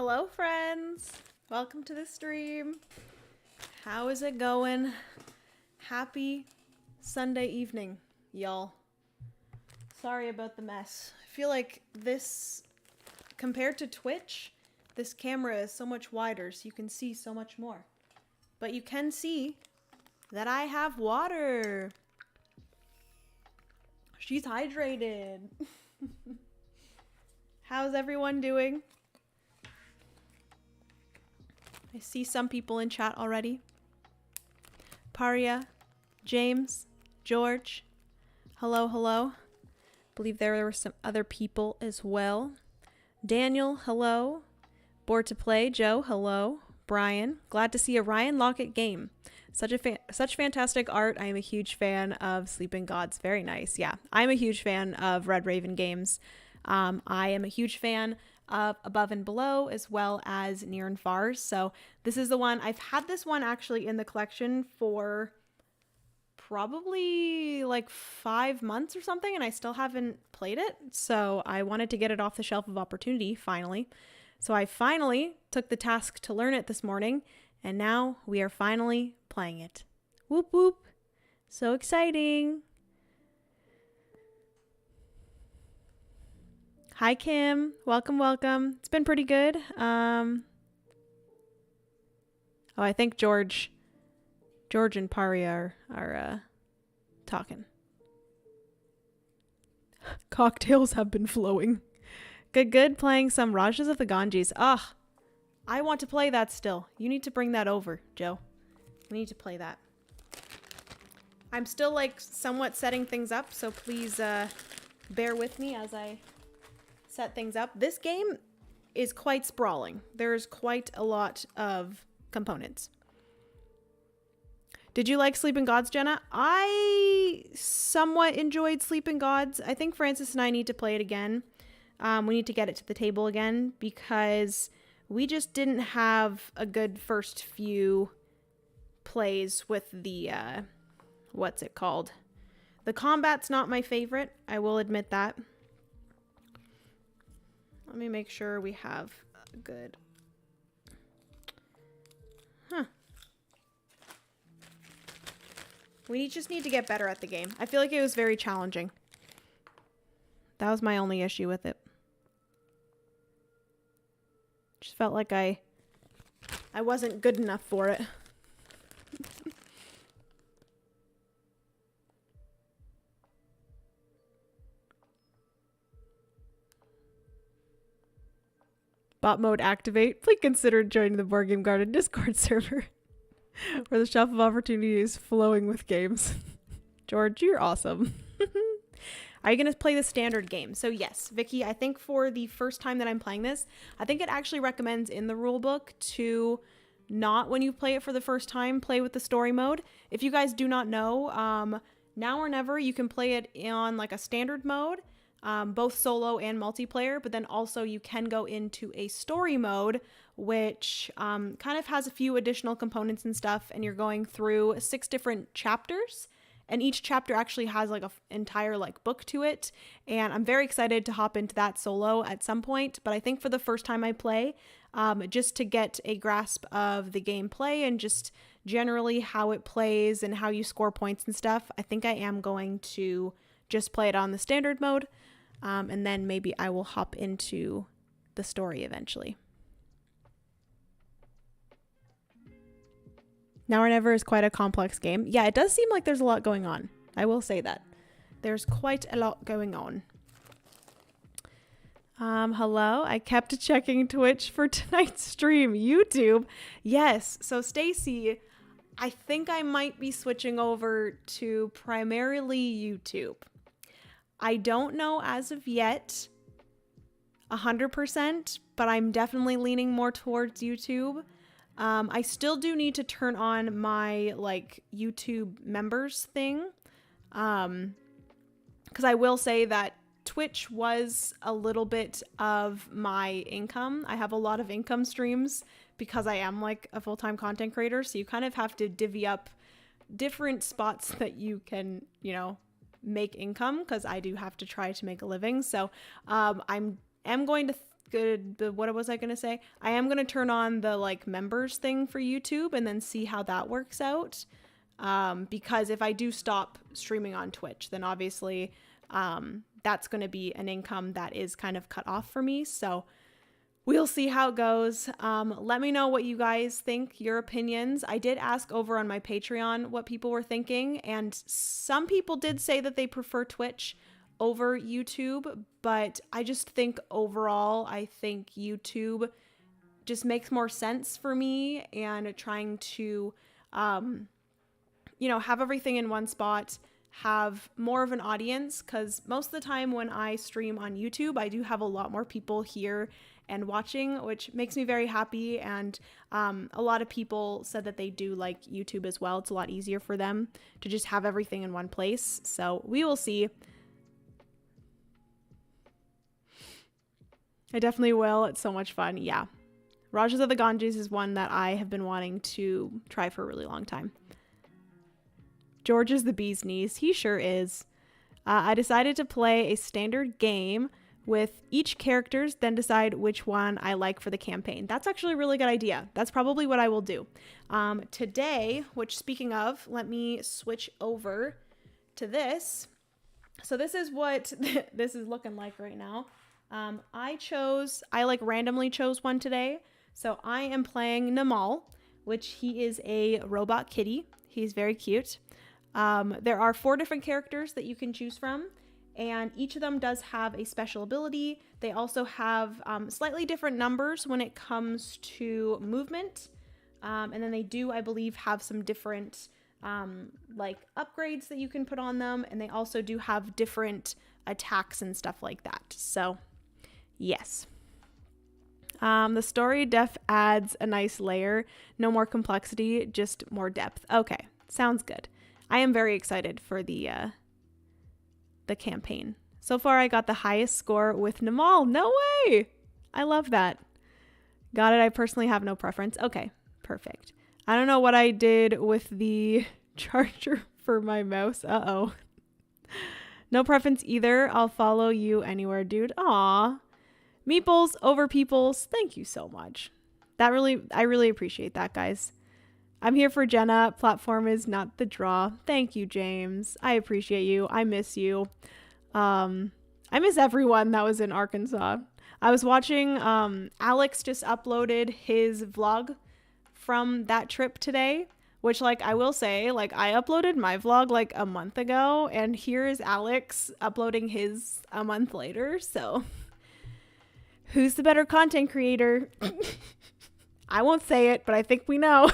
Hello, friends. Welcome to the stream. How is it going? Happy Sunday evening, y'all. Sorry about the mess. I feel like this, compared to Twitch, this camera is so much wider, so you can see so much more. But you can see that I have water. She's hydrated. How's everyone doing? I see some people in chat already. Paria, James, George. Hello, hello. Believe there were some other people as well. Daniel, hello. Bored to play, Joe, hello. Brian, glad to see a Ryan Lockett game. Such fantastic art. I am a huge fan of Sleeping Gods. Very nice. Yeah, I'm a huge fan of Red Raven games. I am a huge fan of Above and Below as well as Near and Far. So this is the one. I've had this one actually in the collection for probably like 5 months or something, and I still haven't played it. So I wanted to get it off the shelf of opportunity finally. So I finally took the task to learn it this morning, and now we are finally playing it. Whoop whoop. So exciting. Hi, Kim. Welcome, welcome. It's been pretty good. Oh, I think George and Paria are talking. Cocktails have been flowing. Good. Playing some Rajas of the Ganges. Ugh. I want to play that still. You need to bring that over, Joe. We need to play that. I'm still like somewhat setting things up, so please bear with me as I set things up. This game is quite sprawling. There's quite a lot of components. Did you like Sleeping Gods, Jenna? I somewhat enjoyed Sleeping Gods. I think Francis and I need to play it again. We need to get it to the table again because we just didn't have a good first few plays with the, what's it called? The combat's not my favorite. I will admit that. Let me make sure we have a good... We just need to get better at the game. I feel like it was very challenging. That was my only issue with it. Just felt like I wasn't good enough for it. Bot mode activate. Please consider joining the Board Game Garden Discord server where the shelf of opportunity is flowing with games. George, you're awesome. Are you going to play the standard game? So yes, Vicky, I think for the first time that I'm playing this, I think it actually recommends in the rule book to not, when you play it for the first time, play with the story mode. If you guys do not know, now or never, you can play it on like a standard mode, both solo and multiplayer, but then also you can go into a story mode, which kind of has a few additional components and stuff, and you're going through 6 different chapters. And each chapter actually has like an entire like book to it. And I'm very excited to hop into that solo at some point. But I think for the first time I play, just to get a grasp of the gameplay and just generally how it plays and how you score points and stuff, I think I am going to just play it on the standard mode. And then maybe I will hop into the story eventually. Now or Never is quite a complex game. Yeah, it does seem like there's a lot going on. I will say that. There's quite a lot going on. Hello. I kept checking Twitch for tonight's stream. YouTube. Yes. So Stacy, I think I might be switching over to primarily YouTube. I don't know as of yet 100%, but I'm definitely leaning more towards YouTube. I still do need to turn on my like YouTube members thing. Because I will say that Twitch was a little bit of my income. I have a lot of income streams because I am like a full-time content creator. So you kind of have to divvy up different spots that you can, you know, make income, because I do have to try to make a living. So I am going to what was I going to say? I am going to turn on the like members thing for YouTube and then see how that works out. Because if I do stop streaming on Twitch, then obviously that's going to be an income that is kind of cut off for me. So we'll see how it goes. Let me know what you guys think, your opinions. I did ask over on my Patreon what people were thinking, and some people did say that they prefer Twitch over YouTube, but I just think overall, I think YouTube just makes more sense for me, and trying to, have everything in one spot, have more of an audience, because most of the time when I stream on YouTube, I do have a lot more people here and watching, which makes me very happy. And a lot of people said that they do like YouTube as well. It's a lot easier for them to just have everything in one place. So we will see. I definitely will. It's so much fun. Yeah. Rajas of the Ganges is one that I have been wanting to try for a really long time. George is the bee's knees. He sure is. I decided to play a standard game with each characters, then decide which one I like for the campaign. That's actually a really good idea. That's probably what I will do. Today, which speaking of, let me switch over to this. So this is what this is looking like right now. I like randomly chose one today. So I am playing Namal, which he is a robot kitty. He's very cute. There are 4 different characters that you can choose from, and each of them does have a special ability. They also have slightly different numbers when it comes to movement. And then they do, I believe, have some different like upgrades that you can put on them. And they also do have different attacks and stuff like that. So yes. The story adds a nice layer. No more complexity, just more depth. Okay, sounds good. I am very excited for the campaign. So far, I got the highest score with Namal. No way! I love that. Got it. I personally have no preference. Okay, perfect. I don't know what I did with the charger for my mouse. Uh-oh. No preference either. I'll follow you anywhere, dude. Aw. Meeples over peoples. Thank you so much. I really appreciate that, guys. I'm here for Jenna. Platform is not the draw. Thank you, James. I appreciate you. I miss you. I miss everyone that was in Arkansas. I was watching, Alex just uploaded his vlog from that trip today, which, like, I will say, like, I uploaded my vlog like a month ago, and here is Alex uploading his a month later. So who's the better content creator? I won't say it, but I think we know.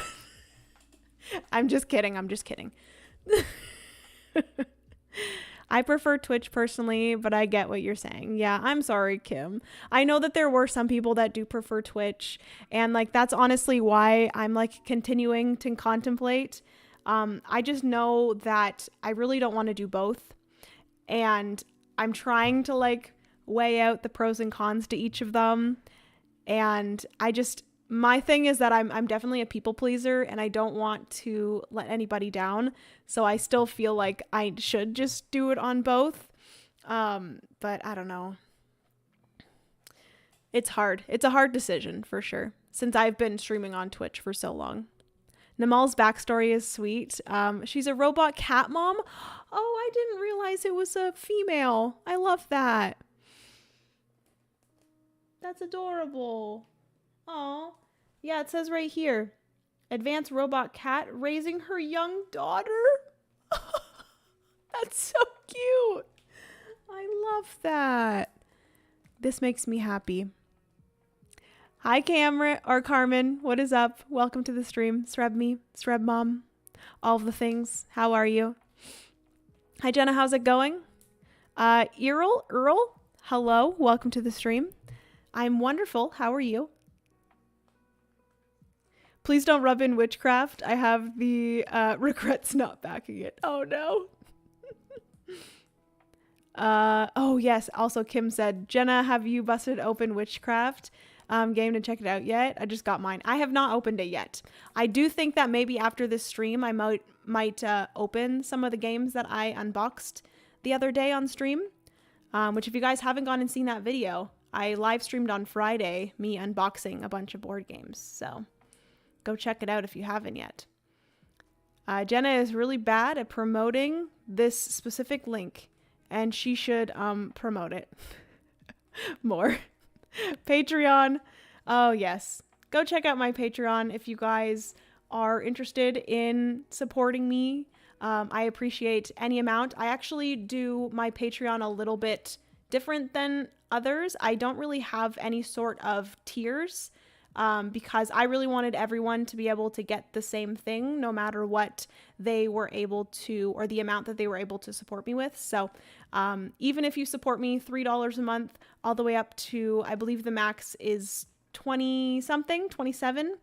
I'm just kidding. I prefer Twitch personally, but I get what you're saying. Yeah, I'm sorry, Kim. I know that there were some people that do prefer Twitch, and like that's honestly why I'm like continuing to contemplate. I just know that I really don't want to do both, and I'm trying to like weigh out the pros and cons to each of them. And my thing is that I'm definitely a people pleaser, and I don't want to let anybody down. So I still feel like I should just do it on both. But I don't know. It's hard. It's a hard decision for sure, since I've been streaming on Twitch for so long. Namal's backstory is sweet. She's a robot cat mom. Oh, I didn't realize it was a female. I love that. That's adorable. Aw. Yeah, it says right here. Advanced robot cat raising her young daughter. That's so cute. I love that. This makes me happy. Hi, Carmen. What is up? Welcome to the stream. Sreb mom. All of the things. How are you? Hi, Jenna. How's it going? Earl. Hello. Welcome to the stream. I'm wonderful. How are you? Please don't rub in witchcraft. I have the regrets not backing it. Oh, no. Oh, yes. Also, Kim said, Jenna, have you busted open witchcraft game to check it out yet? I just got mine. I have not opened it yet. I do think that maybe after this stream, I might open some of the games that I unboxed the other day on stream, which if you guys haven't gone and seen that video, I live streamed on Friday, me unboxing a bunch of board games. So go check it out if you haven't yet. Jenna is really bad at promoting this specific link, and she should promote it more. Patreon. Oh, yes. Go check out my Patreon if you guys are interested in supporting me. I appreciate any amount. I actually do my Patreon a little bit different than others. I don't really have any sort of tiers because I really wanted everyone to be able to get the same thing no matter what they were able to, or the amount that they were able to support me with. So even if you support me $3 a month all the way up to, I believe the max is 20 something, 27,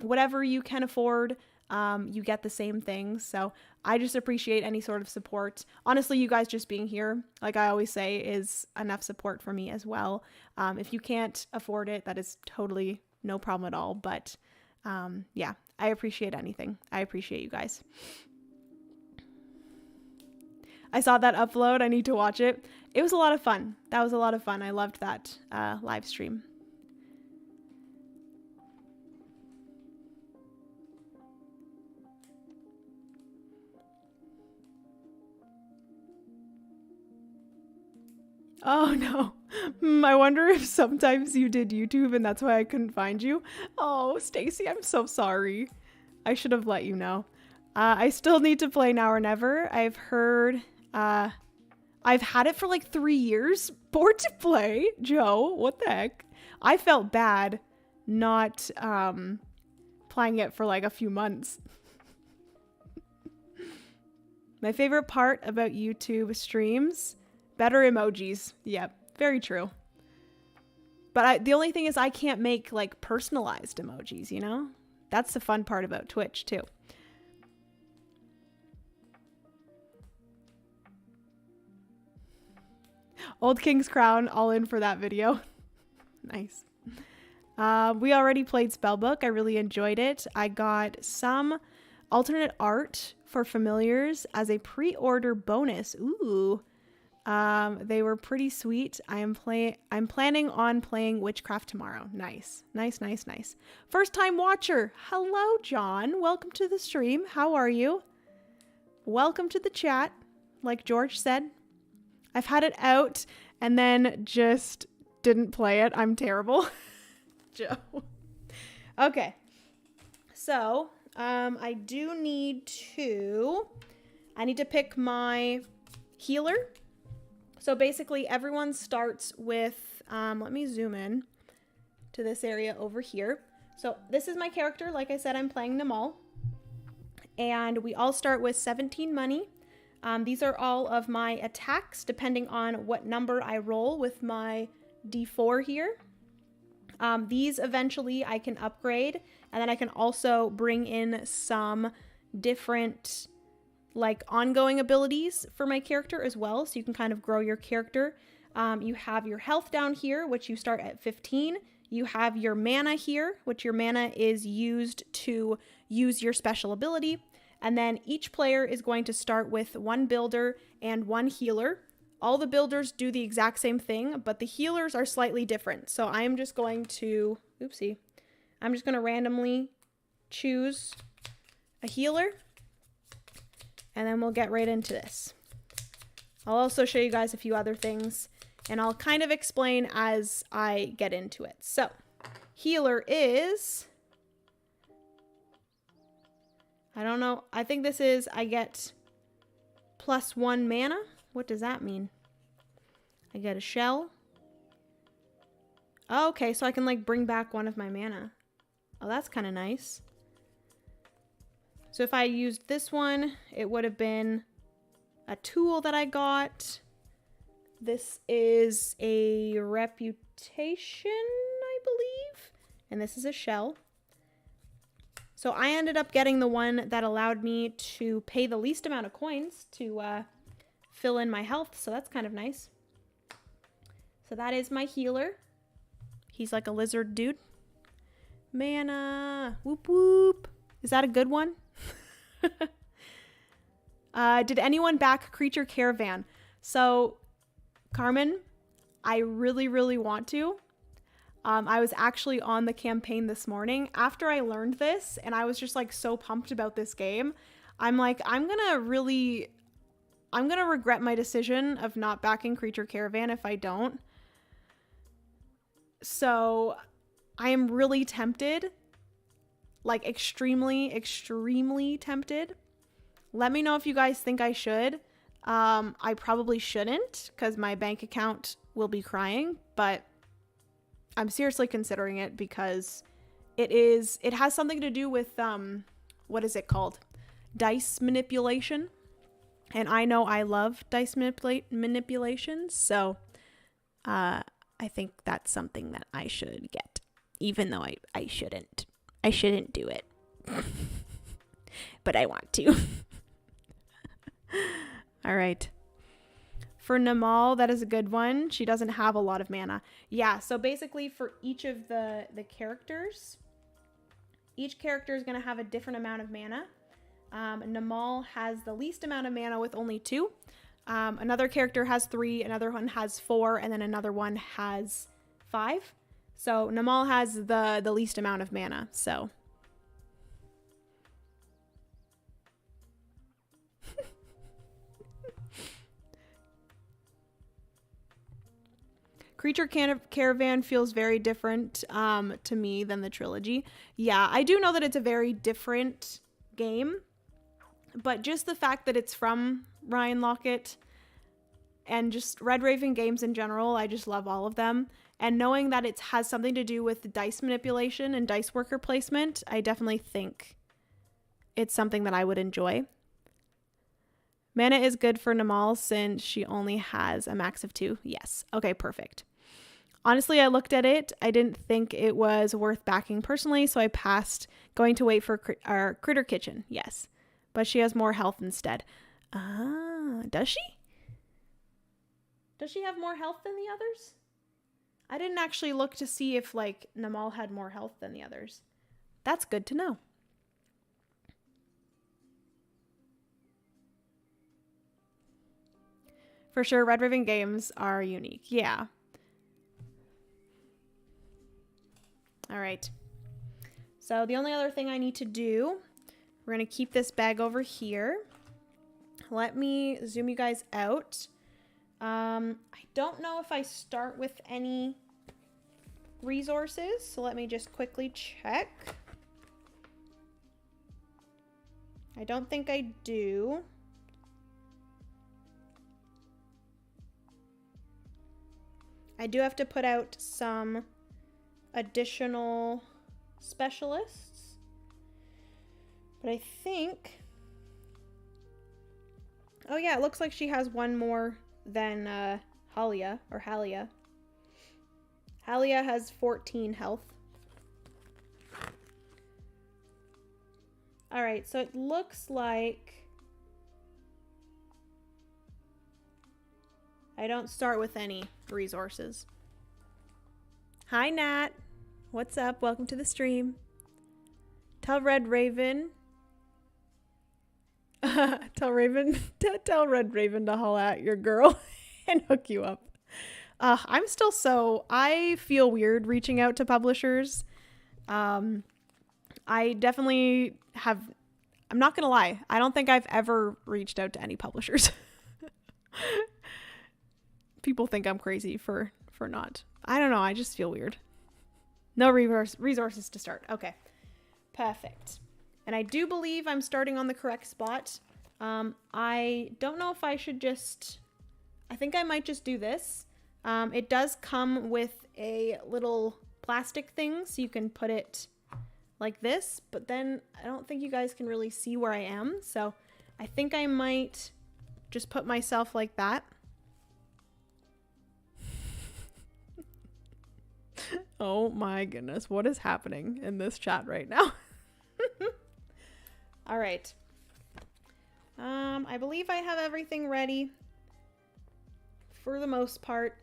whatever you can afford, you get the same thing. So I just appreciate any sort of support. Honestly, you guys just being here, like I always say, is enough support for me as well. If you can't afford it, that is totally no problem at all. But yeah, I appreciate anything. I appreciate you guys. I saw that upload. I need to watch it. It was a lot of fun. That was a lot of fun. I loved that live stream. Oh no. I wonder if sometimes you did YouTube and that's why I couldn't find you. Oh, Stacy, I'm so sorry. I should have let you know. I still need to play Now or Never. I've heard, I've had it for like 3 years. Bored to play. Joe, what the heck? I felt bad not playing it for like a few months. My favorite part about YouTube streams, better emojis. Yep, very true. But the only thing is I can't make like personalized emojis, you know? That's the fun part about Twitch too. Old King's Crown, all in for that video. Nice. We already played Spellbook. I really enjoyed it. I got some alternate art for familiars as a pre-order bonus. Ooh. They were pretty sweet. I'm planning on playing Witchcraft tomorrow. Nice. Nice, nice, nice. First time watcher. Hello, John. Welcome to the stream. How are you? Welcome to the chat. Like George said, I've had it out and then just didn't play it. I'm terrible. Joe. Okay. So, I need to pick my healer. So basically everyone starts with, let me zoom in to this area over here. So this is my character. Like I said, I'm playing them all. And we all start with 17 money. These are all of my attacks, depending on what number I roll with my D4 here. These eventually I can upgrade, and then I can also bring in some different like ongoing abilities for my character as well, so you can kind of grow your character. You have your health down here, which you start at 15. You have your mana here, which your mana is used to use your special ability. And then each player is going to start with one builder and one healer. All the builders do the exact same thing, but the healers are slightly different. So I am just going to, I'm just going to randomly choose a healer. And then we'll get right into this. I'll also show you guys a few other things, and I'll kind of explain as I get into it. So, healer is, I don't know, I think this is, I get +1 mana. What does that mean? I get a shell. Oh, okay, so I can like bring back one of my mana. Oh, that's kind of nice. So if I used this one, it would have been a tool that I got. This is a reputation, I believe. And this is a shell. So I ended up getting the one that allowed me to pay the least amount of coins to fill in my health. So that's kind of nice. So that is my healer. He's like a lizard dude. Mana. Whoop whoop. Is that a good one? Did anyone back Creature Caravan? So, Carmen, I really, really want to. I was actually on the campaign this morning after I learned this, and I was just like so pumped about this game. I'm like, I'm gonna regret my decision of not backing Creature Caravan if I don't. So I am really tempted, like extremely, extremely tempted. Let me know if you guys think I should. I probably shouldn't because my bank account will be crying, but I'm seriously considering it because it has something to do with, what is it called? Dice manipulation. And I know I love dice manipulations, so I think that's something that I should get, even though I shouldn't. I shouldn't do it, but I want to. All right. For Namal, that is a good one. She doesn't have a lot of mana. Yeah, so basically for each of the characters, each character is going to have a different amount of mana. Namal has the least amount of mana with only 2. Another character has 3, another one has 4, and then another one has 5. So Namal has the least amount of mana, so. Creature Caravan feels very different to me than the trilogy. Yeah, I do know that it's a very different game, but just the fact that it's from Ryan Lockett and just Red Raven games in general, I just love all of them. And knowing that it has something to do with dice manipulation and dice worker placement, I definitely think it's something that I would enjoy. Mana is good for Namal since she only has a max of 2. Yes. Okay, perfect. Honestly, I looked at it. I didn't think it was worth backing personally, so I passed going to wait for Critter Kitchen. Yes. But she has more health instead. Does she? Does she have more health than the others? I didn't actually look to see if, like, Namal had more health than the others. That's good to know. For sure, Red Raven games are unique. Yeah. All right. So the only other thing I need to do, we're going to keep this bag over here. Let me zoom you guys out. I don't know if I start with any resources, so let me just quickly check. I don't think I do. I do have to put out some additional specialists, but I think, oh yeah, it looks like she has one more than Halia. Halia has 14 health. All right, so it looks like I don't start with any resources. Hi, Nat. What's up? Welcome to the stream. Tell Red Raven. Tell Red Raven to haul at your girl and hook you up. I'm still I feel weird reaching out to publishers. I definitely have, I'm not going to lie. I don't think I've ever reached out to any publishers. People think I'm crazy for not. I don't know. I just feel weird. No resources to start. Okay. Perfect. And I do believe I'm starting on the correct spot. I don't know if I should I think I might just do this. It does come with a little plastic thing, so you can put it like this, but then I don't think you guys can really see where I am. So I think I might just put myself like that. Oh my goodness, what is happening in this chat right now? All right. I believe I have everything ready for the most part.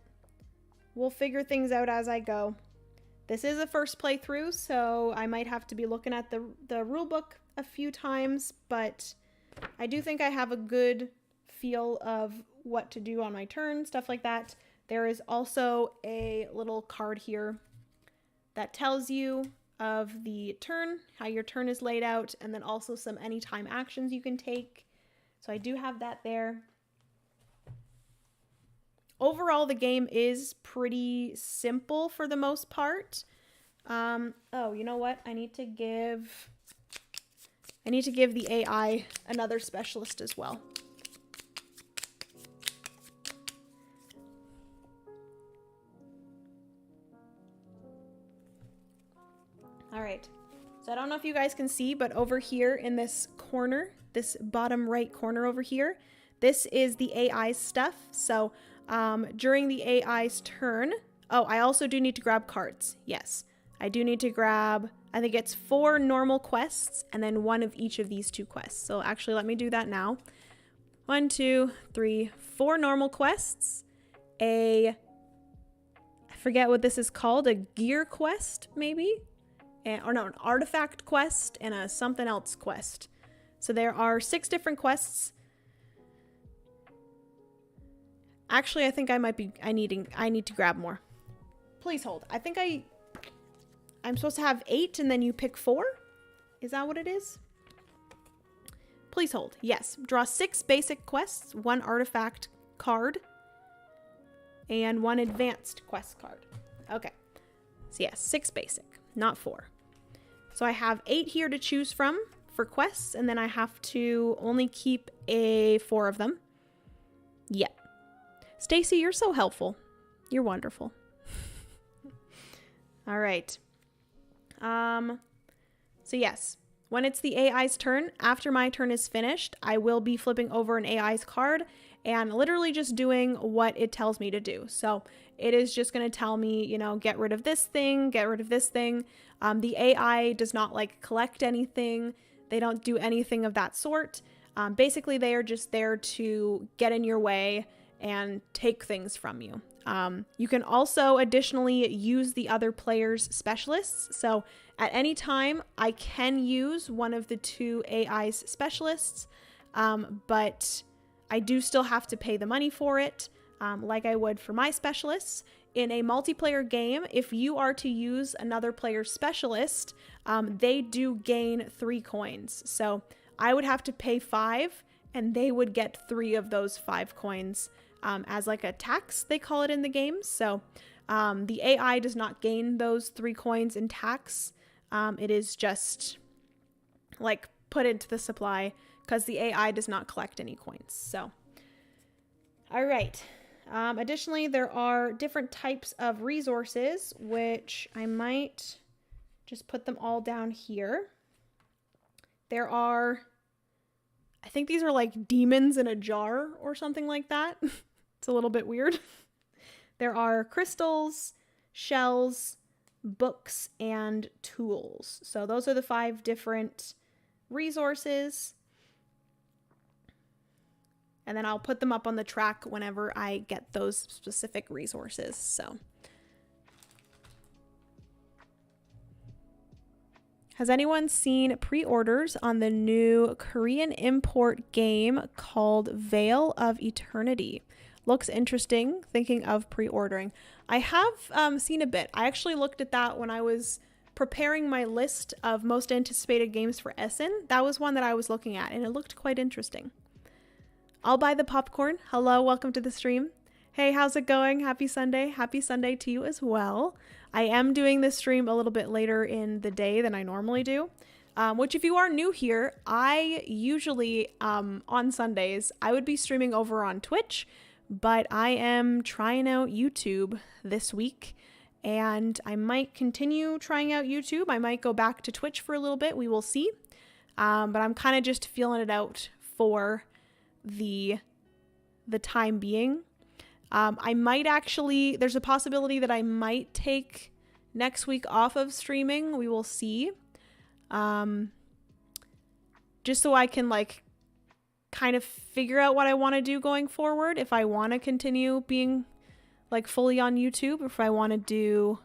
We'll figure things out as I go. This is a first playthrough, so I might have to be looking at the rule book a few times, but I do think I have a good feel of what to do on my turn, stuff like that. There is also a little card here that tells you of the turn, how your turn is laid out, and then also some anytime actions you can take. So I do have that there. Overall, the game is pretty simple for the most part. Oh, you know what? I need to give the AI another specialist as well. All right. So I don't know if you guys can see, but over here in this corner, this bottom right corner over here, this is the AI stuff. So during the AI's turn, oh, I also do need to grab cards. Yes, I do need to grab, I think it's 4 normal quests and then 1 of each of these 2 quests. So actually, let me do that now. 1, 2, 3, 4 normal quests. I forget what this is called, a gear quest, maybe? Or no, an artifact quest and a something else quest. So there are 6 different quests. Actually, I think I need to grab more. Please hold. I think I'm supposed to have 8 and then you pick 4? Is that what it is? Please hold. Yes. Draw 6 basic quests, 1 artifact card, and 1 advanced quest card. Okay. So yes, 6 basic, not 4. So I have 8 here to choose from for quests, and then I have to only keep 4 of them. Yeah. Stacy, you're so helpful. You're wonderful. All right. So yes, when it's the AI's turn, after my turn is finished, I will be flipping over an AI's card and literally just doing what it tells me to do. So it is just going to tell me, you know, get rid of this thing, get rid of this thing. The AI does not like collect anything. They don't do anything of that sort. Basically, they are just there to get in your way and take things from you. You can also additionally use the other player's specialists. So at any time, I can use one of the 2 AI's specialists, but I do still have to pay the money for it, like I would for my specialists. In a multiplayer game, if you are to use another player's specialist, they do gain 3 coins. So I would have to pay 5, and they would get 3 of those 5 coins as like a tax, they call it in the game. So the AI does not gain those 3 coins in tax. It is just like put into the supply because the AI does not collect any coins. So, all right. Additionally, there are different types of resources, which I might just put them all down here. There are, I think these are like demons in a jar or something like that. It's a little bit weird. There are crystals, shells, books, and tools. So those are the 5 different resources. And then I'll put them up on the track whenever I get those specific resources. So, has anyone seen pre-orders on the new Korean import game called Veil of Eternity? Looks interesting, thinking of pre-ordering. I have seen a bit. I actually looked at that when I was preparing my list of most anticipated games for Essen. That was one that I was looking at, and it looked quite interesting. I'll buy the popcorn. Hello, welcome to the stream. Hey, how's it going? Happy Sunday. Happy Sunday to you as well. I am doing this stream a little bit later in the day than I normally do, which if you are new here, I usually, on Sundays, I would be streaming over on Twitch, but I am trying out YouTube this week, and I might continue trying out YouTube. I might go back to Twitch for a little bit. We will see. But I'm kind of just feeling it out for the time being. I might actually, there's a possibility that I might take next week off of streaming. We will see. Just so I can like kind of figure out what I want to do going forward. If I want to continue being like fully on YouTube, or if I want to do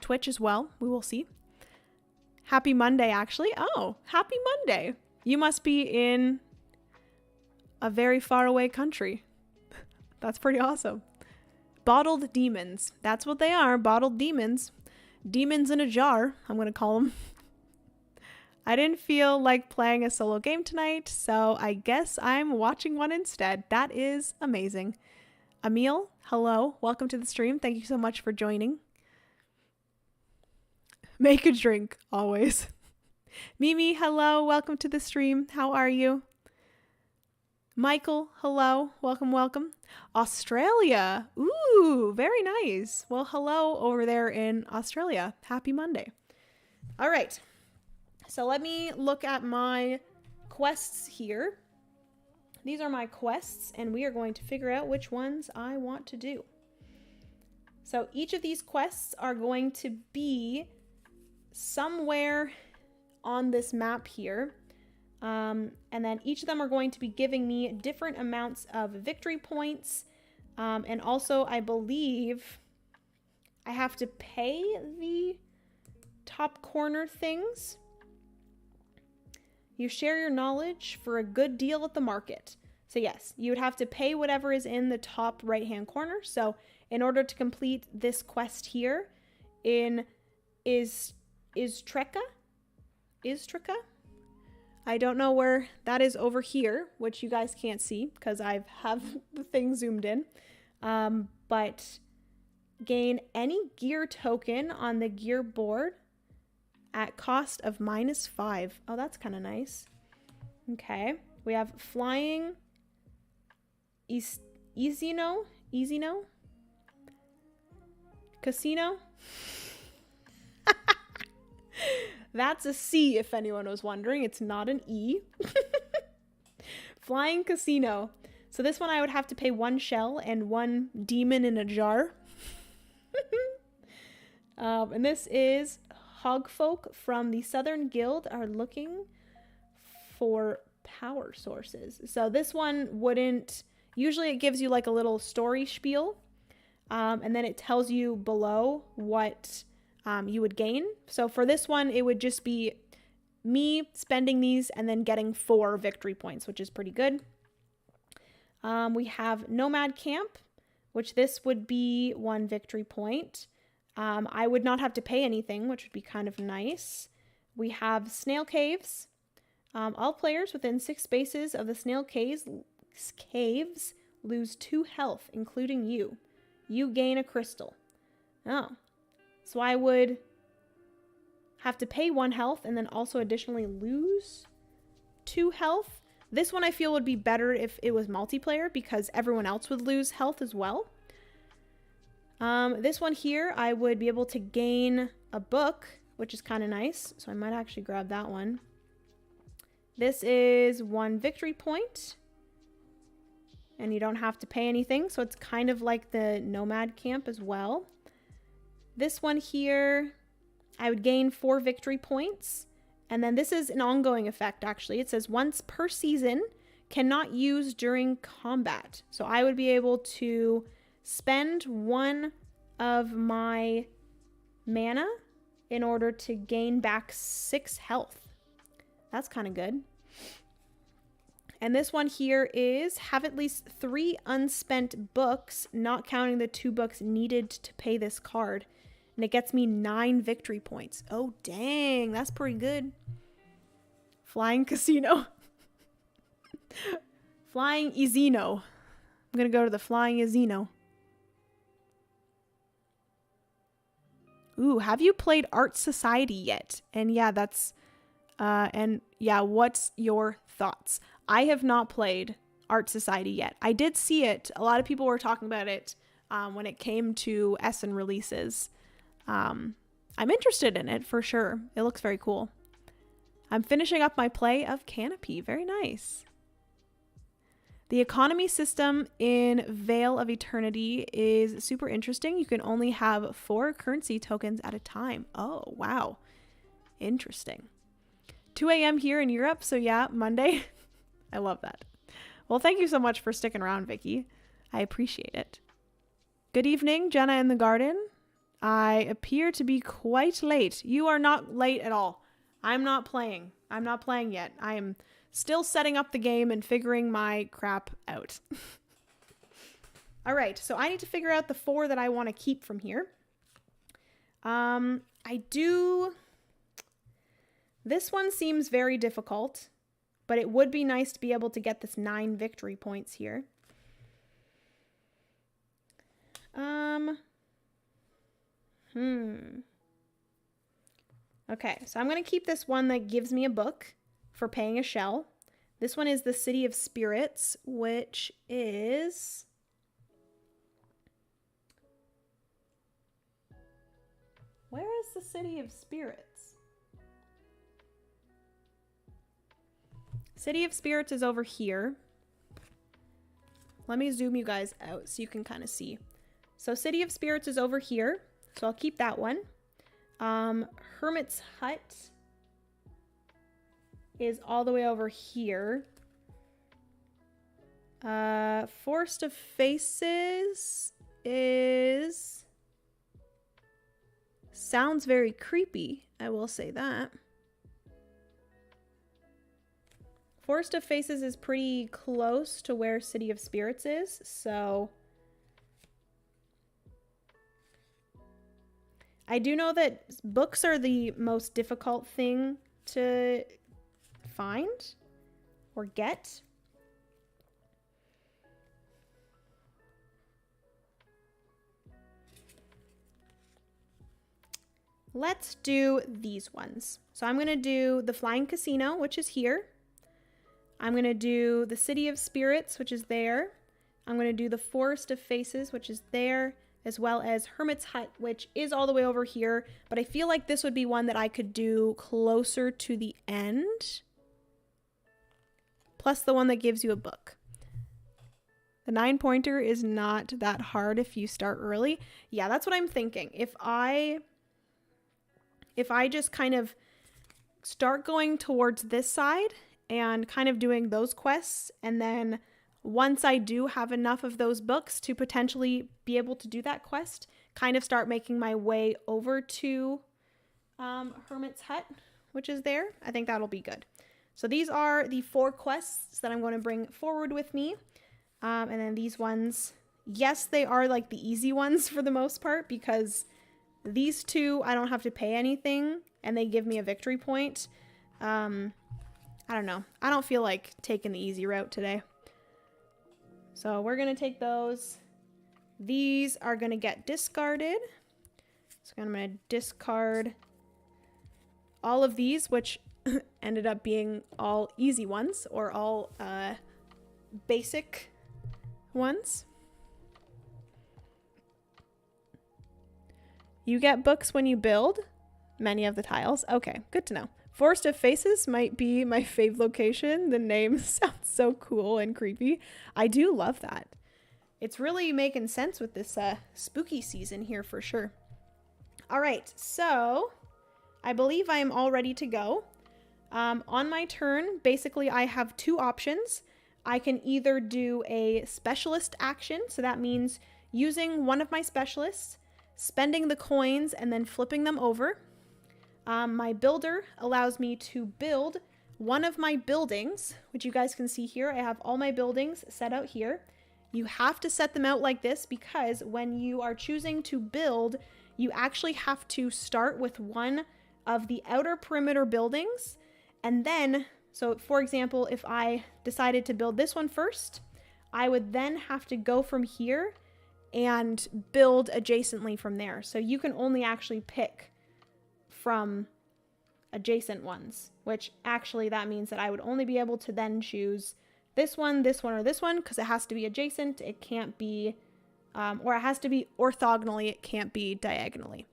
Twitch as well. We will see. Happy Monday, actually. Oh, happy Monday. You must be in a very far away country. That's pretty awesome. Bottled demons. That's what they are. Bottled demons. Demons in a jar, I'm going to call them. I didn't feel like playing a solo game tonight, so I guess I'm watching one instead. That is amazing. Emil, hello. Welcome to the stream. Thank you so much for joining. Make a drink, always. Mimi, hello. Welcome to the stream. How are you? Michael, hello. Welcome, welcome. Australia. Ooh, very nice. Well, hello over there in Australia. Happy Monday. All right. So let me look at my quests here. These are my quests, and we are going to figure out which ones I want to do. So each of these quests are going to be somewhere on this map here. And then each of them are going to be giving me different amounts of victory points. And also, I believe I have to pay the top corner things. You share your knowledge for a good deal at the market. So yes, you would have to pay whatever is in the top right-hand corner. So in order to complete this quest here in Istria? I don't know where that is over here, which you guys can't see because I have the thing zoomed in. But gain any gear token on the gear board at cost of -5. Oh, that's kind of nice. Okay. We have flying Easino? Casino? That's a C if anyone was wondering. It's not an E. Flying Casino. So this one I would have to pay 1 shell and 1 demon in a jar. And this is Hogfolk from the Southern Guild are looking for power sources. So this one wouldn't, usually it gives you like a little story spiel. And then it tells you below what you would gain. So for this one, it would just be me spending these and then getting 4 victory points, which is pretty good. We have Nomad Camp, which this would be 1 victory point. I would not have to pay anything, which would be kind of nice. We have Snail Caves. All players within 6 spaces of the Snail Caves lose 2 health, including you. You gain a crystal. Oh. So I would have to pay 1 health and then also additionally lose 2 health. This one I feel would be better if it was multiplayer because everyone else would lose health as well. This one here, I would be able to gain a book, which is kind of nice. So I might actually grab that one. This is 1 victory point. And you don't have to pay anything. So it's kind of like the Nomad Camp as well. This one here, I would gain 4 victory points. And then this is an ongoing effect, actually. It says once per season, cannot use during combat. So I would be able to spend 1 of my mana in order to gain back 6 health. That's kind of good. And this one here is have at least 3 unspent books, not counting the 2 books needed to pay this card. And it gets me 9 victory points. Oh, dang. That's pretty good. Flying Casino. Flying Izino. I'm going to go to the Flying Izino. Ooh, have you played Art Society yet? And yeah, that's... what's your thoughts? I have not played Art Society yet. I did see it. A lot of people were talking about it when it came to Essen releases. I'm interested in it for sure. It looks very cool. I'm finishing up my play of Canopy. Very nice. The economy system in Veil of Eternity is super interesting. You can only have 4 currency tokens at a time. Oh, wow. Interesting. 2 a.m. here in Europe, so yeah, Monday. I love that. Well, thank you so much for sticking around, Vicky. I appreciate it. Good evening, Jenna in the garden. I appear to be quite late. You are not late at all. I'm not playing. I'm not playing yet. I am still setting up the game and figuring my crap out. All right, so I need to figure out the 4 that I want to keep from here. This one seems very difficult, but it would be nice to be able to get this 9 victory points here. Okay, so I'm going to keep this one that gives me a book for paying a shell. This one is the City of Spirits, which is... Where is the City of Spirits? City of Spirits is over here. Let me zoom you guys out so you can kind of see. So City of Spirits is over here, so I'll keep that one. Hermit's Hut is all the way over here. Forest of Faces is... Sounds very creepy, I will say that. Forest of Faces is pretty close to where City of Spirits is, so... I do know that books are the most difficult thing to find or get. Let's do these ones. So I'm going to do the Flying Casino, which is here. I'm going to do the City of Spirits, which is there. I'm going to do the Forest of Faces, which is there, as well as Hermit's Hut, which is all the way over here. But I feel like this would be one that I could do closer to the end. Plus the one that gives you a book. The 9-pointer is not that hard if you start early. Yeah, that's what I'm thinking. If I just kind of start going towards this side and kind of doing those quests, and then once I do have enough of those books to potentially be able to do that quest, kind of start making my way over to Hermit's Hut, which is there. I think that'll be good. So these are the 4 quests that I'm going to bring forward with me. And then these ones, yes, they are like the easy ones for the most part, because these 2, I don't have to pay anything and they give me a victory point. I don't know. I don't feel like taking the easy route today. So we're going to take those. These are going to get discarded. So I'm going to discard all of these, which ended up being all easy ones or all basic ones. You get books when you build many of the tiles. Okay, good to know. Forest of Faces might be my fave location. The name sounds so cool and creepy. I do love that. It's really making sense with this spooky season here for sure. All right, so I believe I am all ready to go. On my turn, basically I have 2 options. I can either do a specialist action, so that means using one of my specialists, spending the coins, and then flipping them over. My builder allows me to build one of my buildings, which you guys can see here. I have all my buildings set out here. You have to set them out like this because when you are choosing to build, you actually have to start with one of the outer perimeter buildings. And then, so for example, if I decided to build this one first, I would then have to go from here and build adjacently from there. So you can only actually pick from adjacent ones, which actually that means that I would only be able to then choose this one, or this one, because it has to be adjacent. It can't be, or it has to be orthogonally. It can't be diagonally.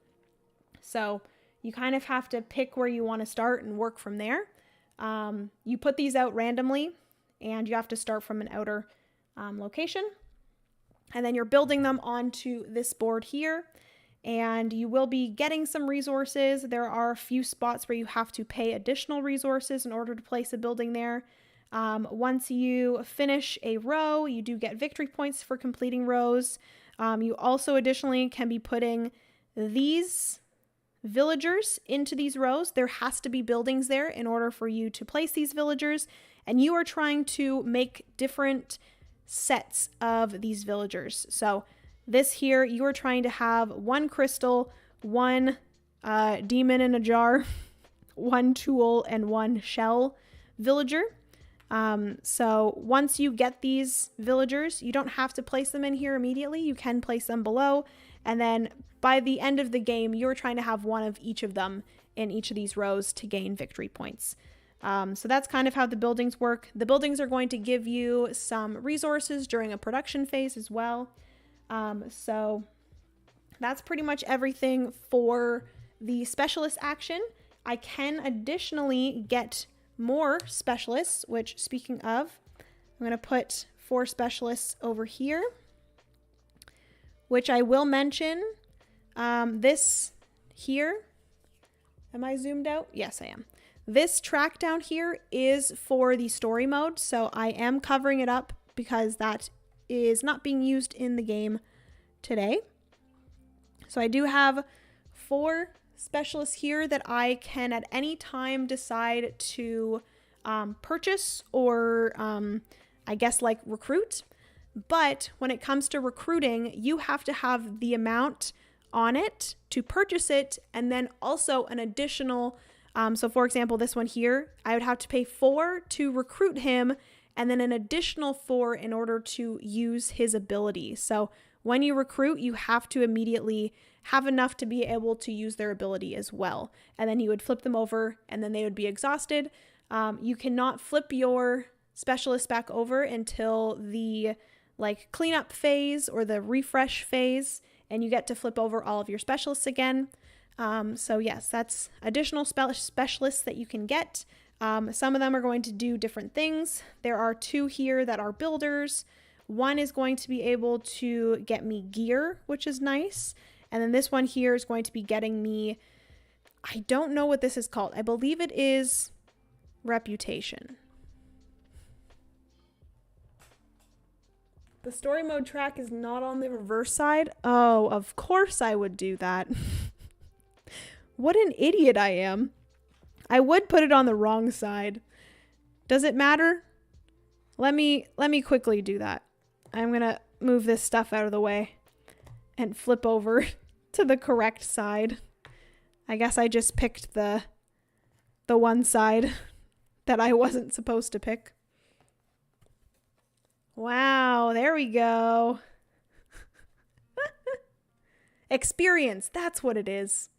So you kind of have to pick where you want to start and work from there. You put these out randomly and you have to start from an outer location. And then you're building them onto this board here. And you will be getting some resources. There are a few spots where you have to pay additional resources in order to place a building there. Once you finish a row, you do get victory points for completing rows. You also additionally can be putting these villagers into these rows. There has to be buildings there in order for you to place these villagers. And you are trying to make different sets of these villagers. So this here, you are trying to have 1 crystal, 1 demon in a jar, 1 tool, and 1 shell villager. So once you get these villagers, you don't have to place them in here immediately. You can place them below. And then by the end of the game, you're trying to have 1 of each of them in each of these rows to gain victory points. So that's kind of how the buildings work. The buildings are going to give you some resources during a production phase as well. So that's pretty much everything for the specialist action. I can additionally get more specialists, which, speaking of, I'm going to put 4 specialists over here, which I will mention. This here, am I zoomed out? Yes, I am. This track down here is for the story mode, so I am covering it up because that is not being used in the game today. So I do have 4 specialists here that I can at any time decide to purchase or I guess like recruit. But when it comes to recruiting, you have to have the amount on it to purchase it, and then also an additional, so for example, this one here, I would have to pay 4 to recruit him, and then an additional 4 in order to use his ability. So when you recruit, you have to immediately have enough to be able to use their ability as well. And then you would flip them over and then they would be exhausted. You cannot flip your specialist back over until the like cleanup phase or the refresh phase, and you get to flip over all of your specialists again. So yes, that's additional specialists that you can get. Some of them are going to do different things. There are 2 here that are builders. 1 is going to be able to get me gear, which is nice. And then this one here is going to be getting me, I don't know what this is called. I believe it is reputation. The story mode track is not on the reverse side. Oh, of course I would do that. What an idiot I am. I would put it on the wrong side. Does it matter? Let me quickly do that. I'm going to move this stuff out of the way and flip over to the correct side. I guess I just picked the one side that I wasn't supposed to pick. Wow, there we go. Experience, that's what it is.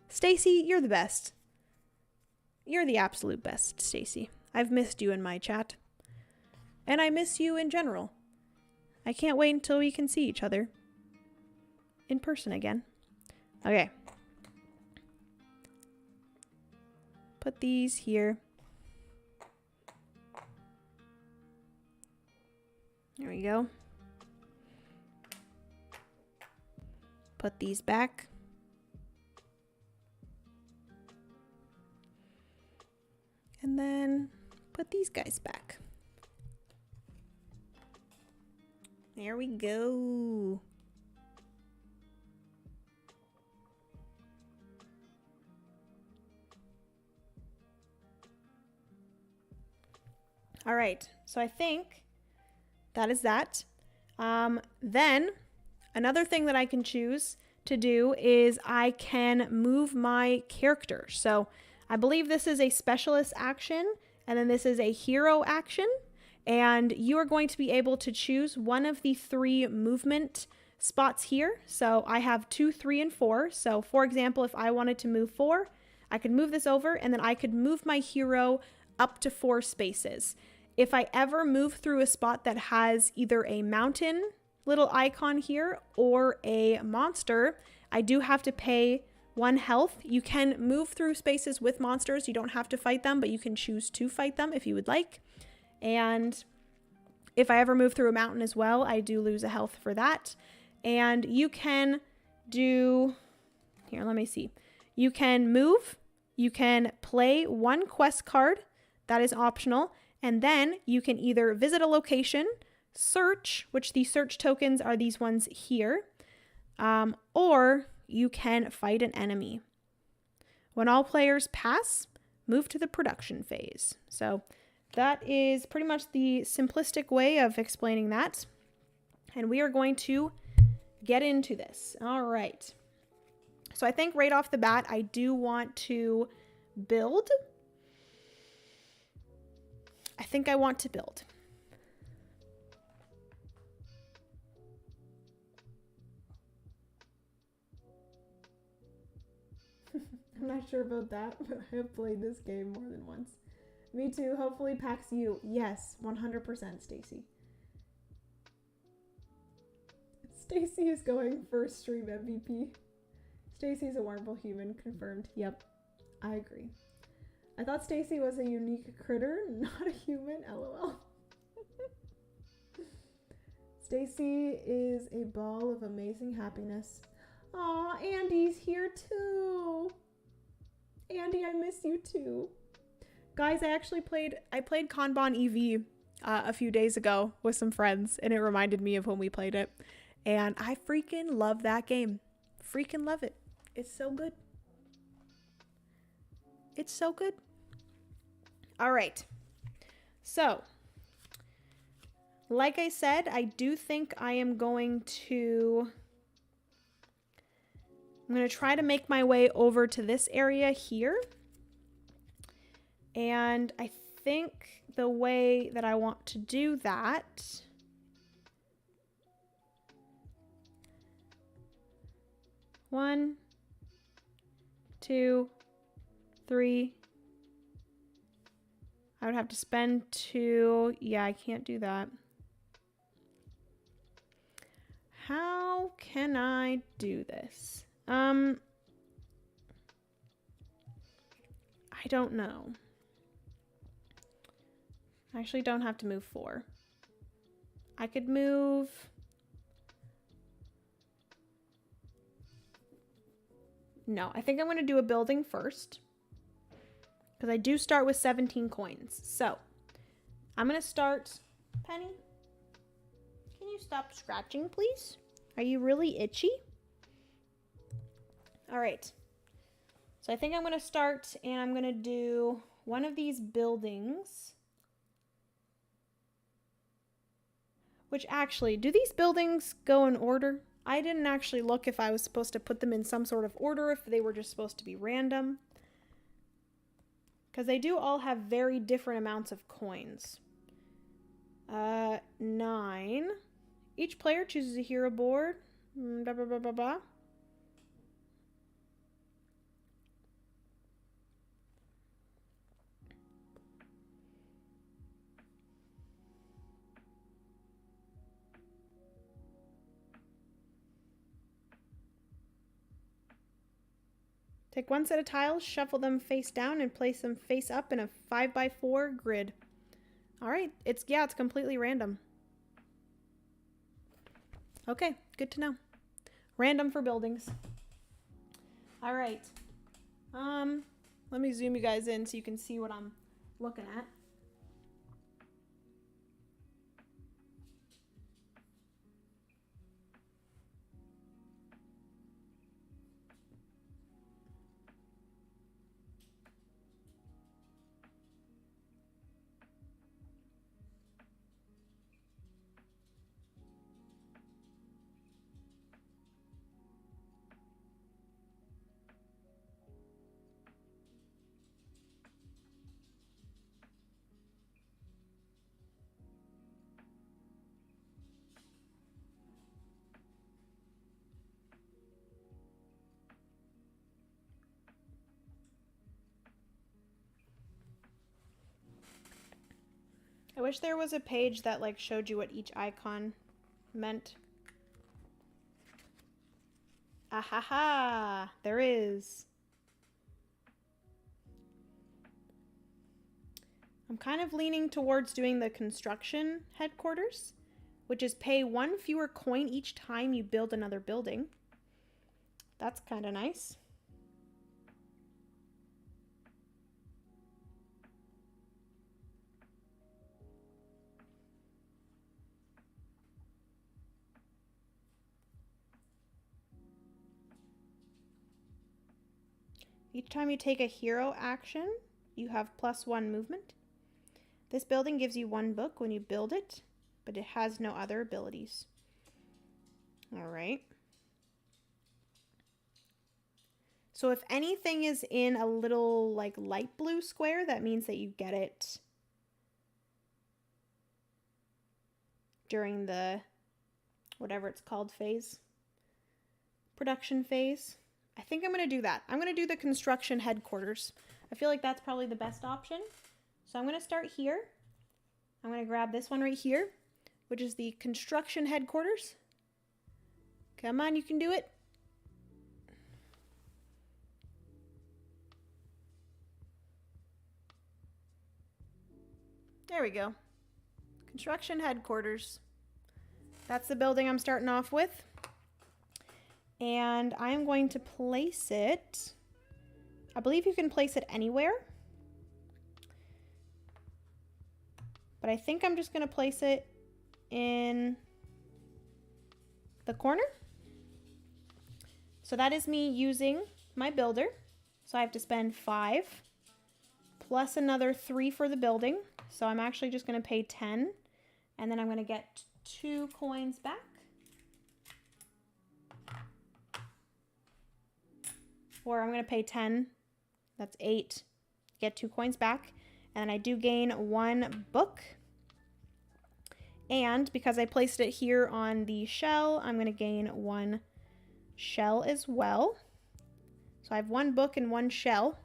Stacy, you're the best. You're the absolute best, Stacy. I've missed you in my chat. And I miss you in general. I can't wait until we can see each other in person again. Okay. Put these here. There we go. Put these back. And then put these guys back. There we go. All right, so I think that is that. Then another thing that I can choose to do is I can move my character. So I believe this is a specialist action, and then this is a hero action. And you are going to be able to choose one of the 3 movement spots here. So I have 2, 3, and 4. So for example, if I wanted to move 4, I could move this over, and then I could move my hero up to 4 spaces. If I ever move through a spot that has either a mountain little icon here or a monster, I do have to pay 1 health. You can move through spaces with monsters. You don't have to fight them, but you can choose to fight them if you would like. And if I ever move through a mountain as well, I do lose a health for that. And you can do, here, let me see. You can move, you can play 1 quest card, that is optional. And then you can either visit a location, search, which the search tokens are these ones here, or you can fight an enemy. When all players pass, move to the production phase. So that is pretty much the simplistic way of explaining that. And we are going to get into this. All right. So I think right off the bat, I do want to build. I think I want to build. I'm not sure about that, but I have played this game more than once. Me too. Hopefully PAX U. Yes, 100% Stacy. Stacy is going for stream MVP. Stacy's a wonderful human, confirmed. Yep, I agree. I thought Stacy was a unique critter, not a human, lol. Stacy is a ball of amazing happiness. Aw, Andy's here too. Andy, I miss you too. Guys, I played Kanban EV a few days ago with some friends, and it reminded me of when we played it. And I freaking love that game. Freaking love it. It's so good. It's so good. All right. So, like I said, I do think I am going to... I'm going to try to make my way over to this area here. And I think the way that I want to do that... One, two, three. I would have to spend two. Yeah, I can't do that. How can I do this? I don't know. I actually don't have to move 4. I could move... No, I think I'm going to do a building first. Because I do start with 17 coins. So, I'm going to start... Penny, can you stop scratching, please? Are you really itchy? All right. So I think I'm going to start and I'm going to do one of these buildings. Which actually, do these buildings go in order? I didn't actually look if I was supposed to put them in some sort of order, if they were just supposed to be random. Because they do all have very different amounts of coins. 9. Each player chooses a hero board. Blah, blah, blah, blah, blah. Take one set of tiles, shuffle them face down, and place them face up in a 5x4 grid. All right, it's completely random. Okay, good to know. Random for buildings. All right. Let me zoom you guys in so you can see what I'm looking at. I wish there was a page that like showed you what each icon meant. Ahaha, there is. I'm kind of leaning towards doing the construction headquarters, which is pay 1 fewer coin each time you build another building. That's kind of nice. Each time you take a hero action, you have +1 movement. This building gives you 1 book when you build it, but it has no other abilities. All right. So if anything is in a little like light blue square, that means that you get it during the whatever it's called phase, production phase. I think I'm going to do that. I'm going to do the construction headquarters. I feel like that's probably the best option. So I'm going to start here. I'm going to grab this one right here, which is the construction headquarters. Come on, you can do it. There we go. Construction headquarters. That's the building I'm starting off with. And I'm going to place it. I believe you can place it anywhere. But I think I'm just going to place it in the corner. So that is me using my builder. So I have to spend 5 plus another 3 for the building. So I'm actually just going to pay 10. And then I'm going to get 2 coins back. Or I'm going to pay 10. That's 8. Get 2 coins back. And I do gain 1 book. And because I placed it here on the shell, I'm going to gain 1 shell as well. So I have 1 book and 1 shell.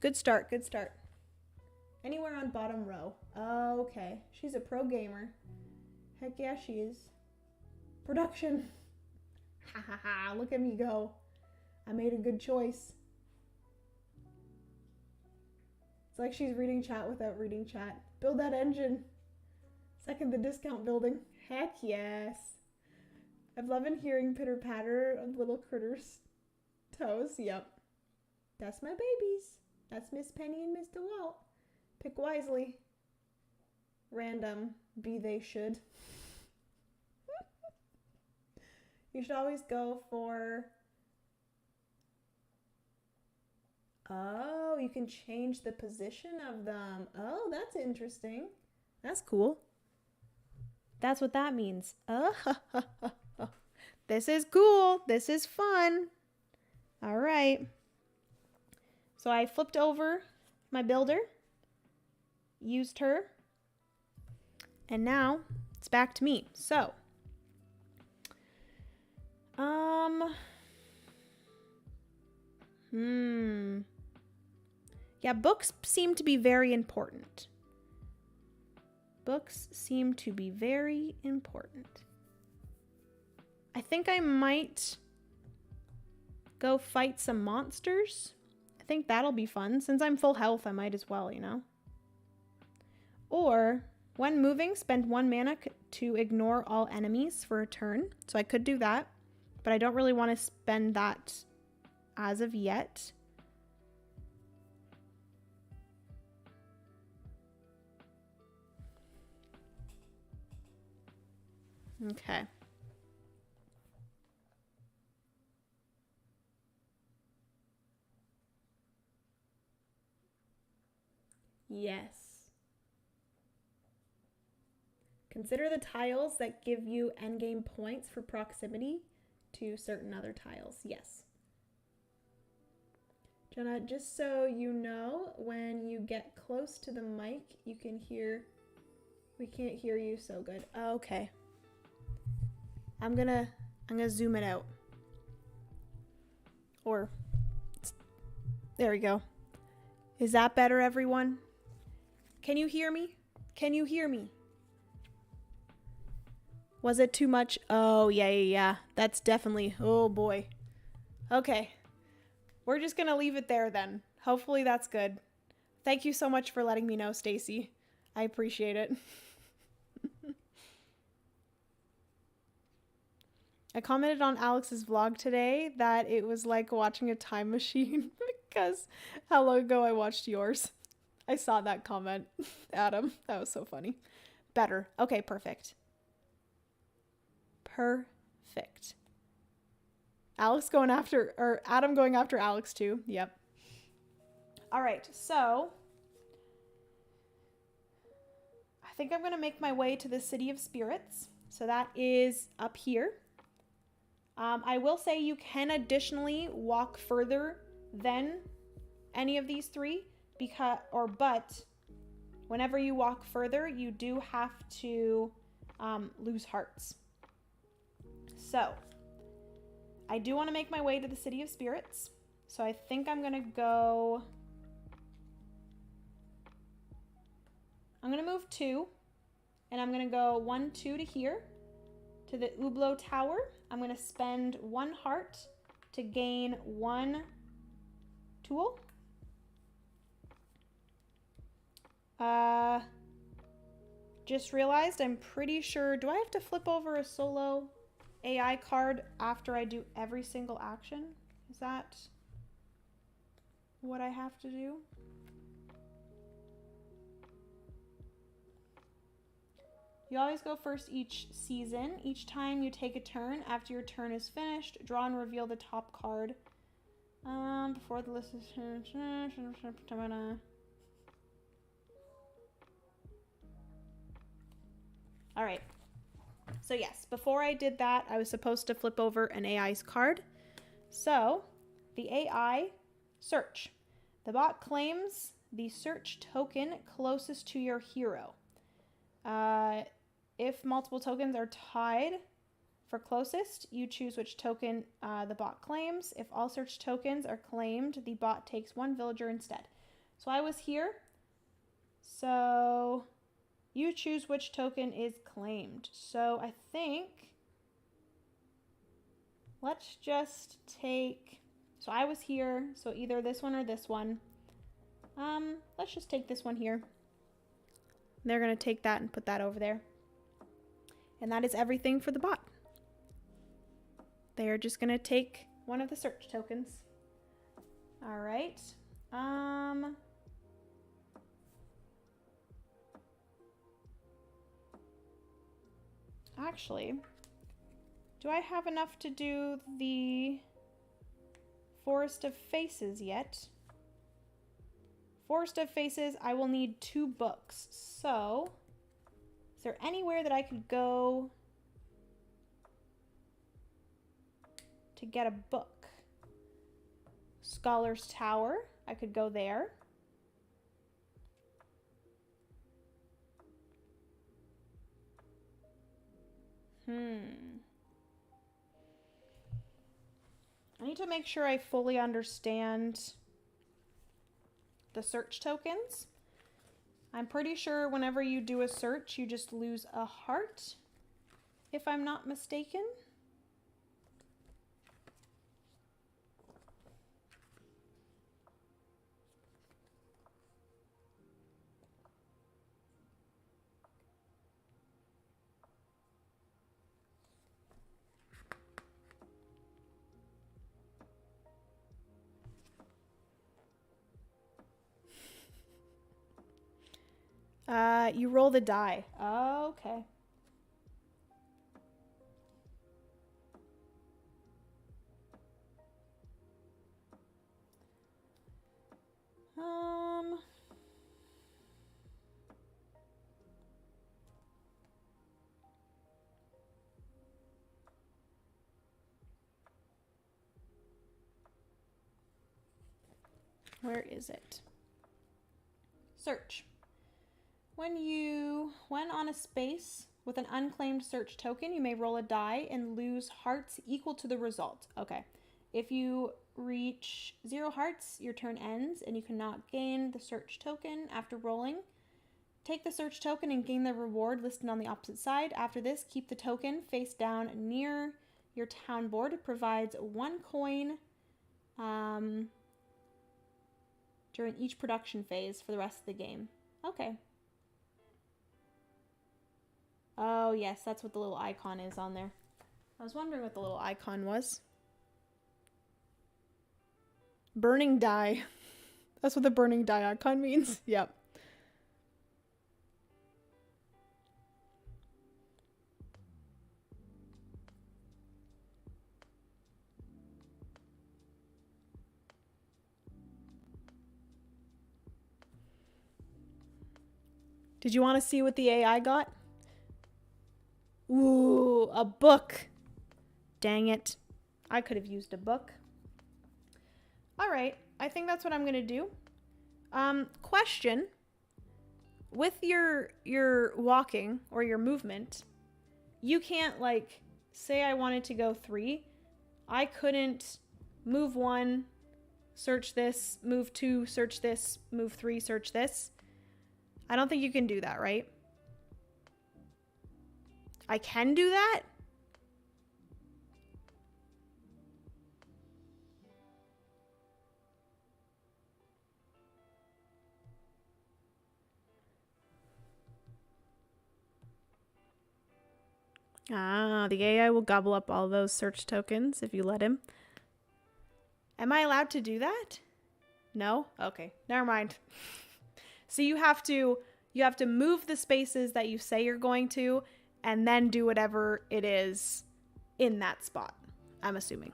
Good start, good start. Anywhere on bottom row. Oh, okay. She's a pro gamer. Heck yeah, she is. Production. Ha ha ha, look at me go. I made a good choice. It's like she's reading chat without reading chat. Build that engine. Second the discount building. Heck yes. I'm loving hearing pitter patter of little critters' toes. Yep. That's my babies. That's Miss Penny and Miss DeWalt. Pick wisely. Random. Be they should. You should always go for... Oh, you can change the position of them. Oh, that's interesting. That's cool. That's what that means. Oh, this is cool. This is fun. All right. So I flipped over my builder, used her, and now it's back to me. So, yeah, books seem to be very important. Books seem to be very important. I think I might go fight some monsters. I think that'll be fun. Since I'm full health, I might as well, you know? Or, when moving, spend 1 mana to ignore all enemies for a turn. So I could do that, but I don't really want to spend that as of yet. Okay. Yes. Consider the tiles that give you endgame points for proximity to certain other tiles. Yes. Jenna, just so you know, when you get close to the mic, you can hear... We can't hear you so good. Okay. I'm gonna zoom it out. Or, there we go. Is that better, everyone? Can you hear me? Can you hear me? Was it too much? Oh, yeah. That's definitely, oh boy. Okay. We're just gonna leave it there then. Hopefully that's good. Thank you so much for letting me know, Stacy. I appreciate it. I commented on Alex's vlog today that it was like watching a time machine because how long ago I watched yours. I saw that comment, Adam. That was so funny. Better. Okay, perfect. Perfect. Alex going after, or Adam going after Alex too. Yep. All right, so think I'm going to make my way to the City of Spirits. So that is up here. I will say you can additionally walk further than any of these three, but whenever you walk further, you do have to lose hearts. So I do want to make my way to the City of Spirits. So I think I'm going to go... I'm going to move 2. And I'm going to go 1, 2 to here. To the Hublot Tower. I'm going to spend 1 heart to gain 1 tool. Just realized I'm pretty sure... Do I have to flip over a solo AI card after I do every single action? Is that what I have to do? You always go first each season. Each time you take a turn, after your turn is finished, draw and reveal the top card. Before the list is... All right. So yes, before I did that, I was supposed to flip over an AI's card. So the AI search. The bot claims the search token closest to your hero. If multiple tokens are tied for closest, you choose which token the bot claims. If all search tokens are claimed, the bot takes 1 villager instead. So I was here. So you choose which token is claimed. So I think, let's just take, so I was here, so either this one or this one. Let's just take this one here. They're going to take that and put that over there. And that is everything for the bot. They are just going to take one of the search tokens. All right. Actually, do I have enough to do the Forest of Faces yet? Forest of Faces, I will need 2 books. So, is there anywhere that I could go to get a book? Scholar's Tower, I could go there. I need to make sure I fully understand the search tokens. I'm pretty sure whenever you do a search, you just lose a heart, if I'm not mistaken. You roll the die. Oh, okay. Where is it? Search. When on a space with an unclaimed search token, you may roll a die and lose hearts equal to the result. Okay. If you reach 0 hearts, your turn ends and you cannot gain the search token after rolling. Take the search token and gain the reward listed on the opposite side. After this, keep the token face down near your town board. It provides 1 coin during each production phase for the rest of the game. Okay. Oh, yes, that's what the little icon is on there. I was wondering what the little icon was. Burning die. That's what the burning die icon means. Yep. Did you want to see what the AI got? Ooh, a book. Dang it. I could have used a book. All right. I think that's what I'm going to do. Question. With your walking or your movement, you can't, like, say I wanted to go 3. I couldn't move 1, search this, move 2, search this, move 3, search this. I don't think you can do that, right? I can do that? Ah, the AI will gobble up all those search tokens if you let him. Am I allowed to do that? No? Okay, never mind. So you have to move the spaces that you say you're going to and then do whatever it is in that spot, I'm assuming.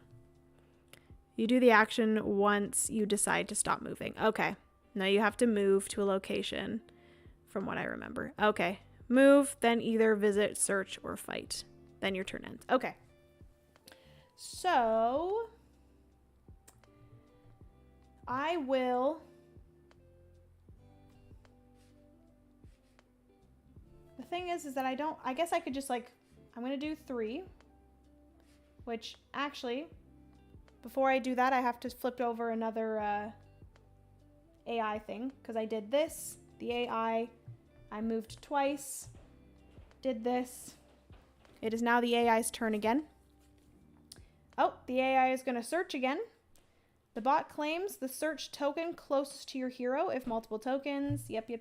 You do the action once you decide to stop moving. Okay. Now you have to move to a location from what I remember. Okay. Move, then either visit, search, or fight. Then your turn ends. Okay. So I will... The thing is that I guess I could just, like, I'm going to do 3, which actually, before I do that, I have to flip over another AI thing, because I did this, the AI, I moved twice, did this. It is now the AI's turn again. Oh, the AI is going to search again. The bot claims the search token closest to your hero if multiple tokens. Yep.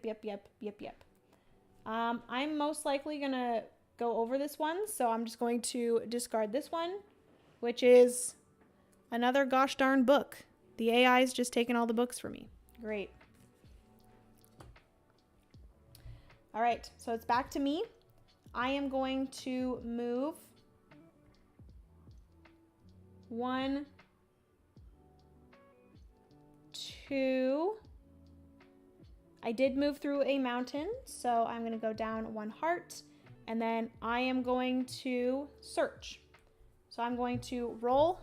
I'm most likely going to go over this one, so I'm just going to discard this one, which is another gosh darn book. The AI is just taking all the books from me. Great. All right, so it's back to me. I am going to move 1, 2. I did move through a mountain, so I'm going to go down 1 heart, and then I am going to search. So I'm going to roll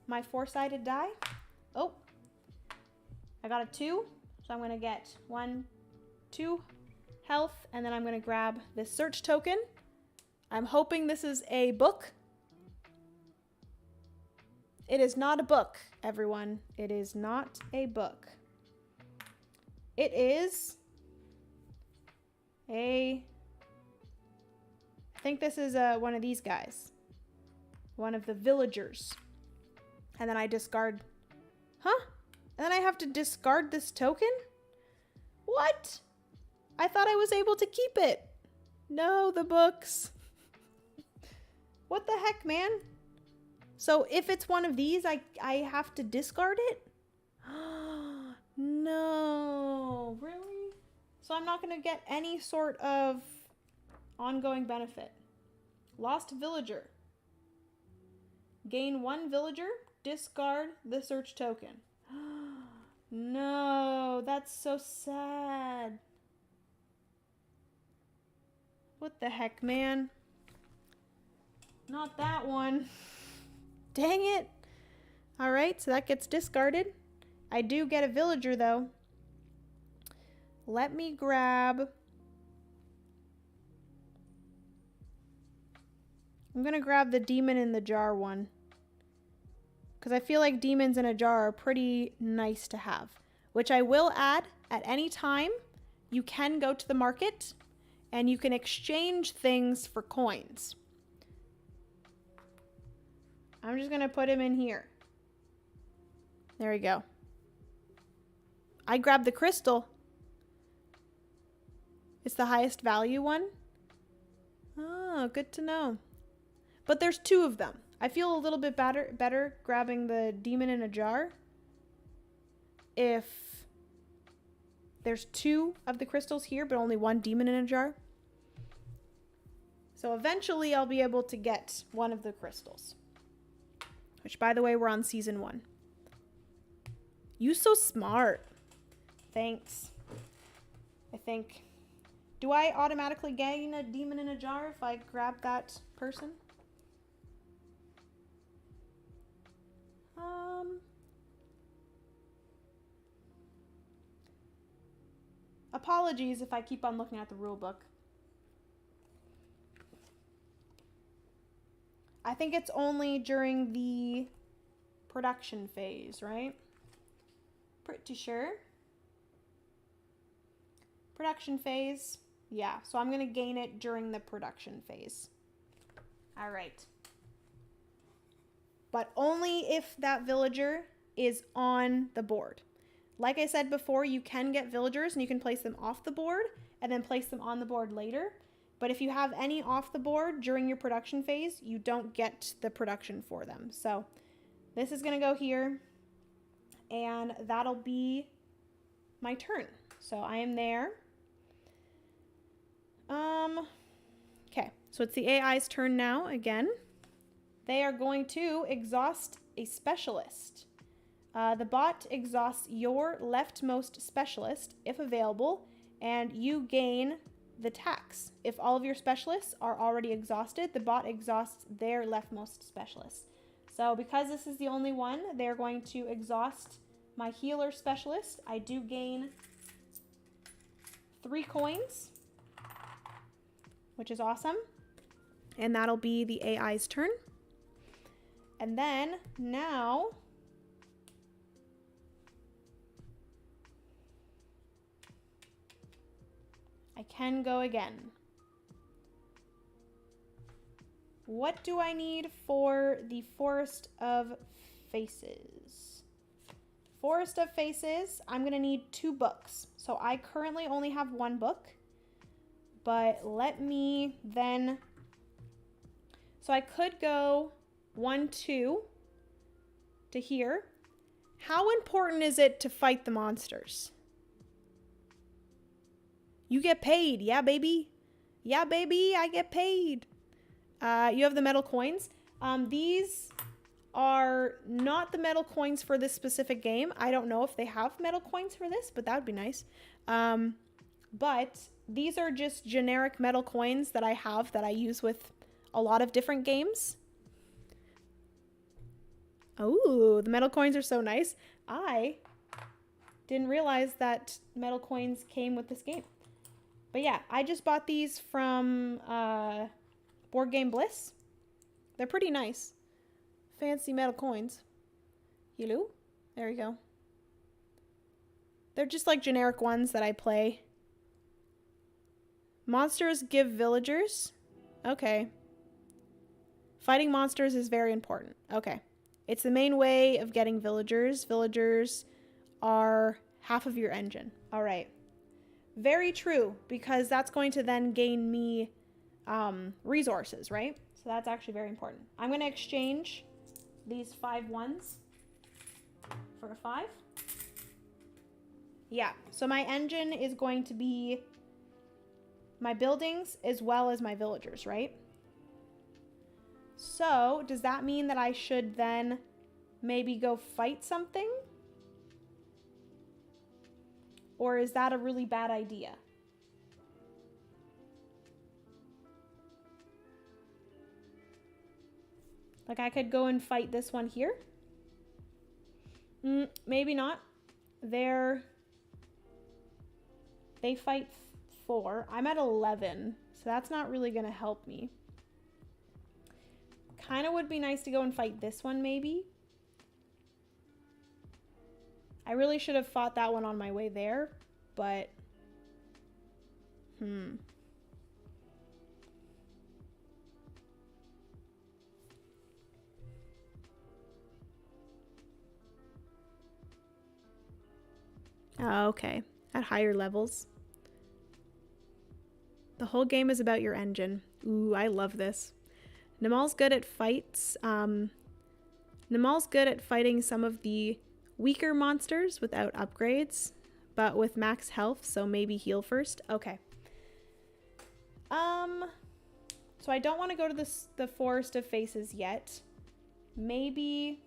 my 4-sided die. Oh, I got a 2, so I'm going to get 1, 2 health, and then I'm going to grab this search token. I'm hoping this is a book. It is not a book, everyone. It is not a book. It is I think this is one of these guys. One of the villagers. And then I discard, huh? And then I have to discard this token? What? I thought I was able to keep it. No, the books. What the heck, man? So if it's one of these, I have to discard it? No, really? So I'm not going to get any sort of ongoing benefit. Lost villager. Gain 1 villager, discard the search token. No, that's so sad. What the heck, man? Not that one. Dang it. All right, so that gets discarded. I do get a villager, though. Let me grab... I'm going to grab the demon in the jar one. Because I feel like demons in a jar are pretty nice to have. Which I will add at any time. You can go to the market and you can exchange things for coins. I'm just going to put him in here. There we go. I grabbed the crystal. It's the highest value one. Oh, good to know. But there's 2 of them. I feel a little bit better grabbing the demon in a jar if there's 2 of the crystals here, but only 1 demon in a jar. So eventually I'll be able to get one of the crystals. Which, by the way, we're on season 1. You so smart. Thanks. I think Do I automatically gain a demon in a jar if I grab that person? Apologies if I keep on looking at the rule book. I think it's only during the production phase, right? Pretty sure. Production phase. Yeah, so I'm going to gain it during the production phase. All right. But only if that villager is on the board. Like I said before, you can get villagers and you can place them off the board and then place them on the board later. But if you have any off the board during your production phase, you don't get the production for them. So this is going to go here and that'll be my turn. So I am there. Okay, so it's the AI's turn now again. They are going to exhaust a specialist. The bot exhausts your leftmost specialist, if available, and you gain the tax. If all of your specialists are already exhausted, the bot exhausts their leftmost specialist. So because this is the only one, they're going to exhaust my healer specialist. I do gain 3 coins, which is awesome. And that'll be the AI's turn. And then now I can go again. What do I need for the Forest of Faces? Forest of Faces, I'm going to need 2 books. So I currently only have 1 book. But let me then... So I could go 1, 2 to here. How important is it to fight the monsters? You get paid. Yeah, baby. Yeah, baby, I get paid. You have the metal coins. These are not the metal coins for this specific game. I don't know if they have metal coins for this, but that would be nice. But these are just generic metal coins that I have that I use with a lot of different games. Oh, the metal coins are so nice. I didn't realize that metal coins came with this game. But yeah, I just bought these from Board Game Bliss. They're pretty nice. Fancy metal coins. Hello? There you go. They're just like generic ones that I play. Monsters give villagers. Okay. Fighting monsters is very important. Okay. It's the main way of getting villagers. Villagers are half of your engine. All right. Very true, because that's going to then gain me resources, right? So that's actually very important. I'm going to exchange these 5 ones for a 5. Yeah, so my engine is going to be my buildings as well as my villagers, right? So does that mean that I should then maybe go fight something? Or is that a really bad idea? Like I could go and fight this one here. Maybe not. They fight 4. I'm at 11, so that's not really going to help me. Kind of would be nice to go and fight this one maybe. I really should have fought that one on my way there, but Oh, okay. At higher levels. The whole game is about your engine. Ooh, I love this. Nimal's good at fights. Nimal's good at fighting some of the weaker monsters without upgrades, but with max health, so maybe heal first. Okay. So I don't want to go to the Forest of Faces yet. Maybe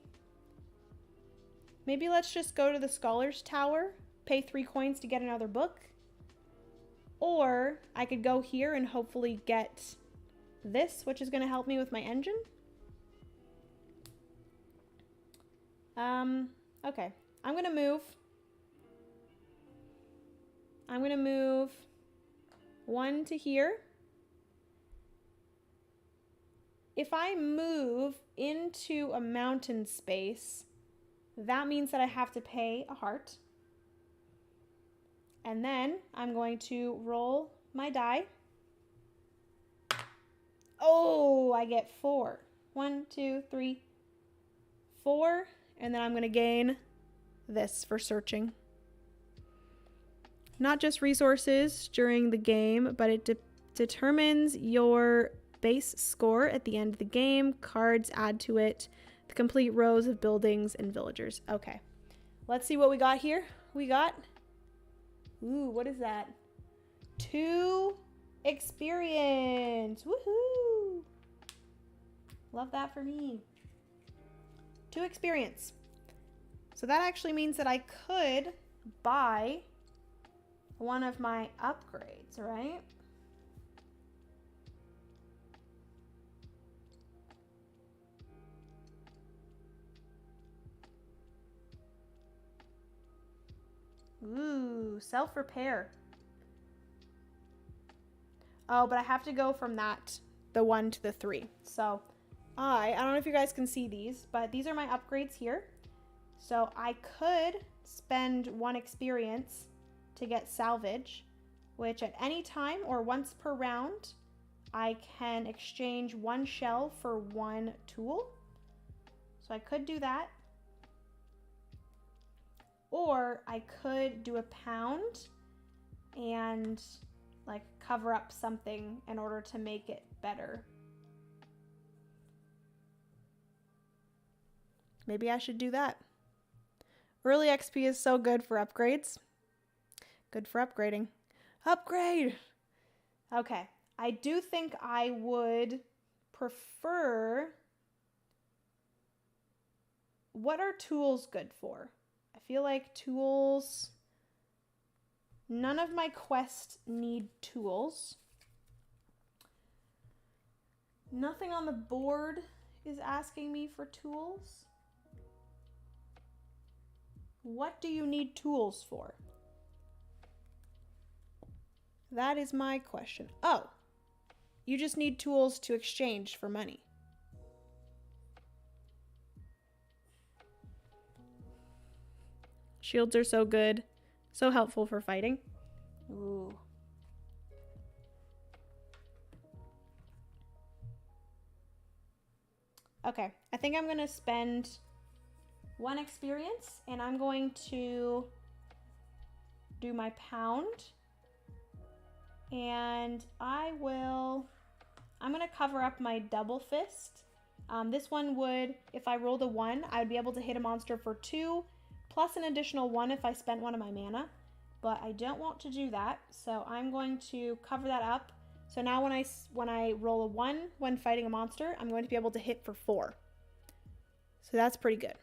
let's just go to the Scholar's Tower, pay 3 coins to get another book. Or I could go here and hopefully get this, which is going to help me with my engine. Okay. I'm going to move. I'm going to move 1 to here. If I move into a mountain space, that means that I have to pay a heart. And then I'm going to roll my die. Oh, I get 4. 1, 2, 3, 4. And then I'm going to gain this for searching. Not just resources during the game, but it determines your base score at the end of the game. Cards add to it the complete rows of buildings and villagers. Okay, let's see what we got here. We got, ooh, what is that? 2 experience. Woohoo! Love that for me. 2 experience. So that actually means that I could buy one of my upgrades, right? Ooh, self-repair. Oh, but I have to go from the 1 to the 3. So I don't know if you guys can see these, but these are my upgrades here. So I could spend 1 experience to get salvage, which at any time or once per round, I can exchange 1 shell for 1 tool. So I could do that. Or I could do a pound and like cover up something in order to make it better. Maybe I should do that. Early XP is so good for upgrades. Good for upgrading. Upgrade! Okay, I do think I would prefer... What are tools good for? I feel like tools... None of my quests need tools. Nothing on the board is asking me for tools. What do you need tools for? That is my question. Oh, you just need tools to exchange for money. Shields are so good. So helpful for fighting. Ooh. Okay, I think I'm gonna spend 1 experience and I'm going to do my pound. And I'm gonna cover up my double fist. This one would, if I rolled a 1, I would be able to hit a monster for 2, plus an additional 1 if I spent 1 of my mana. But I don't want to do that, so I'm going to cover that up. So now when I roll a 1 when fighting a monster, I'm going to be able to hit for 4. So that's pretty good.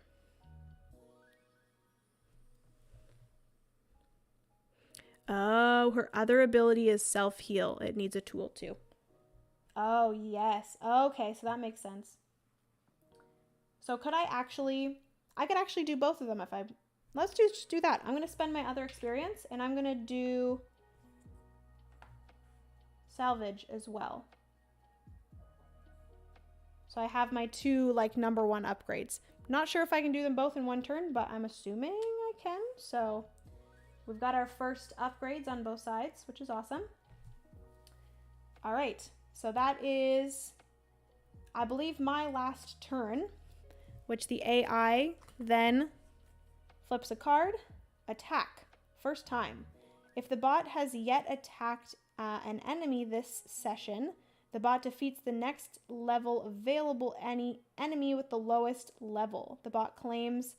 Oh, her other ability is self-heal. It needs a tool too. Oh, yes. Okay, so that makes sense. So could I could actually do both of them if I... Let's just do that. I'm going to spend my other experience and I'm going to do salvage as well. So I have my 2 like number 1 upgrades. Not sure if I can do them both in 1 turn, but I'm assuming I can. So we've got our first upgrades on both sides, which is awesome. All right, so that is, I believe, my last turn, which the AI then flips a card, attack, first time. If the bot has yet attacked an enemy this session, the bot defeats the next level available enemy with the lowest level. The bot claims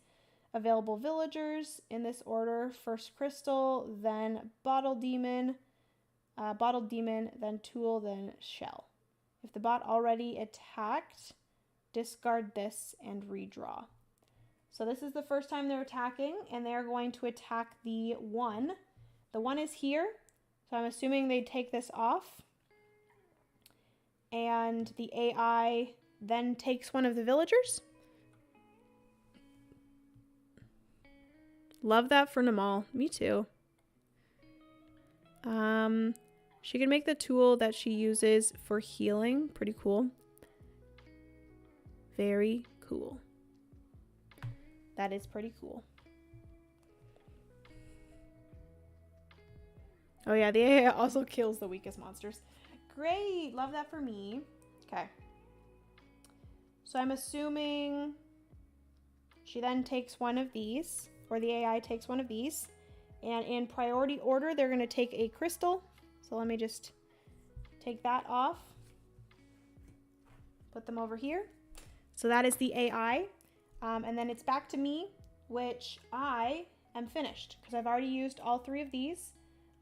available villagers in this order: first crystal, then bottle demon, then tool, then shell. If the bot already attacked, discard this and redraw. So this is the first time they're attacking, and they're going to attack the 1. The 1 is here, so So I'm assuming they take this off. And the AI then takes one of the villagers. Love that for Namal. Me too. She can make the tool that she uses for healing. Pretty cool. Very cool. That is pretty cool. Oh yeah, the AI also kills the weakest monsters. Great, love that for me. Okay. So I'm assuming she then takes one of these, or the AI takes one of these, and in priority order, they're gonna take a crystal. So let me just take that off, put them over here. So that is the AI. And then it's back to me, which I am finished because I've already used all 3 of these.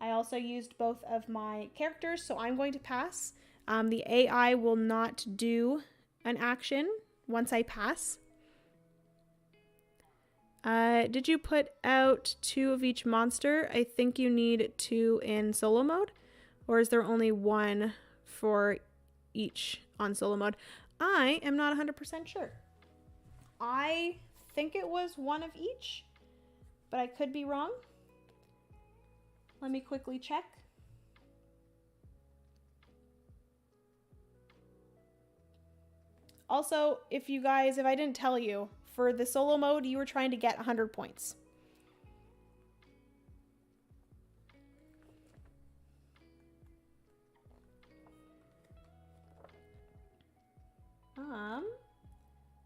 I also used both of my characters, so I'm going to pass. The AI will not do an action once I pass. Did you put out 2 of each monster? I think you need 2 in solo mode. Or is there only 1 for each on solo mode? I am not 100% sure. I think it was 1 of each, but I could be wrong. Let me quickly check. Also, if I didn't tell you, for the solo mode, you were trying to get 100 points.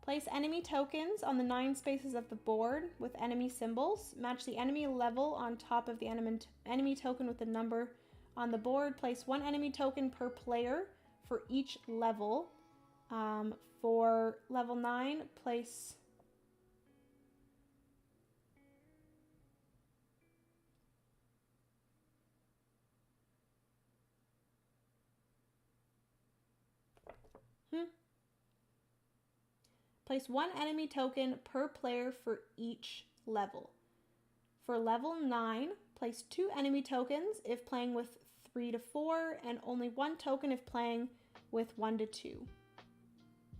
Place enemy tokens on the 9 spaces of the board with enemy symbols. Match the enemy level on top of the enemy token with the number on the board. Place 1 enemy token per player for each level. For level 9, place... Place 1 enemy token per player for each level. For level 9, place 2 enemy tokens if playing with 3 to 4, and only 1 token if playing with 1 to 2.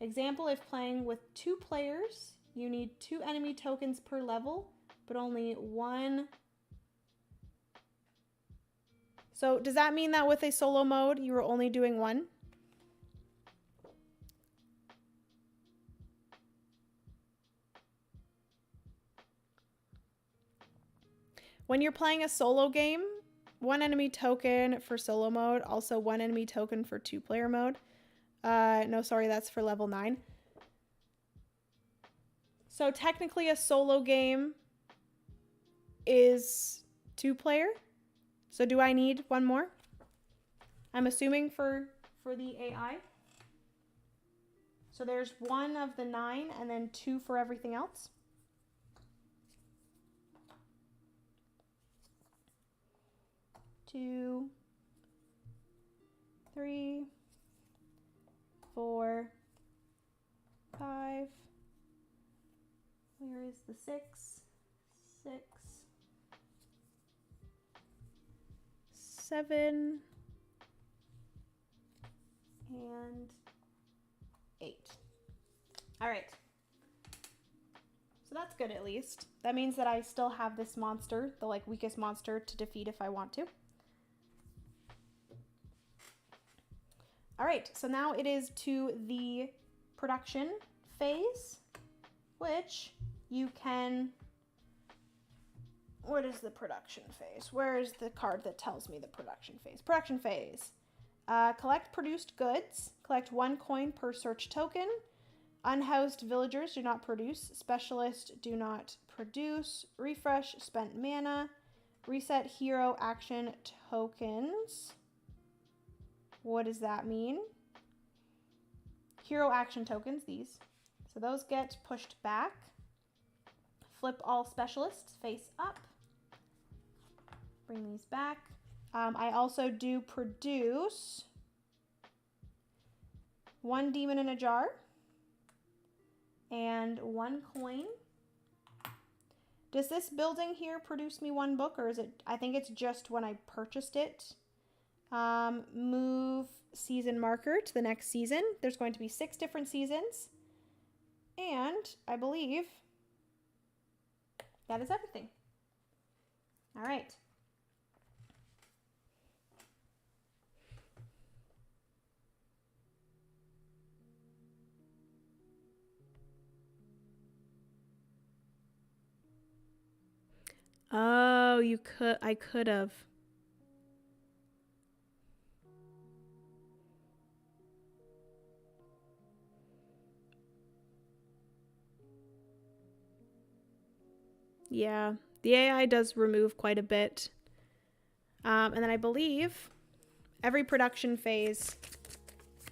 Example, if playing with 2 players, you need 2 enemy tokens per level, but only 1. So does that mean that with a solo mode, you were only doing 1? When you're playing a solo game, 1 enemy token for solo mode, also 1 enemy token for 2-player mode. No, sorry, that's for level 9. So technically a solo game is 2-player. So do I need 1 more? I'm assuming for the AI. So there's 1 of the 9 and then 2 for everything else. Two, 3, 4, 5. Where is the 6? 6, 7, and 8. All right. So that's good at least. That means that I still have this monster, the weakest monster, to defeat if I want to. All right, so now it is to the production phase, which you can... What is the production phase? Where is the card that tells me the production phase? Production phase. Collect produced goods. Collect 1 coin per search token. Unhoused villagers do not produce. Specialists do not produce. Refresh spent mana. Reset hero action tokens. What does that mean? Hero action tokens, these. So those get pushed back. Flip all specialists face up. Bring these back. I also do produce 1 demon in a jar and 1 coin. Does this building here produce me 1 book, or is it, I think it's just when I purchased it. Move season marker to the next season. There's going to be 6 different seasons. And I believe that is everything. All right. Oh, I could have. Yeah, the AI does remove quite a bit. And then I believe every production phase,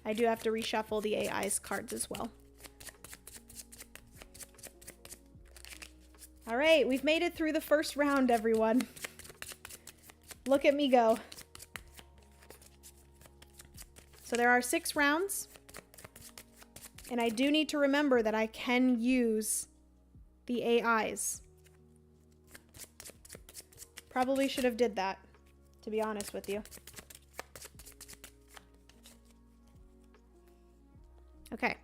I do have to reshuffle the AI's cards as well. All right, we've made it through the first round, everyone. Look at me go. So there are 6 rounds. And I do need to remember that I can use the AIs. Probably should have did that, to be honest with you. Okay.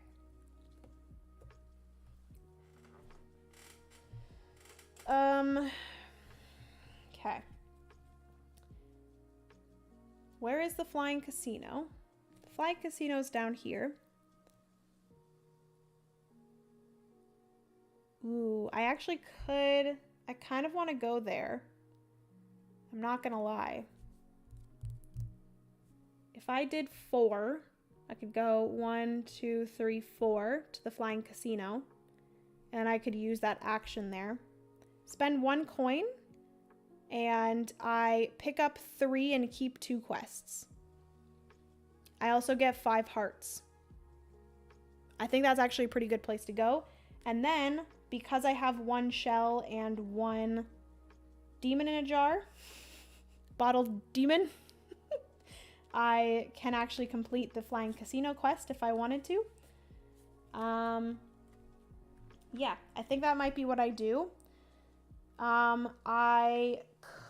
Okay. Where is the flying casino? The flying casino's down here. Ooh, I actually could... I kind of want to go there. I'm not gonna lie. If I did 4, I could go 1, 2, 3, 4 to the flying casino. And I could use that action there. Spend 1 coin. And I pick up 3 and keep 2 quests. I also get 5 hearts. I think that's actually a pretty good place to go. And then, because I have 1 shell and 1 demon in a jar, bottled demon, I can actually complete the flying casino quest if I wanted to. Yeah, I think that might be what I do. I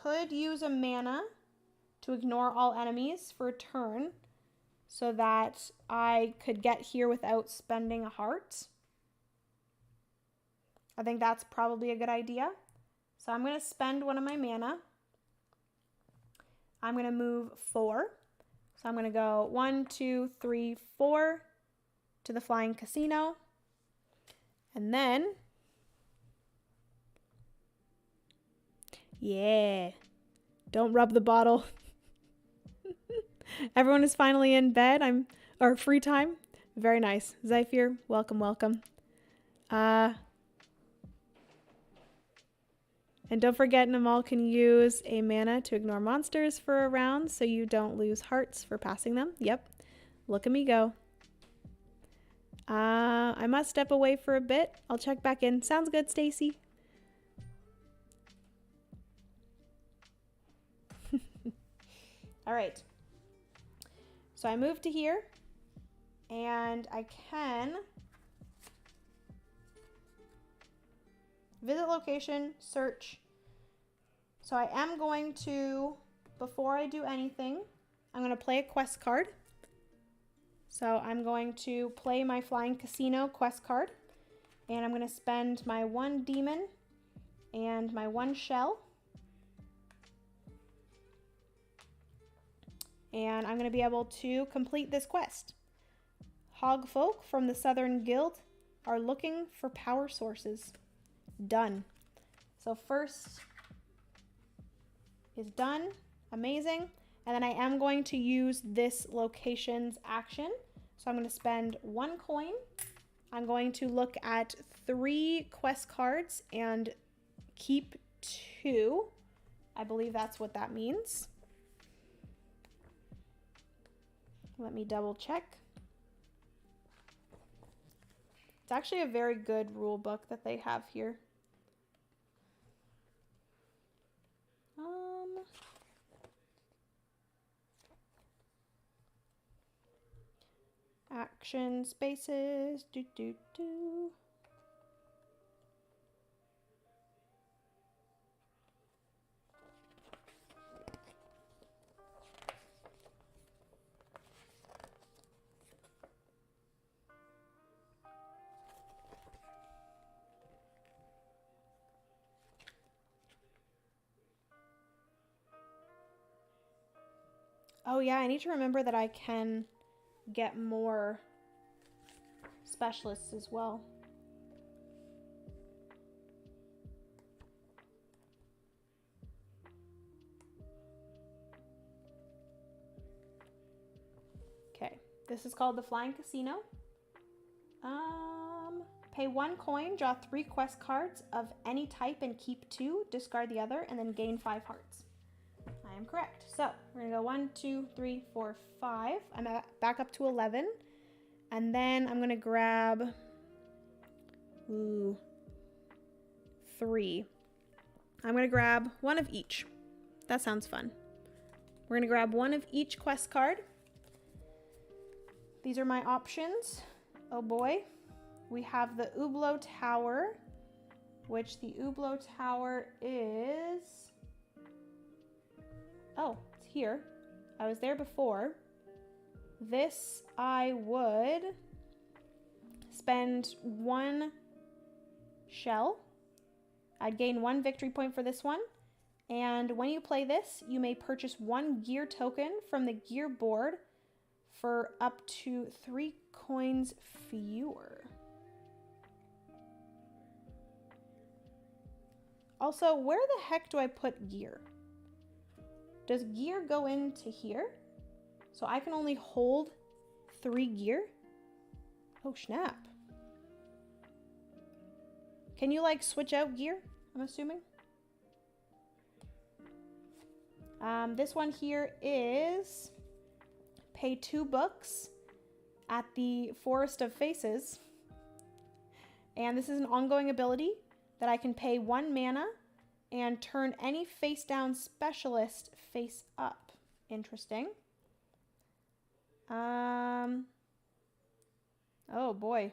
could use a mana to ignore all enemies for a turn so that I could get here without spending a heart. I think that's probably a good idea. So I'm going to spend one of my mana. I'm going to move 4. So I'm going to go 1, 2, 3, 4 to the flying casino. And then, yeah, don't rub the bottle. Everyone is finally in bed. Or free time. Very nice. Zephyr, welcome, welcome. And don't forget, Namal can use a mana to ignore monsters for a round so you don't lose hearts for passing them. Yep. Look at me go. I must step away for a bit. I'll check back in. Sounds good, Stacy. All right. So I moved to here and I can visit location, search. So I am going to, before I do anything, I'm going to play a quest card. So I'm going to play my Flying Casino quest card. And I'm going to spend my 1 demon and my 1 shell. And I'm going to be able to complete this quest. Hogfolk from the Southern Guild are looking for power sources. Done. So first is done. Amazing. And then I am going to use this location's action. So I'm going to spend 1 coin. I'm going to look at 3 quest cards and keep 2. I believe that's what that means. Let me double check. It's actually a very good rule book that they have here. Action spaces. Do, do, do. Oh yeah, I need to remember that I can get more specialists as well. Okay, this is called the Flying Casino. Pay 1 coin, draw 3 quest cards of any type and keep 2, discard the other, and then gain 5 hearts. I am correct. So we're gonna go 1, 2, 3, 4, 5. I'm back up to 11. And then I'm gonna grab 3. I'm gonna grab 1 of each. That sounds fun. We're gonna grab 1 of each quest card. These are my options. Oh boy. We have the Hublot Tower, which the Hublot Tower is... Oh, it's here. I was there before. This, I would spend 1 shell. I'd gain 1 victory point for this one. And when you play this, you may purchase 1 gear token from the gear board for up to 3 coins fewer. Also, where the heck do I put gear? Does gear go into here? So I can only hold 3 gear? Oh, snap. Can you like switch out gear, I'm assuming? This one here is pay 2 books at the Forest of Faces. And this is an ongoing ability that I can pay 1 mana and turn any face down specialist face up. Interesting. Oh boy.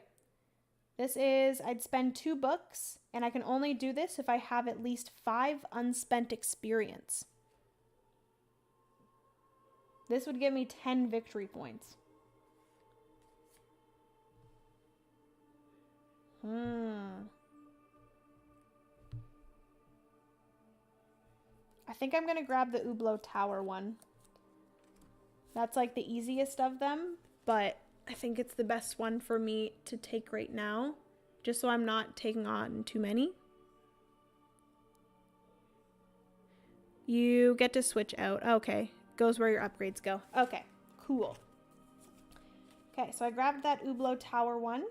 This is, I'd spend 2 books, and I can only do this if I have at least 5 unspent experience. This would give me 10 victory points. I think I'm gonna grab the Hublot Tower one. That's like the easiest of them, but I think it's the best one for me to take right now, just so I'm not taking on too many. You get to switch out. Okay, goes where your upgrades go. Okay, cool. Okay, so I grabbed that Hublot Tower one.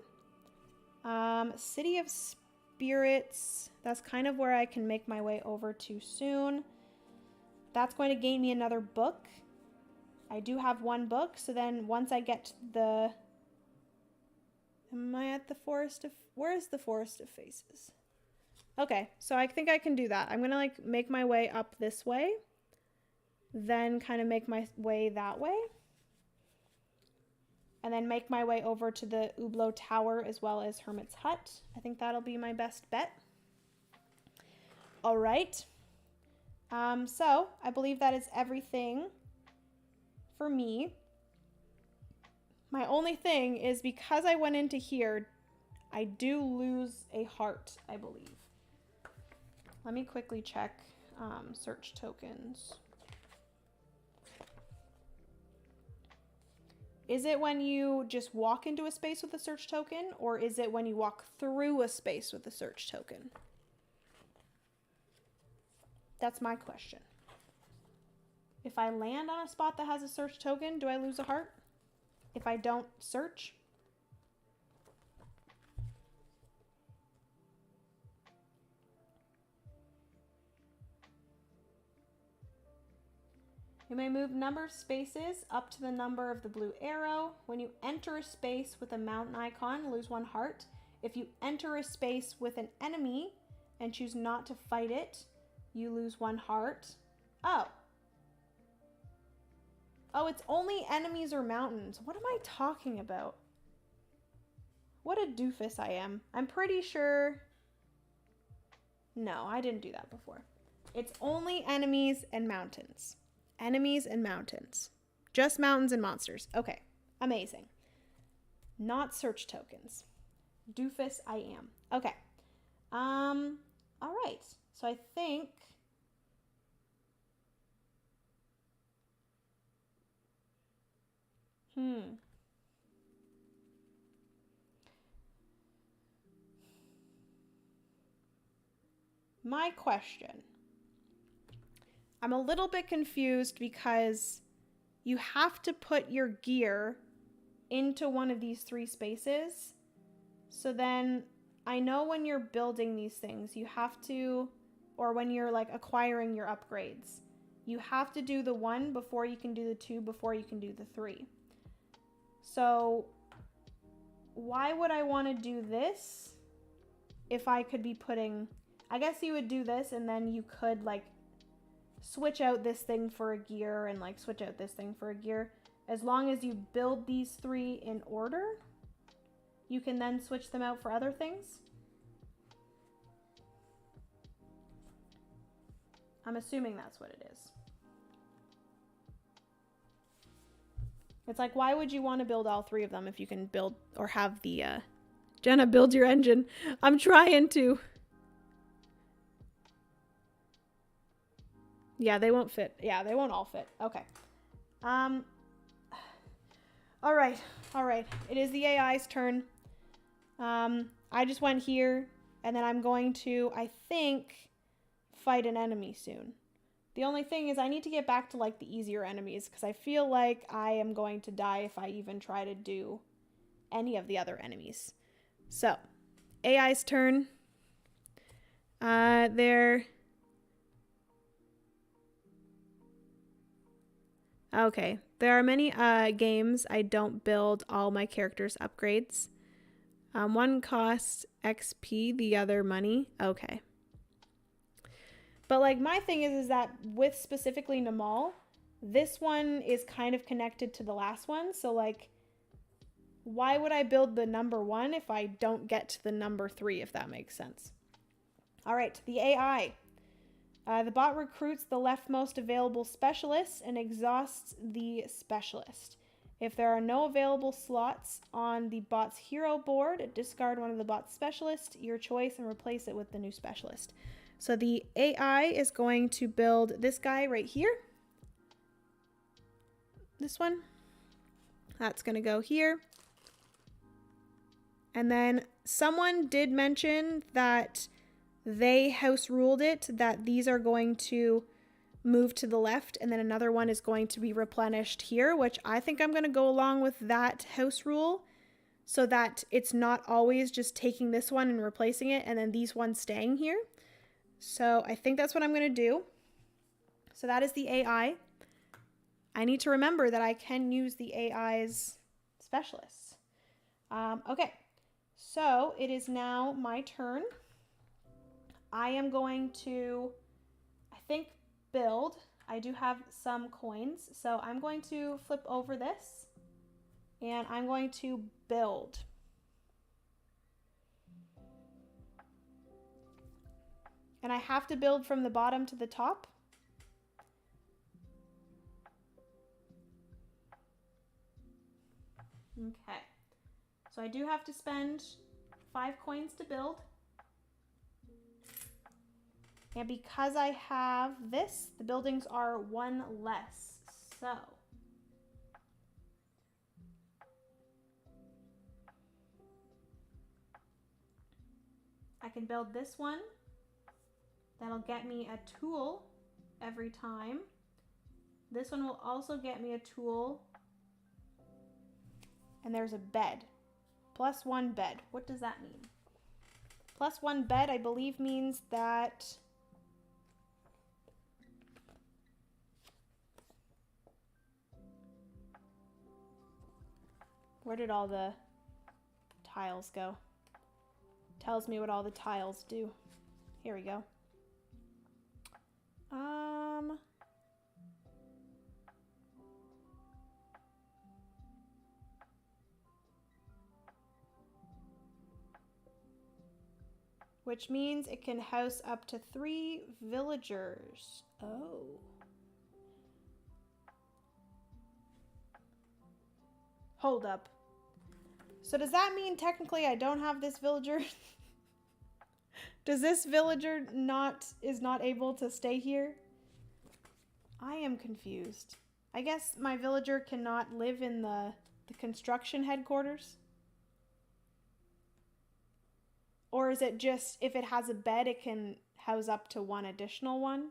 City of Spirits, that's kind of where I can make my way over to soon. That's going to gain me another book. I do have 1 book, so then once I get to the... Am I at the Forest of... Where is the Forest of Faces? Okay, so I think I can do that. I'm going to like make my way up this way, then kind of make my way that way, and then make my way over to the Hublot Tower as well as Hermit's Hut. I think that'll be my best bet. All right. So I believe that is everything for me. My only thing is because I went into here, I do lose a heart, I believe. Let me quickly check search tokens. Is it when you just walk into a space with a search token, or is it when you walk through a space with a search token? That's my question. If I land on a spot that has a search token, do I lose a heart? If I don't search? You may move number of spaces up to the number of the blue arrow. When you enter a space with a mountain icon, lose 1 heart. If you enter a space with an enemy and choose not to fight it, you lose 1 heart. Oh. Oh, it's only enemies or mountains. What am I talking about? What a doofus I am. I'm pretty sure... No, I didn't do that before. It's only enemies and mountains. Enemies and mountains. Just mountains and monsters. Okay, amazing. Not search tokens. Doofus I am. Okay. All right. So I think My question. I'm a little bit confused because you have to put your gear into one of these 3 spaces. So then I know when you're building these things, you have to, or when you're like acquiring your upgrades, you have to do the 1 before you can do the 2, before you can do the 3. So why would I want to do this if I could be putting, I guess you would do this and then you could like switch out this thing for a gear and like switch out this thing for a gear. As long as you build these 3 in order, you can then switch them out for other things. I'm assuming that's what it is. It's like, why would you want to build all 3 of them if you can build or have the, Jenna, build your engine. I'm trying to. Yeah, they won't fit. Yeah, they won't all fit. Okay. All right. It is the AI's turn. I just went here, and then I'm going to, I think, fight an enemy soon. The only thing is I need to get back to like the easier enemies because I feel like I am going to die if I even try to do any of the other enemies. So, AI's turn. Okay. There are many games I don't build all my characters' upgrades. One costs XP, the other money. Okay. But like my thing is that with specifically Namal, this one is kind of connected to the last one. So like, why would I build the number 1 if I don't get to the number 3, if that makes sense? All right, the AI. The bot recruits the leftmost available specialist and exhausts the specialist. If there are no available slots on the bot's hero board, discard one of the bot's specialists, your choice, and replace it with the new specialist. So the AI is going to build this guy right here. This one. That's going to go here. And then someone did mention that they house ruled it, that these are going to move to the left, and then another one is going to be replenished here, which I think I'm going to go along with that house rule so that it's not always just taking this one and replacing it and then these ones staying here. So I think that's what I'm going to do. So that is the AI. I need to remember that I can use the AI's specialists. Okay, so it is now my turn. I am going to, I think, build. I do have some coins, so I'm going to flip over this and I'm going to build. And I have to build from the bottom to the top. Okay. So I do have to spend 5 coins to build. And because I have this, the buildings are 1 less. So I can build this one. That'll get me a tool every time. This one will also get me a tool. And there's a bed. +1 bed. What does that mean? +1 bed, I believe, means that where did all the tiles go? Tells me what all the tiles do. Here we go. Which means it can house up to 3 villagers. Oh. Hold up. So does that mean technically I don't have this villager? Does this villager is not able to stay here? I am confused. I guess my villager cannot live in the The construction headquarters? Or is it just if it has a bed, it can house up to one additional one?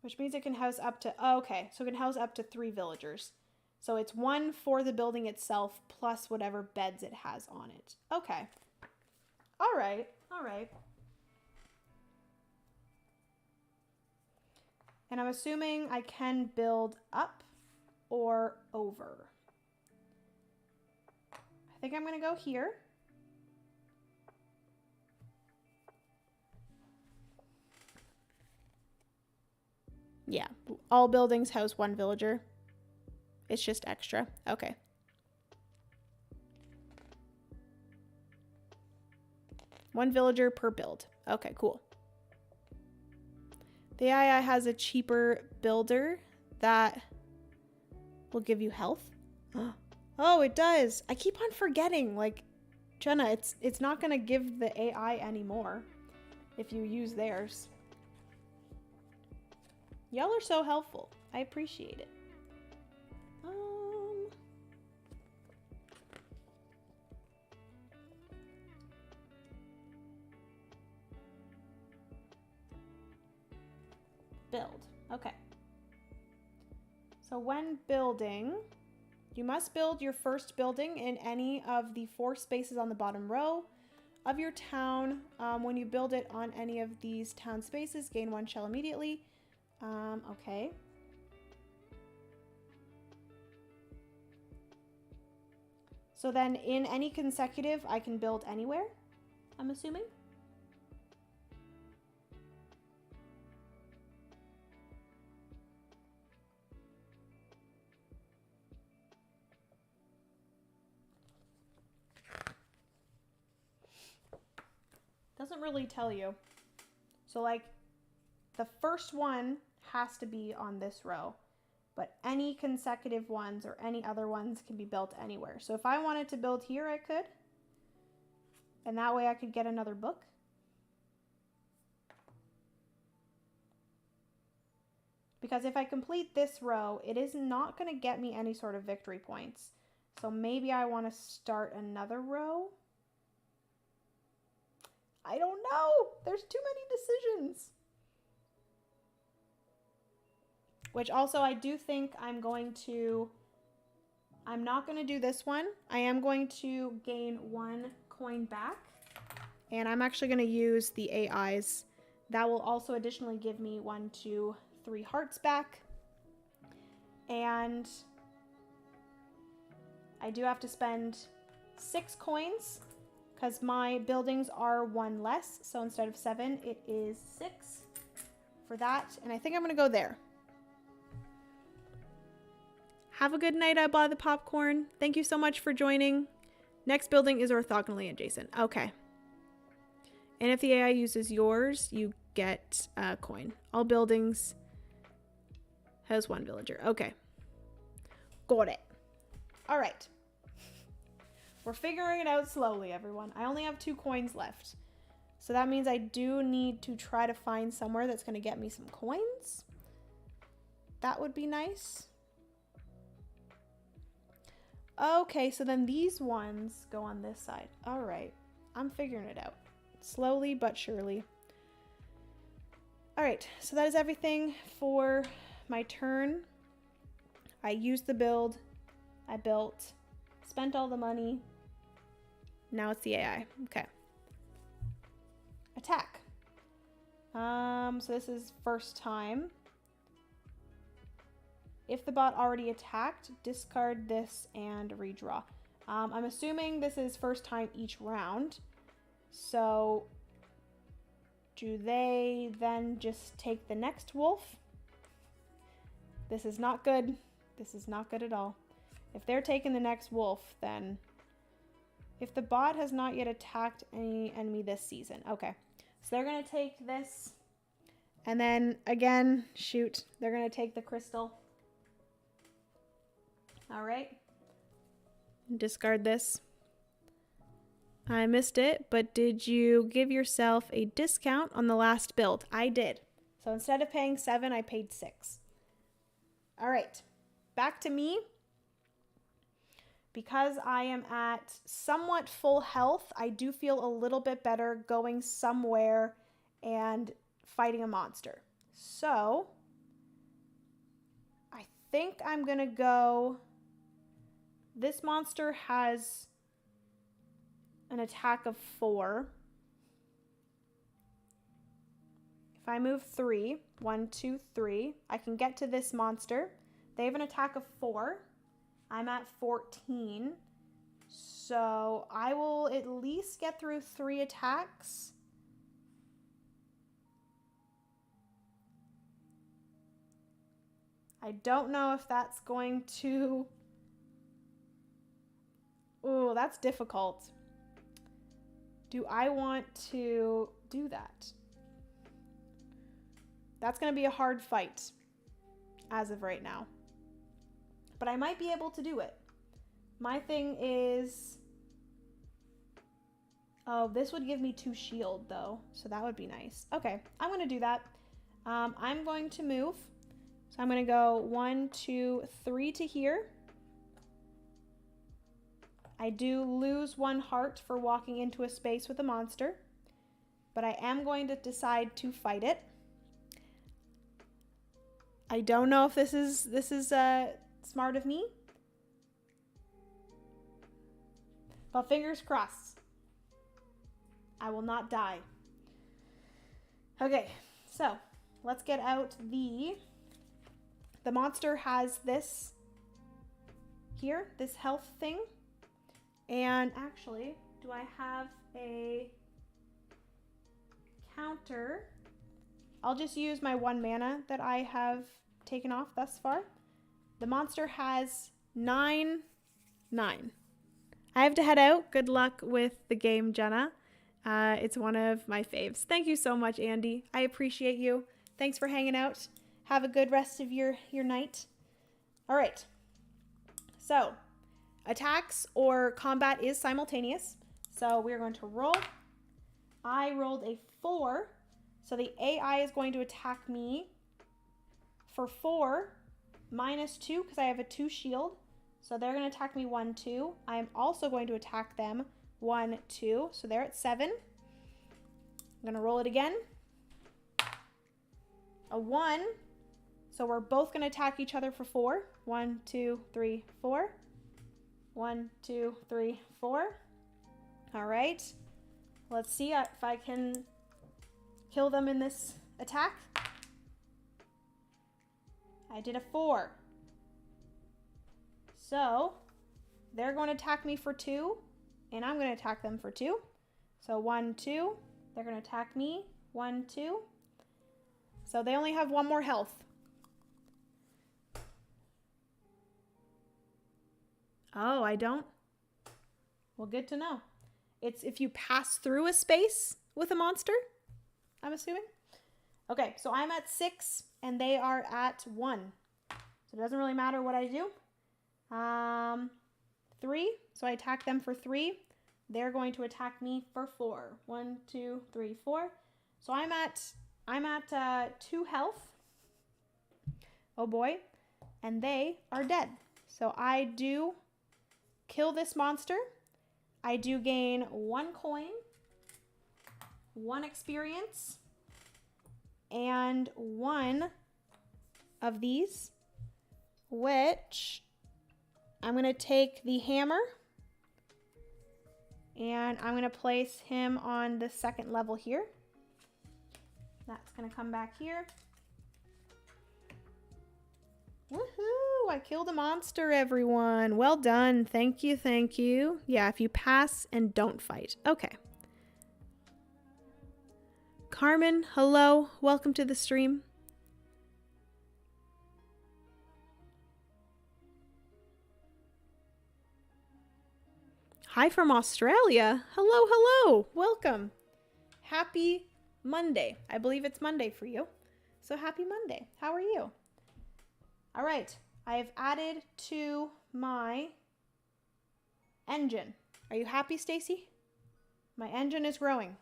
Which means it can house up to, oh, okay, so it can house up to 3 villagers. So it's 1 for the building itself plus whatever beds it has on it. Okay. All right, all right. And I'm assuming I can build up or over. I think I'm gonna go here. Yeah, all buildings house 1 villager. It's just extra. Okay. One villager per build. Okay, cool. The AI has a cheaper builder that will give you health. Oh, it does. I keep on forgetting. Like, Jenna, it's not going to give the AI anymore if you use theirs. Y'all are so helpful. I appreciate it. Build. Okay. So when building, you must build your first building in any of the 4 spaces on the bottom row of your town. When you build it on any of these town spaces, gain 1 shell immediately. Okay. So then in any consecutive, I can build anywhere, I'm assuming. Doesn't really tell you. So like the first one has to be on this row, but any consecutive ones or any other ones can be built anywhere. So if I wanted to build here, I could. And that way I could get another book. Because if I complete this row, it is not going to get me any sort of victory points. So maybe I want to start another row. I don't know. There's too many decisions. Which also I do think I'm not going to do this one. I am going to gain 1 coin back. And I'm actually going to use the AIs. That will also additionally give me 1, 2, 3 hearts back. And I do have to spend 6 coins because my buildings are 1 less. So instead of 7, it is 6 for that. And I think I'm going to go there. Have a good night, I bought the popcorn. Thank you so much for joining. Next building is orthogonally adjacent. Okay. And if the AI uses yours, you get a coin. All buildings has 1 villager. Okay. Got it. All right. We're figuring it out slowly, everyone. I only have 2 coins left. So that means I do need to try to find somewhere that's going to get me some coins. That would be nice. Okay, so then these ones go on this side. All right. I'm figuring it out. Slowly but surely. All right, so that is everything for my turn. I used the build. I built. Spent all the money. Now it's the AI. Okay. Attack. So this is first time. If the bot already attacked, discard this and redraw. I'm assuming this is first time each round. So do they then just take the next wolf? This is not good. This is not good at all. If they're taking the next wolf, then if the bot has not yet attacked any enemy this season. Okay. So they're going to take this. And then again, shoot, they're going to take the crystal. All right. Discard this. I missed it, but did you give yourself a discount on the last build? I did. So instead of paying 7, I paid 6. All right. back to me. Because I am at somewhat full health, I do feel a little bit better going somewhere and fighting a monster. So I think I'm gonna go, this monster has an attack of 4. If I move 3, 1, 2, 3, I can get to this monster. They have an attack of 4. I'm at 14. So I will at least get through 3 attacks. I don't know if that's going to... Oh, that's difficult. Do I want to do that? That's going to be a hard fight as of right now. But I might be able to do it. My thing is... Oh, this would give me 2 shield though. So that would be nice. Okay, I'm going to do that. I'm going to move. So I'm going to go 1, 2, 3 to here. I do lose 1 heart for walking into a space with a monster. But I am going to decide to fight it. I don't know if this is smart of me. But fingers crossed. I will not die. Okay, so let's get out the monster has this here, this health thing. And actually, do I have a counter? I'll just use my 1 mana that I have taken off thus far. The monster has 9. I have to head out. Good luck with the game, Jenna. It's one of my faves. Thank you so much, Andy. I appreciate you. Thanks for hanging out. Have a good rest of your night. All right. So, attacks or combat is simultaneous. So, we're going to roll. I rolled a 4. So, the AI is going to attack me for 4 minus 2 because I have a 2 shield. So they're going to attack me 1, 2. I am also going to attack them 1, 2. So they're at 7. I'm going to roll it again. A 1. So we're both going to attack each other for 4. 1, 2, 3, 4. 1, 2, 3, 4. All right. Let's see if I can kill them in this attack. I did a 4. So they're going to attack me for 2, and I'm going to attack them for 2. So 1, 2. They're going to attack me. 1, 2. So they only have 1 more health. Oh, I don't? Well, good to know. It's if you pass through a space with a monster, I'm assuming. Okay, so I'm at 6, and they are at 1. So it doesn't really matter what I do. 3, so I attack them for 3. They're going to attack me for 4. 1, 2, 3, 4. So I'm at 2 health. Oh boy. And they are dead. So I do kill this monster. I do gain 1 coin, 1 experience, and 1 of these, which I'm going to take the hammer and I'm going to place him on the 2nd level here. That's going to come back here. Woohoo! I killed a monster, everyone. Well done. Thank you, thank you. Yeah, if you pass and don't fight. Okay. Carmen, hello. Welcome to the stream. Hi from Australia. Hello, hello. Welcome. Happy Monday. I believe it's Monday for you. So happy Monday. How are you? All right. I have added to my engine. Are you happy, Stacy? My engine is growing.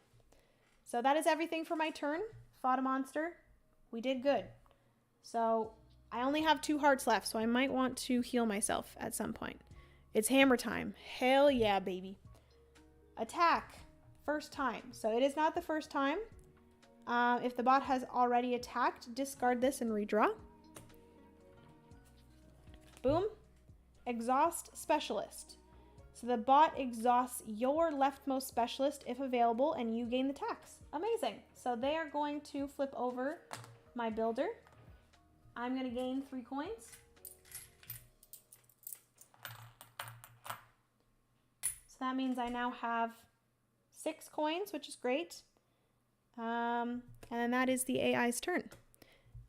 So that is everything for my turn. Fought a monster. We did good. So I only have 2 hearts left, so I might want to heal myself at some point. It's hammer time. Hell yeah, baby. Attack. First time. So it is not the first time. If the bot has already attacked, discard this and redraw. Boom. Exhaust specialist. So the bot exhausts your leftmost specialist if available, and you gain the tax. Amazing. So they are going to flip over my builder. I'm going to gain 3 coins. So that means I now have 6 coins, which is great. And then that is the AI's turn.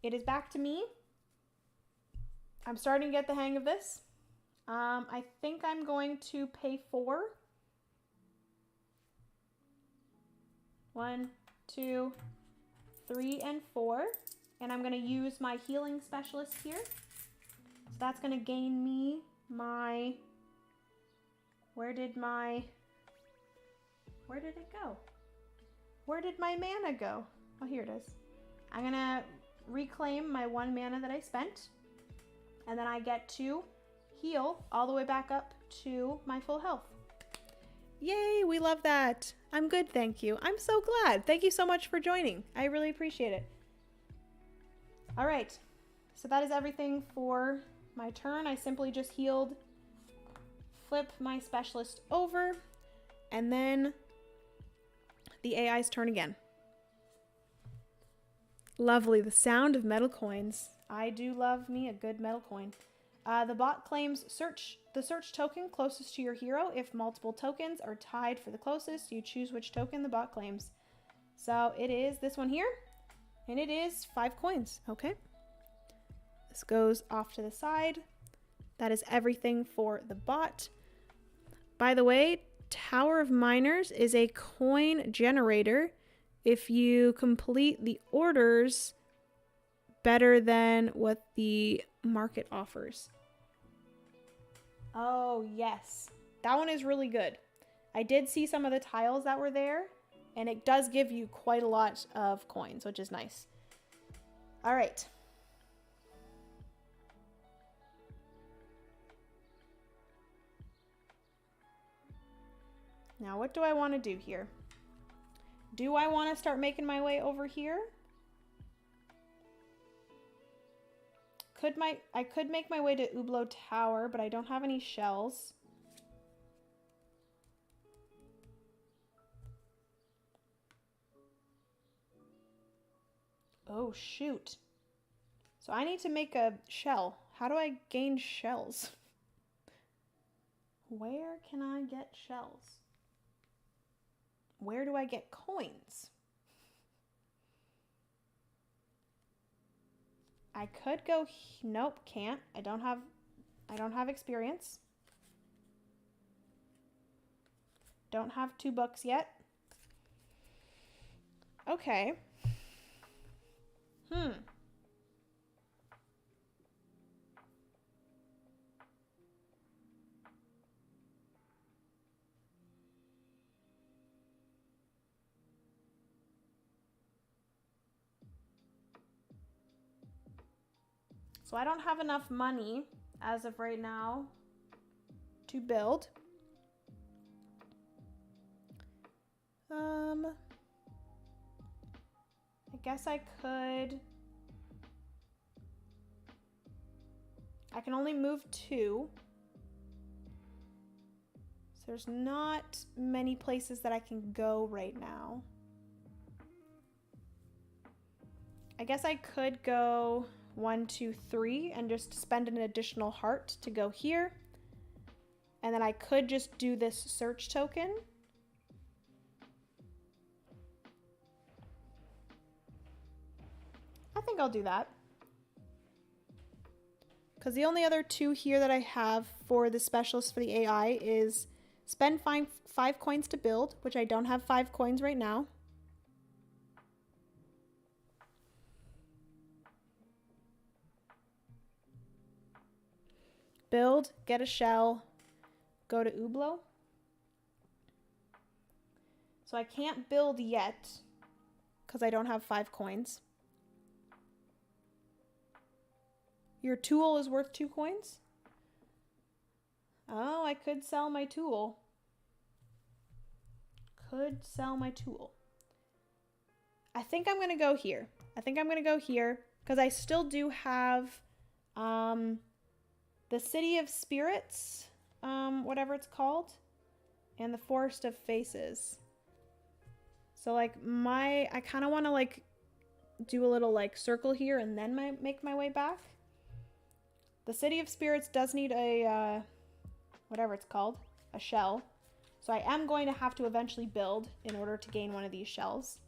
It is back to me. I'm starting to get the hang of this. I think I'm going to pay 4. 1, 2, 3, and 4. And I'm going to use my healing specialist here. So that's going to gain me my... Where did it go? Where did my mana go? Oh, here it is. I'm going to reclaim my 1 mana that I spent. And then I get to heal all the way back up to my full health. Yay, we love that. I'm good, thank you. I'm so glad. Thank you so much for joining. I really appreciate it. All right, so that is everything for my turn. I simply just healed, flip my specialist over, and then the AI's turn again. Lovely, the sound of metal coins. I do love me a good metal coin. The bot claims the search token closest to your hero. If multiple tokens are tied for the closest, you choose which token the bot claims. So it is this one here, and it is 5 coins. Okay. This goes off to the side. That is everything for the bot. By the way, Tower of Miners is a coin generator if you complete the orders better than what the market offers. Oh, yes. That one is really good. I did see some of the tiles that were there, and it does give you quite a lot of coins, which is nice. All right. Now, what do I want to do here? Do I want to start making my way over here? I could make my way to Ublo Tower, but I don't have any shells. Oh, shoot. So I need to make a shell. How do I gain shells? Where can I get shells? Where do I get coins? I could go, nope, can't. I don't have experience. Don't have 2 books yet. Okay. So I don't have enough money as of right now to build. I guess I could. I can only move 2. So there's not many places that I can go right now. I guess I could go 1, 2, 3 and just spend an additional heart to go here. And then I could just do this search token. I think I'll do that. Because the only other 2 here that I have for the specialist for the AI is spend 5 coins to build, which I don't have 5 coins right now. Build, get a shell, go to Ublo. So I can't build yet because I don't have 5 coins. Your tool is worth 2 coins? Oh, I could sell my tool. Could sell my tool. I think I'm going to go here. I think I'm going to go here because I still do have the City of Spirits, whatever it's called, and the Forest of Faces. So like I kind of want to like do a little like circle here and then make my way back. The City of Spirits does need a, whatever it's called, a shell. So I am going to have to eventually build in order to gain one of these shells.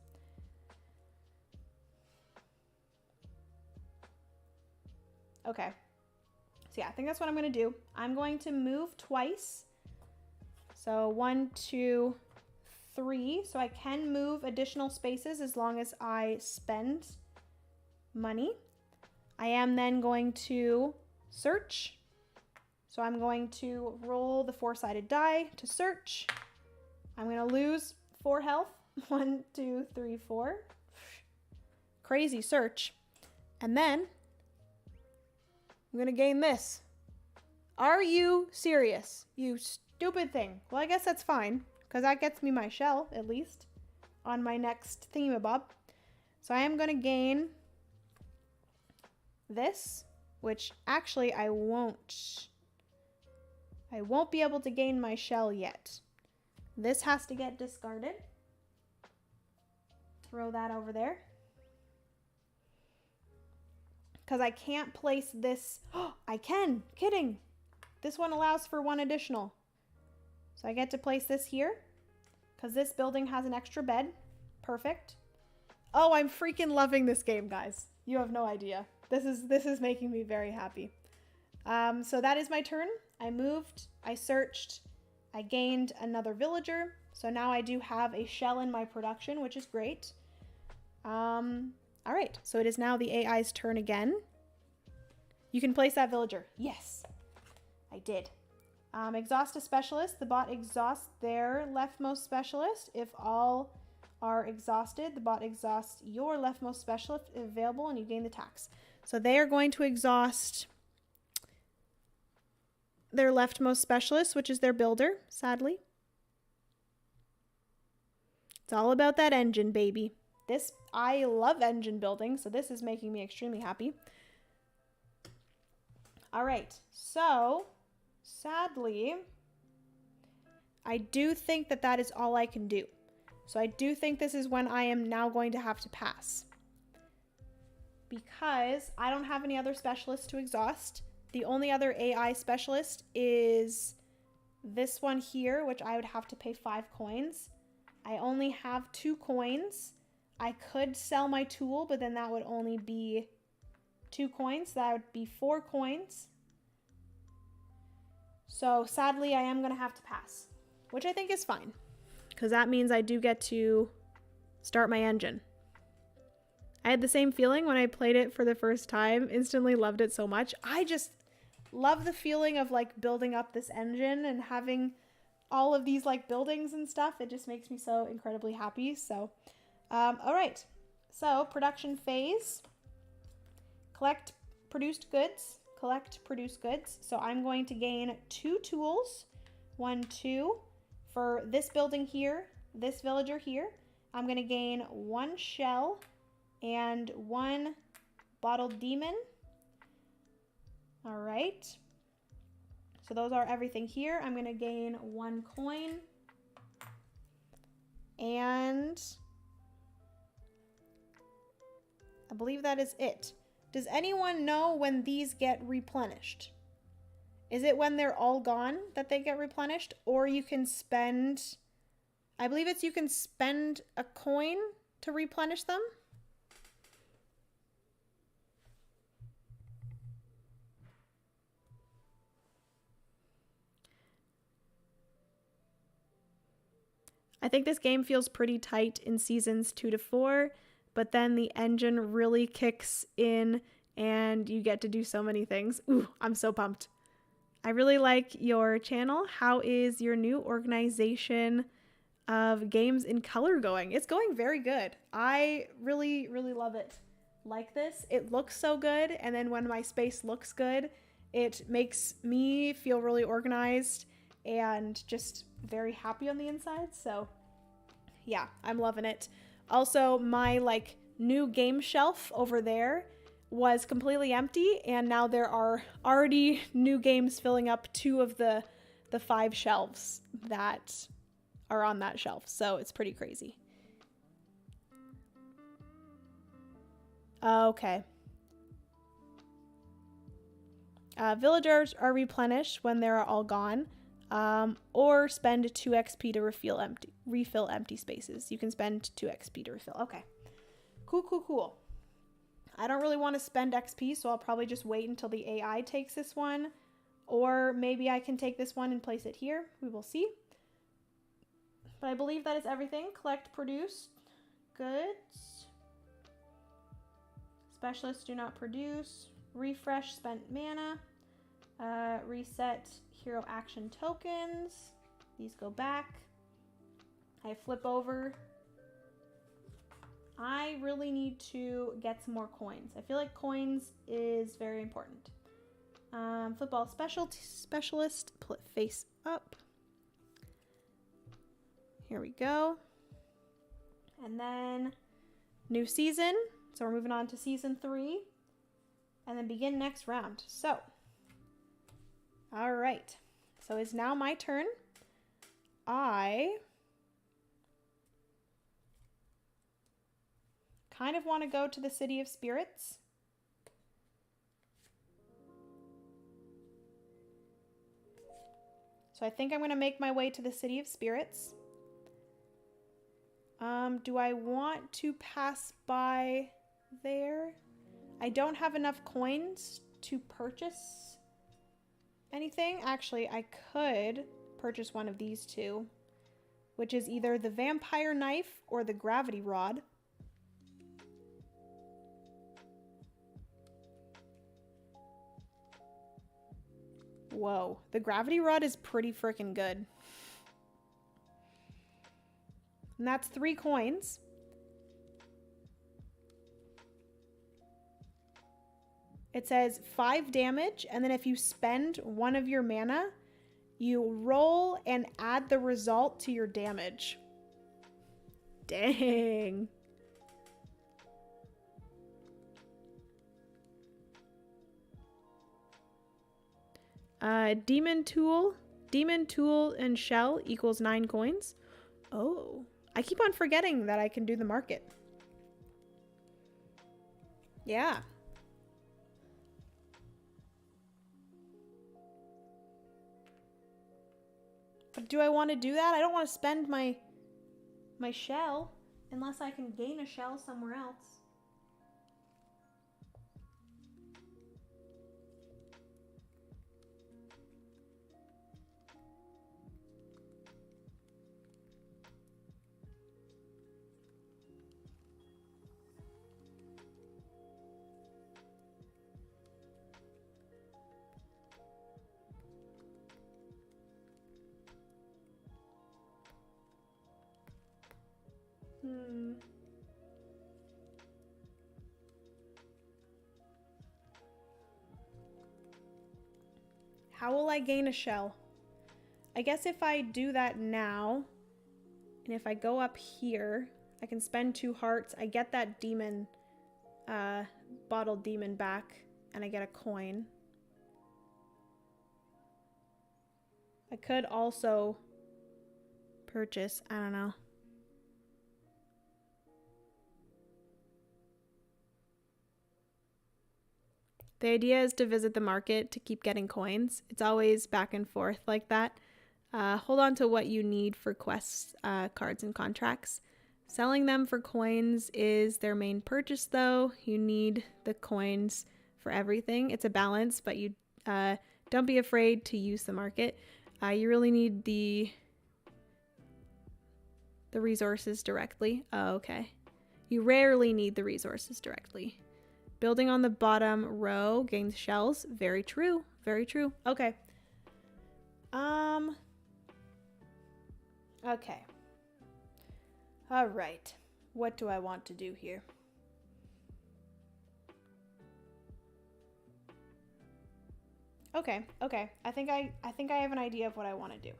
Okay. So yeah, I think that's what I'm going to do. I'm going to move twice. So 1, 2, 3. So I can move additional spaces as long as I spend money. I am then going to search. So I'm going to roll the 4-sided die to search. I'm going to lose 4 health. 1, 2, 3, 4. Crazy search. And then I'm going to gain this. Are you serious? You stupid thing. Well, I guess that's fine because that gets me my shell at least on my next thingamabob. So I am going to gain this, which actually I won't be able to gain my shell yet. This has to get discarded. Throw that over there. Because I can't place this. Oh, I can. Kidding. This one allows for 1 additional. So I get to place this here. Because this building has an extra bed. Perfect. Oh, I'm freaking loving this game, guys. You have no idea. This is making me very happy. So that is my turn. I moved, I searched, I gained another villager. So now I do have a shell in my production, which is great. All right, so it is now the AI's turn again. You can place that villager. Yes, I did. Exhaust a specialist. The bot exhausts their leftmost specialist. If all are exhausted, the bot exhausts your leftmost specialist if available, and you gain the tax. So they are going to exhaust their leftmost specialist, which is their builder, sadly. It's all about that engine, baby. I love engine building, so this is making me extremely happy. All right, so sadly, I do think that is all I can do. So I do think this is when I am now going to have to pass. Because I don't have any other specialists to exhaust. The only other AI specialist is this one here, which I would have to pay 5 coins. I only have 2 coins. I could sell my tool, but then that would only be 2 coins. That would be 4 coins. So sadly, I am going to have to pass, which I think is fine, because that means I do get to start my engine. I had the same feeling when I played it for the first time. Instantly loved it so much. I just love the feeling of like building up this engine and having all of these like buildings and stuff. It just makes me so incredibly happy. So, all right. So production phase, collect produced goods. So I'm going to gain 2 tools, 1, 2 for this building here, this villager here. I'm going to gain 1 shell and 1 bottled demon. All right. So those are everything here. I'm going to gain 1 coin. And I believe that is it. Does anyone know when these get replenished? Is it when they're all gone that they get replenished? Or you can spend, I believe it's you can spend a coin to replenish them? I think this game feels pretty tight in seasons 2 to 4, but then the engine really kicks in and you get to do so many things. Ooh, I'm so pumped. I really like your channel. How is your new organization of games in color going? It's going very good. I really, really love it. like this. It looks so good, and then when my space looks good, it makes me feel really organized and just very happy on the inside. So yeah, I'm loving it. Also, my like new game shelf over there was completely empty, and now there are already new games filling up 2 of the 5 shelves that are on that shelf. So it's pretty crazy. Okay. Villagers are replenished when they're all gone, or spend 2 XP to refill empty spaces. You can spend 2 XP to refill. Okay. Cool. I don't really want to spend XP, so I'll probably just wait until the AI takes this one. Or maybe I can take this one and place it here. We will see. But I believe that is everything. Collect, produce goods. Specialists do not produce. Refresh spent mana. Reset hero action tokens. These go back. I flip over. I really need to get some more coins. I feel like coins is very important. Football specialist, face up. Here we go. And then new season. So we're moving on to season 3. And then begin next round. So, all right. So it's now my turn. I kind of want to go to the City of Spirits. So I think I'm going to make my way to the City of Spirits. Do I want to pass by there? I don't have enough coins to purchase anything. Actually, I could purchase one of these 2, which is either the vampire knife or the gravity rod. Whoa, the gravity rod is pretty freaking good. And that's 3 coins. It says 5 damage, and then if you spend 1 of your mana, you roll and add the result to your damage. Dang. Demon tool and shell equals 9 coins. Oh, I keep on forgetting that I can do the market. Yeah. But do I want to do that? I don't want to spend my shell unless I can gain a shell somewhere else. How will I gain a shell? I guess if I do that now, and if I go up here, I can spend 2 hearts. I get that demon, bottled demon back, and I get a coin. I could also purchase, I don't know. The idea is to visit the market to keep getting coins. It's always back and forth like that. Hold on to what you need for quests, cards, and contracts. Selling them for coins is their main purchase, though. You need the coins for everything. It's a balance, but you don't be afraid to use the market. You really need the resources directly. Oh, okay. You rarely need the resources directly. Building on the bottom row gains shells. Very true. Very true. Okay. Okay. All right. What do I want to do here? Okay. I think I have an idea of what I want to do.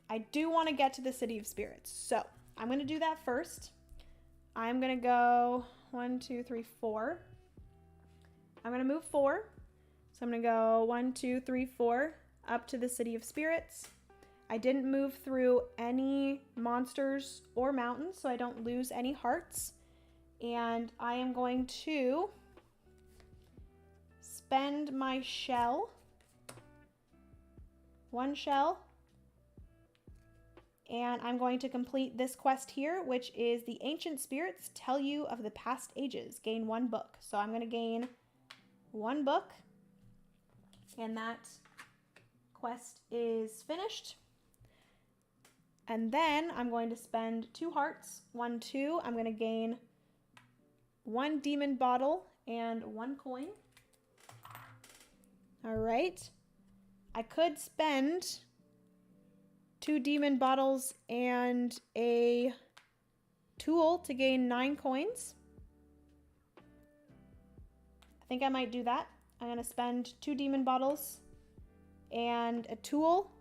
I do want to get to the City of Spirits. So I'm going to do that first. I'm going to go 1, 2, 3, 4. I'm going to move 4. So I'm going to go 1, 2, 3, 4 up to the City of Spirits. I didn't move through any monsters or mountains, so I don't lose any hearts. And I am going to spend my shell. 1 shell. And I'm going to complete this quest here, which is the Ancient Spirits Tell You of the Past Ages. Gain 1 book. So I'm going to gain 1 book. And that quest is finished. And then I'm going to spend 2 hearts. 1, 2. I'm going to gain 1 demon bottle and 1 coin. All right. I could spend 2 demon bottles and a tool to gain 9 coins. I think I might do that. I'm going to spend 2 demon bottles and a tool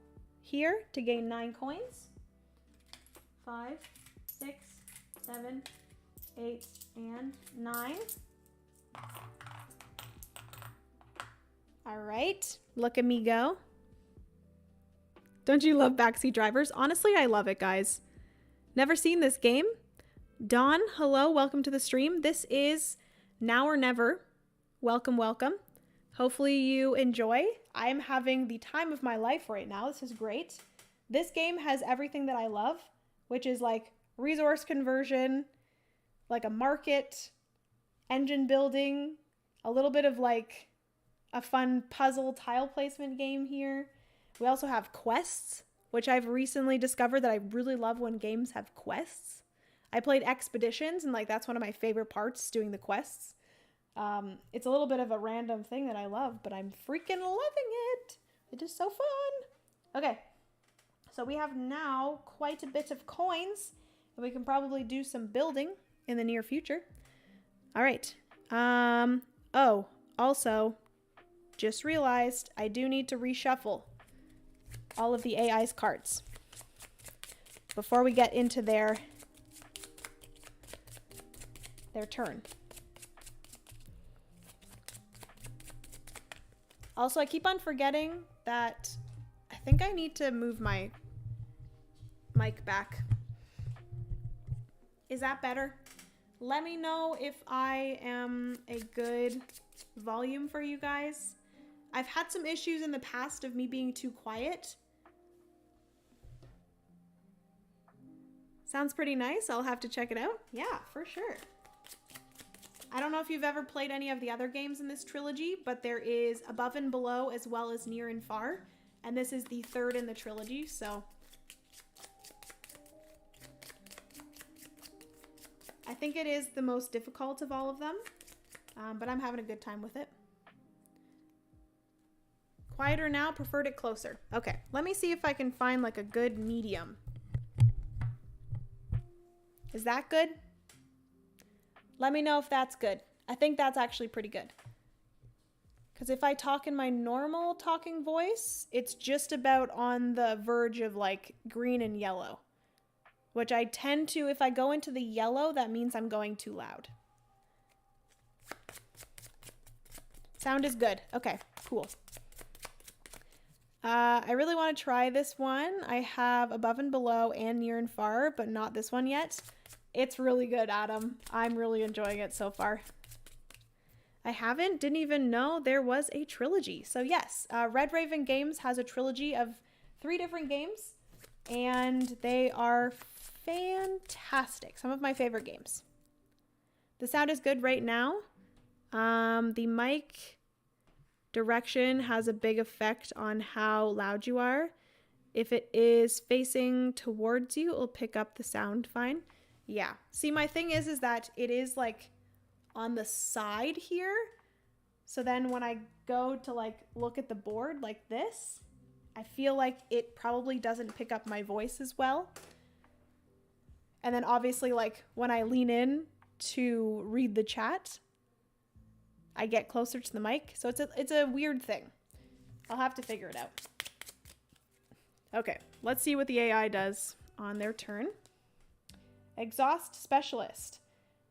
here to gain 9 coins. 5, 6, 7, 8, and 9. All right, look at me go. Don't you love backseat drivers? Honestly, I love it, guys. Never seen this game? Dawn, hello, welcome to the stream. This is Now or Never. Welcome, welcome. Hopefully you enjoy. I am having the time of my life right now. This is great. This game has everything that I love, which is like resource conversion, like a market, engine building, a little bit of like a fun puzzle tile placement game here. We also have quests, which I've recently discovered that I really love when games have quests. I played Expeditions, and like that's one of my favorite parts, doing the quests. It's a little bit of a random thing that I love, but I'm freaking loving it. It is so fun. Okay, so we have now quite a bit of coins, and we can probably do some building in the near future. All right. Oh, also, just realized I do need to reshuffle all of the AI's cards before we get into their turn. Also, I keep on forgetting that I think I need to move my mic back. Is that better? Let me know if I am a good volume for you guys. I've had some issues in the past of me being too quiet. Sounds pretty nice. I'll have to check it out. Yeah, for sure. I don't know if you've ever played any of the other games in this trilogy, but there is Above and Below as well as Near and Far. And this is the 3rd in the trilogy, so I think it is the most difficult of all of them, but I'm having a good time with it. Quieter now, preferred it closer. Okay, let me see if I can find like a good medium. Is that good? Let me know if that's good. I think that's actually pretty good. Because if I talk in my normal talking voice, it's just about on the verge of like green and yellow. Which I tend to, if I go into the yellow, that means I'm going too loud. Sound is good. Okay, cool. I really want to try this one. I have Above and Below and Near and Far, but not this one yet. It's really good, Adam. I'm really enjoying it so far. Didn't even know there was a trilogy. So yes, Red Raven Games has a trilogy of 3 different games, and they are fantastic. Some of my favorite games. The sound is good right now. The mic direction has a big effect on how loud you are. If it is facing towards you, it'll pick up the sound fine. Yeah. See, my thing is that it is like on the side here. So then when I go to like look at the board like this, I feel like it probably doesn't pick up my voice as well. And then obviously like when I lean in to read the chat, I get closer to the mic. So it's a weird thing. I'll have to figure it out. Okay, let's see what the AI does on their turn. Exhaust specialist.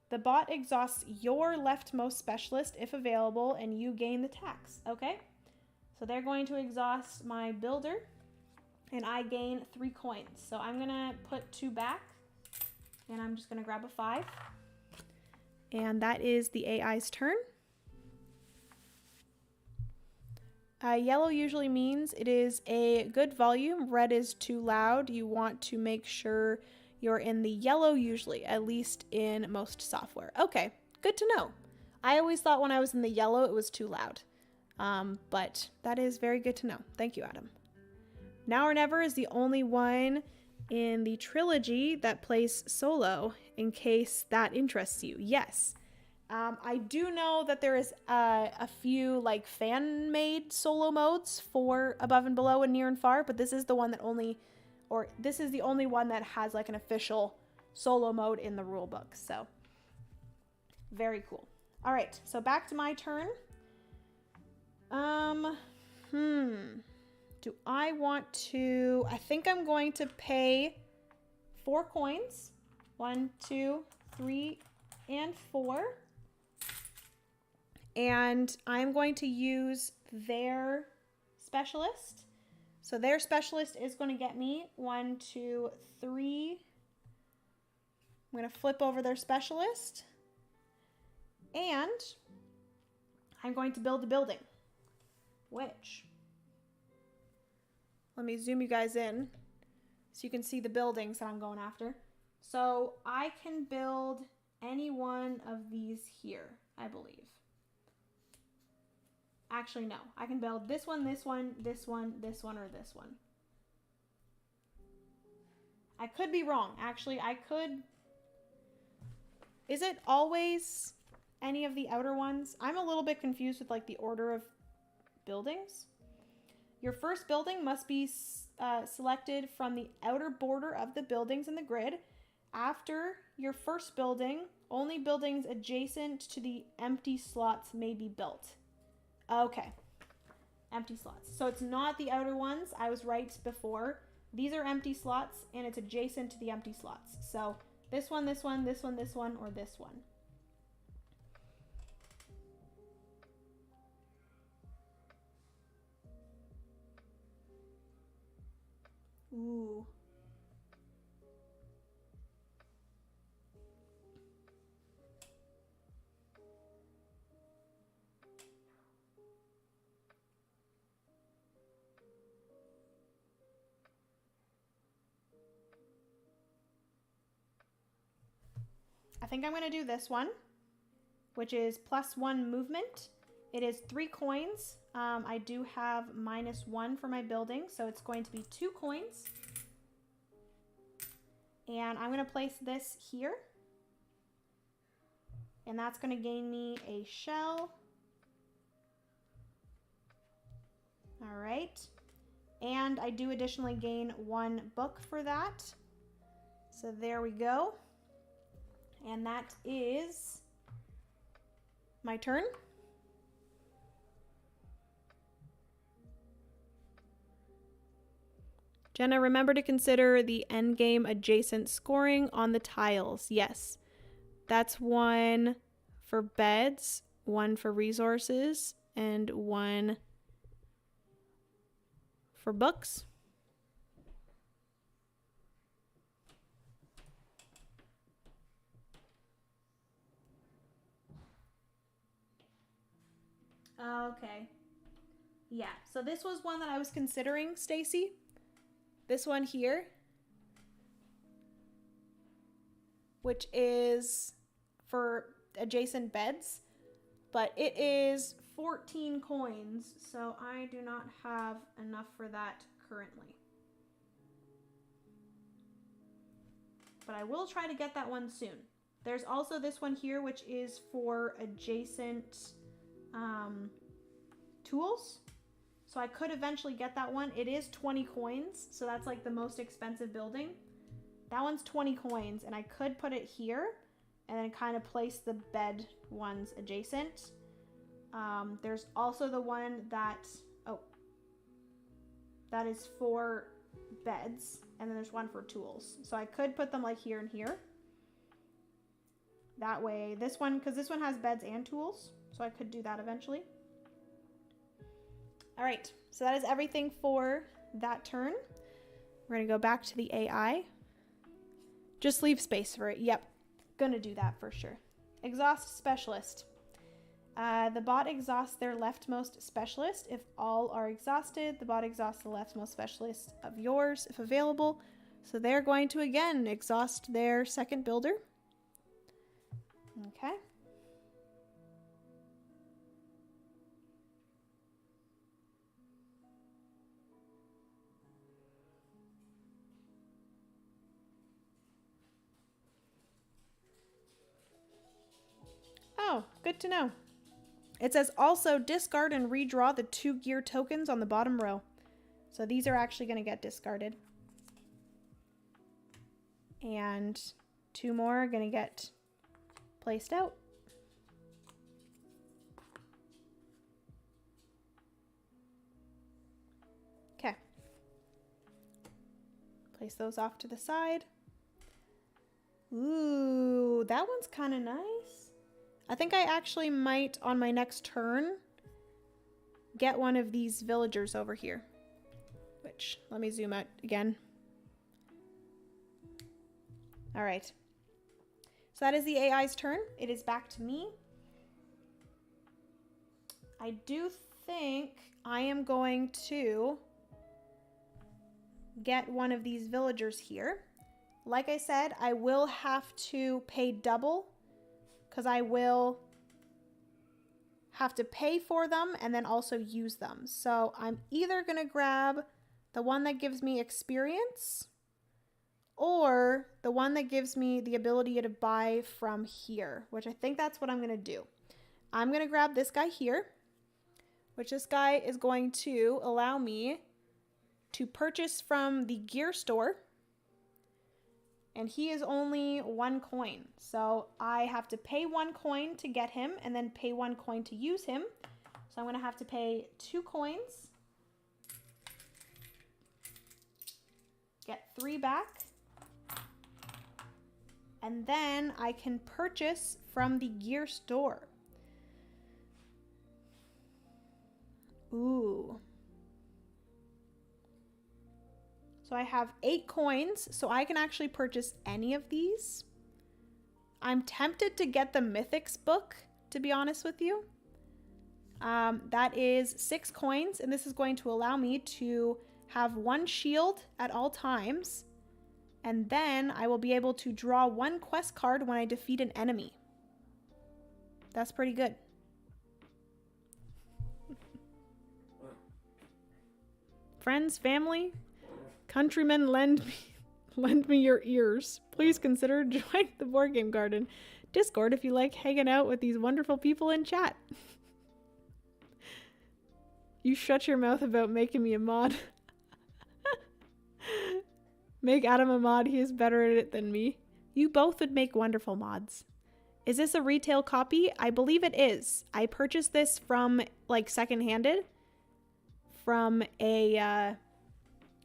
The bot exhausts your leftmost specialist if available, and you gain the tax. Okay, so they're going to exhaust my builder, and I gain 3 coins. So I'm gonna put 2 back, and I'm just gonna grab a 5. And that is the AI's turn. Yellow usually means it is a good volume. Red is too loud. You want to make sure you're in the yellow usually, at least in most software. Okay, good to know. I always thought when I was in the yellow it was too loud. But that is very good to know. Thank you, Adam. Now or Never is the only one in the trilogy that plays solo, in case that interests you. Yes. I do know that there is a few like fan-made solo modes for Above and Below and Near and Far, but this is the one that this is the only one that has like an official solo mode in the rule book. So very cool. All right, so back to my turn. Do I want to, I think I'm going to pay 4 coins. 1, 2, 3, and 4. And I'm going to use their specialist. So their specialist is going to get me 1, 2, 3. I'm going to flip over their specialist. And I'm going to build a building. Which, let me zoom you guys in so you can see the buildings that I'm going after. So I can build any one of these here, I believe. Actually, no. I can build this one, this one, this one, this one, or this one. I could be wrong. Actually, I could... Is it always any of the outer ones? I'm a little bit confused with like the order of buildings. Your first building must be selected from the outer border of the buildings in the grid. After your first building, only buildings adjacent to the empty slots may be built. Okay, empty slots. So it's not the outer ones. I was right before. These are empty slots, and it's adjacent to the empty slots. So this one, this one, this one, this one, or this one. Ooh. I think I'm going to do this one, which is +1 movement. It is 3 coins. I do have -1 for my building, so it's going to be 2 coins. And I'm going to place this here. And that's going to gain me a shell. All right. And I do additionally gain 1 book for that. So there we go. And that is my turn. Jenna, remember to consider the endgame adjacent scoring on the tiles. Yes, that's 1 for beds, 1 for resources, and 1 for books. Okay. Yeah, so this was one that I was considering, Stacy. This one here, which is for adjacent beds, but it is 14 coins, so I do not have enough for that currently. But I will try to get that one soon. There's also this one here, which is for adjacent tools. So I could eventually get that one. It is 20 coins, so that's like the most expensive building. That one's 20 coins, and I could put it here and then kind of place the bed ones adjacent. There's also the one that, oh, that is for beds, and then there's one for tools. So I could put them like here and here. That way, this one, because this one has beds and tools, so I could do that eventually. All right, so that is everything for that turn. We're gonna go back to the AI. Just leave space for it. Yep, gonna do that for sure. Exhaust specialist. The bot exhausts their leftmost specialist. If all are exhausted, the bot exhausts the leftmost specialist of yours if available. So they're going to again exhaust their second builder. Okay. Oh, good to know. It says also discard and redraw the 2 gear tokens on the bottom row. So these are actually going to get discarded. And 2 more are going to get placed out. Okay. Place those off to the side. Ooh, that one's kind of nice. I think I actually might, on my next turn, get one of these villagers over here. Which, let me zoom out again. All right. So that is the AI's turn. It is back to me. I do think I am going to get one of these villagers here. Like I said, I will have to pay double because I will have to pay for them and then also use them. So I'm either going to grab the one that gives me experience or the one that gives me the ability to buy from here, which I think that's what I'm going to do. I'm going to grab this guy here, which this guy is going to allow me to purchase from the gear store. And he is only 1 coin. So I have to pay 1 coin to get him and then pay 1 coin to use him. So I'm going to have to pay 2 coins. Get 3 back. And then I can purchase from the gear store. Ooh. So I have 8 coins, so I can actually purchase any of these. I'm tempted to get the Mythics book, to be honest with you. That is 6 coins, and this is going to allow me to have 1 shield at all times. And then I will be able to draw 1 quest card when I defeat an enemy. That's pretty good. Friends, family, countrymen, lend me your ears. Please consider joining the Board Game Garden Discord if you like hanging out with these wonderful people in chat. You shut your mouth about making me a mod. Make Adam a mod. He is better at it than me. You both would make wonderful mods. Is this a retail copy? I believe it is. I purchased this from like second-handed from a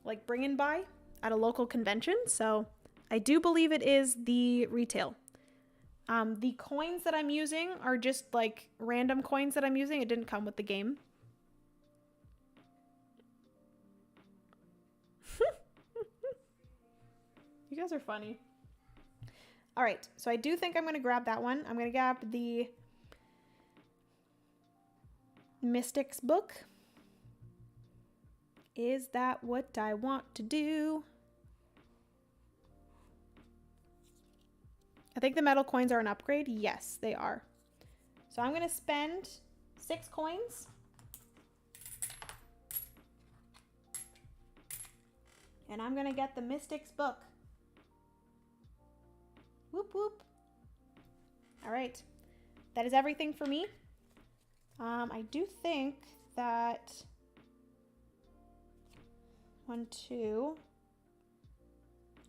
like bring and buy at a local convention. So I do believe it is the retail. The coins that I'm using are just like random coins that I'm using. It didn't come with the game. You guys are funny. All right, so I do think I'm going to grab that one. I'm going to grab the Mystics book. Is that what I want to do? I think the metal coins are an upgrade. Yes, they are. So I'm going to spend 6 coins. And I'm going to get the Mystics book. Whoop, whoop. All right. That is everything for me. I do think that 1, 2.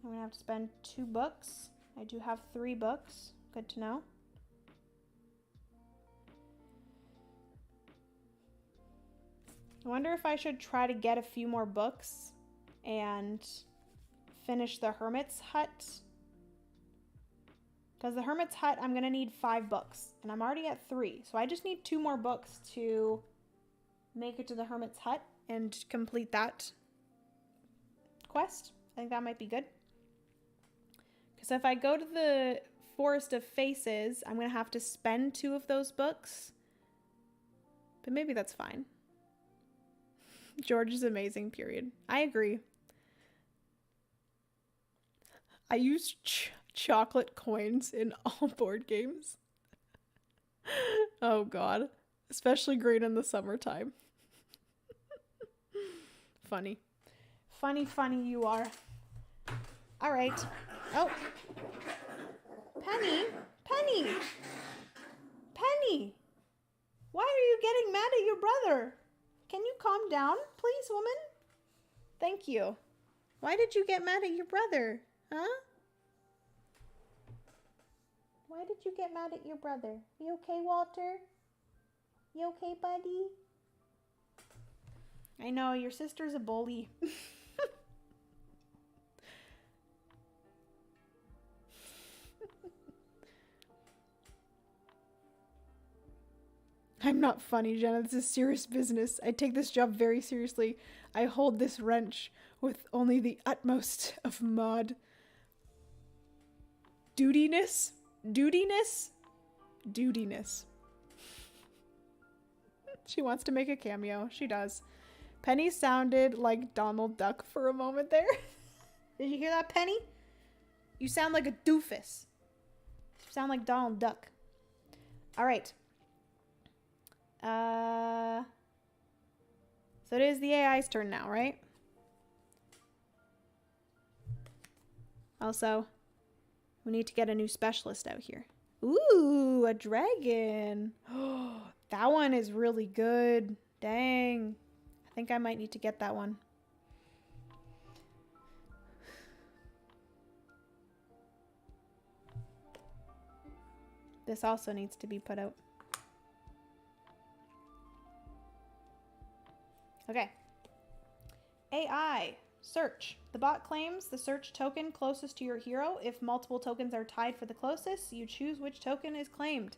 I'm going to have to spend 2 books. I do have 3 books. Good to know. I wonder if I should try to get a few more books and finish the Hermit's Hut. Because the Hermit's Hut, I'm going to need 5 books. And I'm already at 3. So I just need 2 more books to make it to the Hermit's Hut and complete that quest. I think that might be good. Because if I go to the Forest of Faces, I'm going to have to spend 2 of those books. But maybe that's fine. George is amazing, period. I agree. I use chocolate coins in all board games. Oh God. Especially great in the summertime. Funny. Funny you are. All right. Oh. Penny. Why are you getting mad at your brother? Can you calm down, please, woman? Thank you. Why did you get mad at your brother? Huh? Why did you get mad at your brother? You okay, Walter? You okay, buddy? I know, your sister's a bully. I'm not funny, Jenna. This is serious business. I take this job very seriously. I hold this wrench with only the utmost of mod. Dudiness. She wants to make a cameo. She does. Penny sounded like Donald Duck for a moment there. Did you hear that, Penny? You sound like a doofus. You sound like Donald Duck. All right. So it is the AI's turn now, right? Also, we need to get a new specialist out here. Ooh, a dragon. Oh, that one is really good. Dang. I think I might need to get that one. This also needs to be put out. Okay. AI. Search. The bot claims the search token closest to your hero. If multiple tokens are tied for the closest, you choose which token is claimed.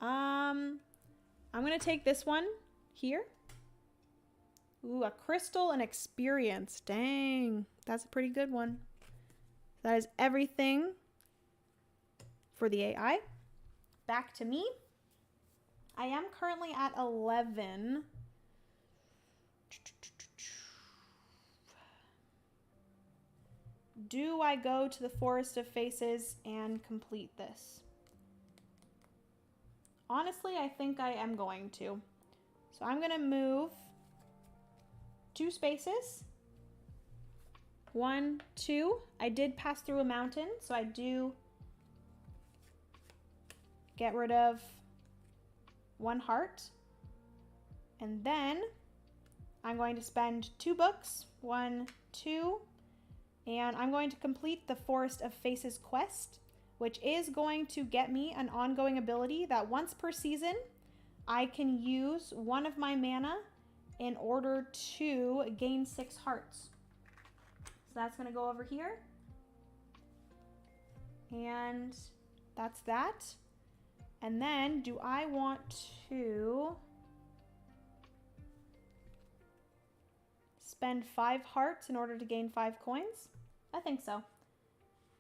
I'm going to take this one here. Ooh, a crystal and experience. Dang. That's a pretty good one. That is everything for the AI. Back to me. I am currently at 11. Do I go to the Forest of Faces and complete this? Honestly, I think I am going to. So I'm going to move 2 spaces. 1, 2. I did pass through a mountain, so I do get rid of 1 heart. And then I'm going to spend 2 books. 1, 2. And I'm going to complete the Forest of Faces quest, which is going to get me an ongoing ability that once per season, I can use 1 of my mana in order to gain 6 hearts. So that's going to go over here. And that's that. And then do I want to spend 5 hearts in order to gain 5 coins? I think so.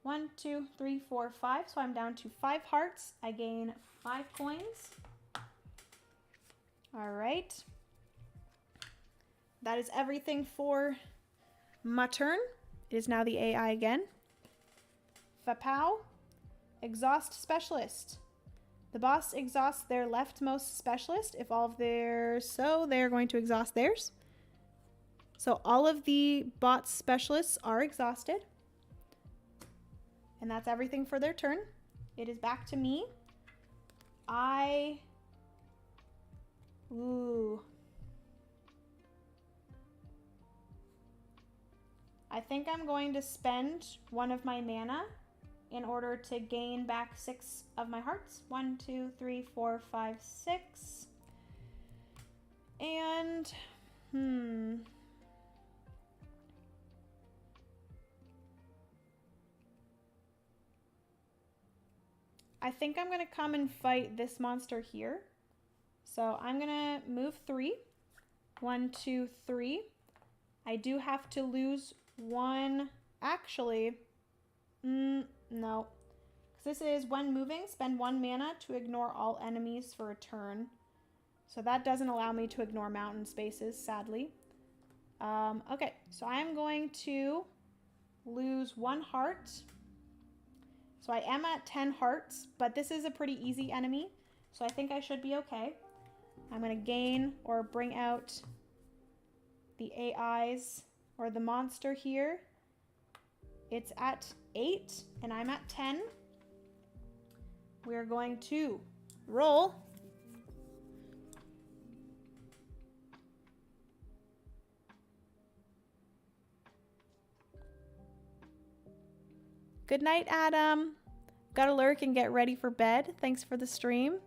1, 2, 3, 4, 5. So I'm down to 5 hearts. I gain 5 coins. All right. That is everything for my turn. It is now the AI again. Fapow. Exhaust specialist. The boss exhausts their leftmost specialist if all of theirs. So they're going to exhaust theirs. So all of the bot's specialists are exhausted. And that's everything for their turn. It is back to me. I think I'm going to spend 1 of my mana in order to gain back 6 of my hearts. 1, 2, 3, 4, 5, 6. And I think I'm going to come and fight this monster here. So I'm going to move 3. 1, 2, 3. I do have to lose 1. Actually, no. Because this is when moving, spend 1 mana to ignore all enemies for a turn. So that doesn't allow me to ignore mountain spaces, sadly. Okay, so I'm going to lose 1 heart. So I am at 10 hearts, but this is a pretty easy enemy, so I think I should be okay. I'm going to gain or bring out the AIs or the monster here. It's at 8 and I'm at 10. We're going to roll. Good night, Adam. Gotta lurk and get ready for bed. Thanks for the stream.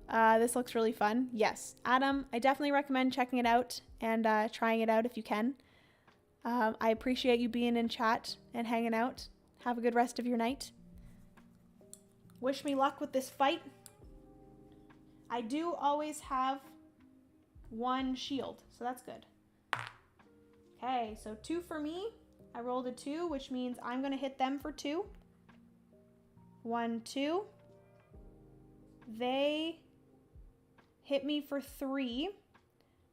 This looks really fun. Yes, Adam, I definitely recommend checking it out and trying it out if you can. I appreciate you being in chat and hanging out. Have a good rest of your night. Wish me luck with this fight. I do always have 1 shield, so that's good. Okay, so 2 for me. I rolled a 2, which means I'm going to hit them for 2. 1, 2. They hit me for 3,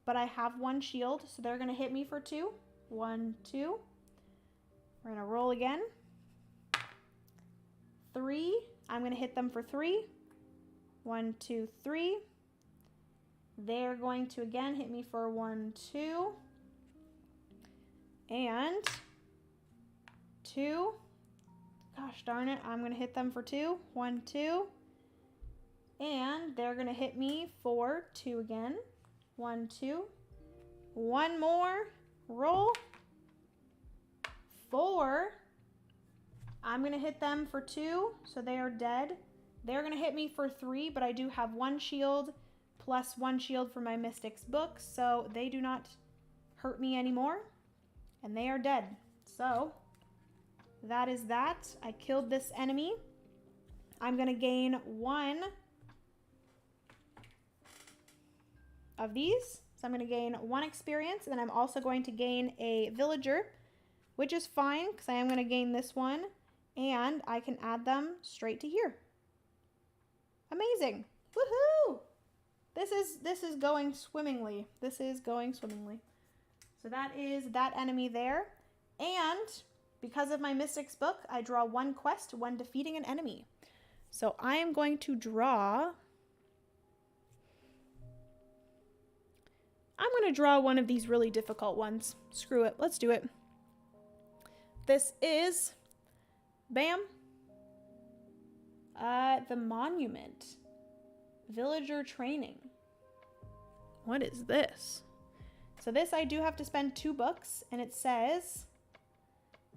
but I have 1 shield, so they're going to hit me for 2. 1, 2. We're going to roll again. 3. I'm going to hit them for 3. 1, 2, 3. They're going to again hit me for 1, 2. And 2. Gosh darn it, I'm going to hit them for 2. 1, 2. And they're going to hit me for 2 again. 1, 2. 1 more. Roll. 4. I'm going to hit them for 2, so they are dead. They're going to hit me for 3, but I do have 1 shield plus 1 shield for my Mystics book, so they do not hurt me anymore. And they are dead. So that is that. I killed this enemy. I'm going to gain 1 of these. So I'm going to gain 1 experience, and then I'm also going to gain a villager, which is fine because I am going to gain this one, and I can add them straight to here. Amazing. Woohoo! This is going swimmingly. This is going swimmingly. So that is that enemy there. And because of my Mystics book, I draw 1 quest when defeating an enemy. So I am going to draw... I'm going to draw one of these really difficult ones. Screw it. Let's do it. This is... Bam. The monument. Villager training. What is this? So this I do have to spend 2 books, and it says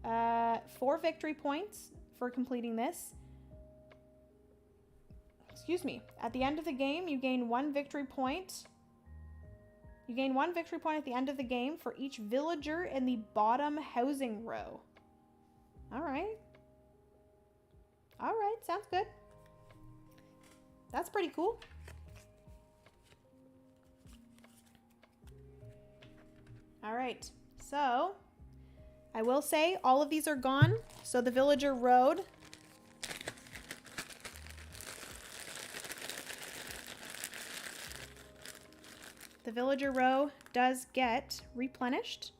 4 victory points for completing this. Excuse me. At the end of the game, you gain 1 victory point. You gain 1 victory point at the end of the game for each villager in the bottom housing row. All right. All right, sounds good. That's pretty cool. All right, so I will say all of these are gone. So the villager road. The villager row does get replenished.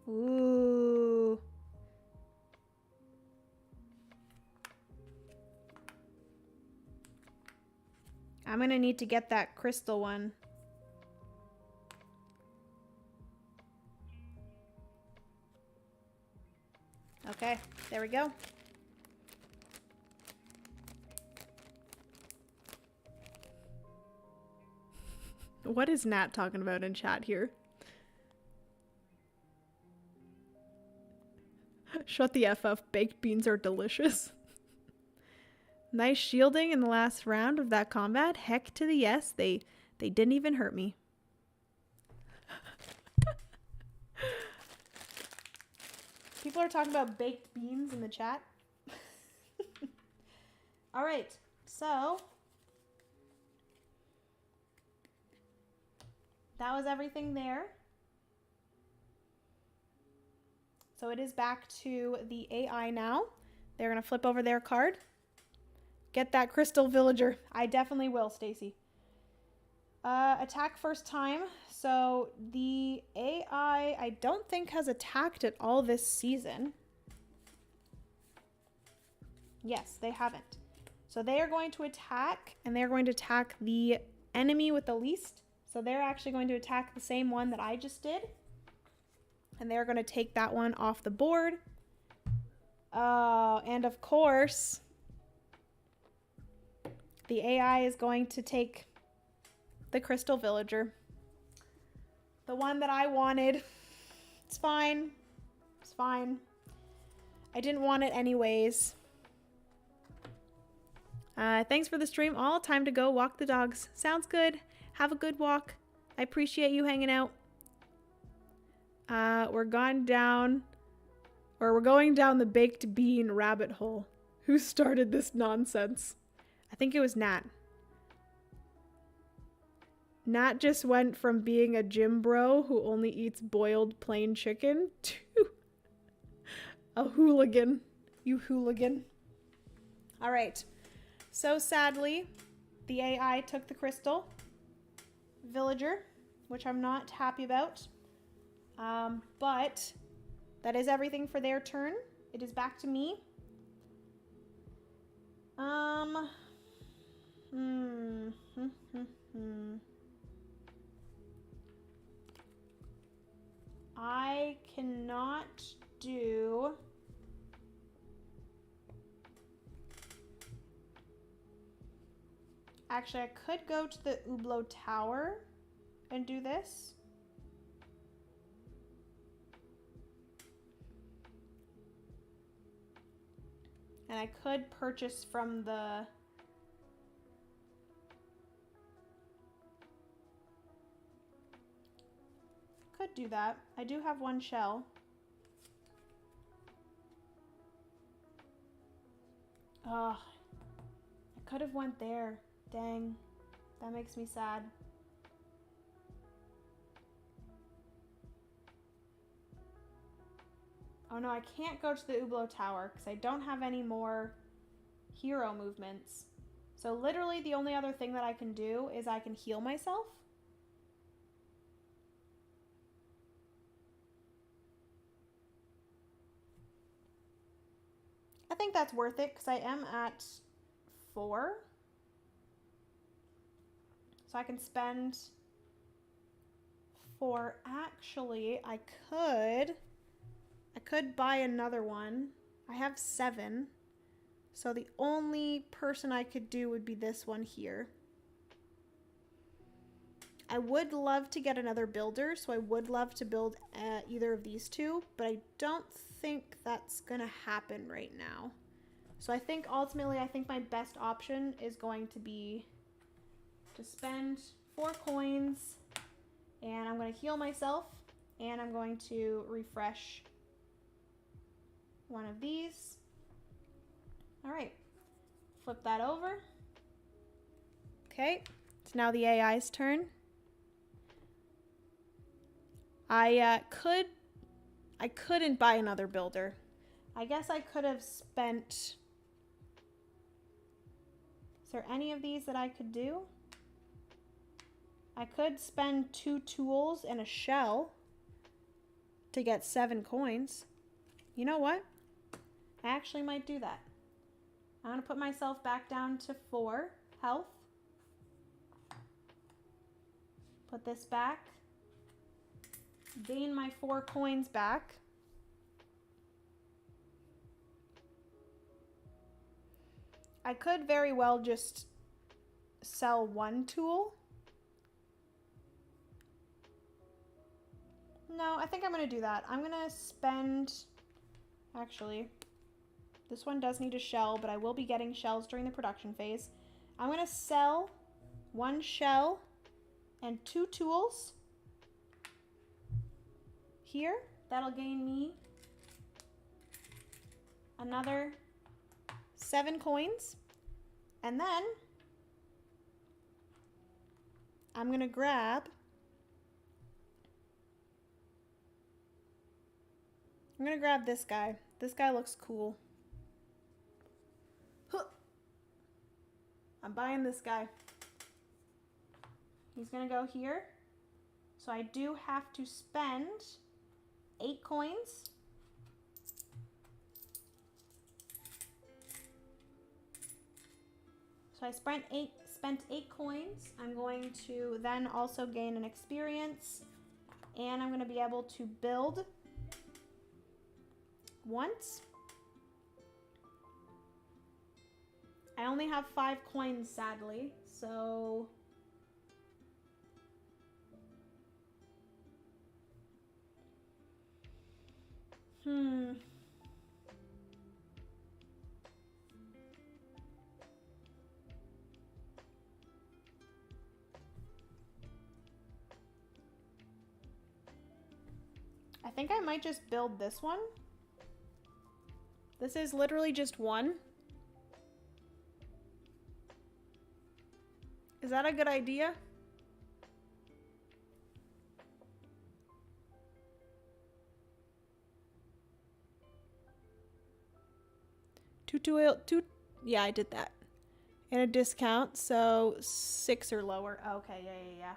Ooh. I'm gonna need to get that crystal one. Okay, there we go. What is Nat talking about in chat here? Shut the F up. Baked beans are delicious. Nice shielding in the last round of that combat. Heck to the yes. They They didn't even hurt me. People are talking about baked beans in the chat. All right, so that was everything there. So it is back to the AI now. They're gonna flip over their card. Get that crystal villager. I definitely will, Stacy. Attack first time. So the AI, I don't think has attacked at all this season. Yes, they haven't. So they are going to attack, and they're going to attack the enemy with the least. So they're actually going to attack the same one that I just did. And they're going to take that one off the board. And of course, the AI is going to take the crystal villager. The one that I wanted. It's fine. It's fine. I didn't want it anyways. Thanks for the stream. All time to go walk the dogs. Sounds good. Have a good walk. I appreciate you hanging out. We're going down the baked bean rabbit hole. Who started this nonsense? I think it was Nat. Nat just went from being a gym bro who only eats boiled plain chicken to a hooligan. You hooligan. All right. So sadly, the AI took the crystal villager, which I'm not happy about. But that is everything for their turn. It is back to me. I cannot do... Actually, I could go to the Hublot Tower and do this. And I could purchase from the... Could do that. I do have one shell. Oh, I could have went there. Dang, that makes me sad. Oh no, I can't go to the Hublot Tower because I don't have any more hero movements. So literally the only other thing that I can do is I can heal myself. I think that's worth it because I am at 4. So I can spend 4. Actually, I could buy another one. I have 7. So the only person I could do would be this one here. I would love to get another builder, so I would love to build either of these two, but I don't think that's gonna happen right now. So I think ultimately, I think my best option is going to be to spend 4 coins, and I'm going to heal myself, and I'm going to refresh one of these. All right, flip that over. Okay, it's now the AI's turn. I couldn't buy another builder. I guess I could have spent... Is there any of these that I could do? I could spend 2 tools and a shell to get 7 coins. You know what? I actually might do that. I'm going to put myself back down to 4 health. Put this back. Gain my 4 coins back. I could very well just sell 1 tool. No, I think I'm going to do that. I'm going to spend... Actually, this one does need a shell, but I will be getting shells during the production phase. I'm going to sell 1 shell and 2 tools here. That'll gain me another 7 coins. And then I'm gonna grab this guy. This guy looks cool. Huh. I'm buying this guy. He's gonna go here. So I do have to spend 8 coins. So I spent 8 coins. I'm going to then also gain an experience, and I'm going to be able to build once. I only have 5 coins, sadly, so I think I might just build this one. This is literally just one. Is that a good idea? Two, yeah, I did that. And a discount, so 6 or lower. Okay, yeah.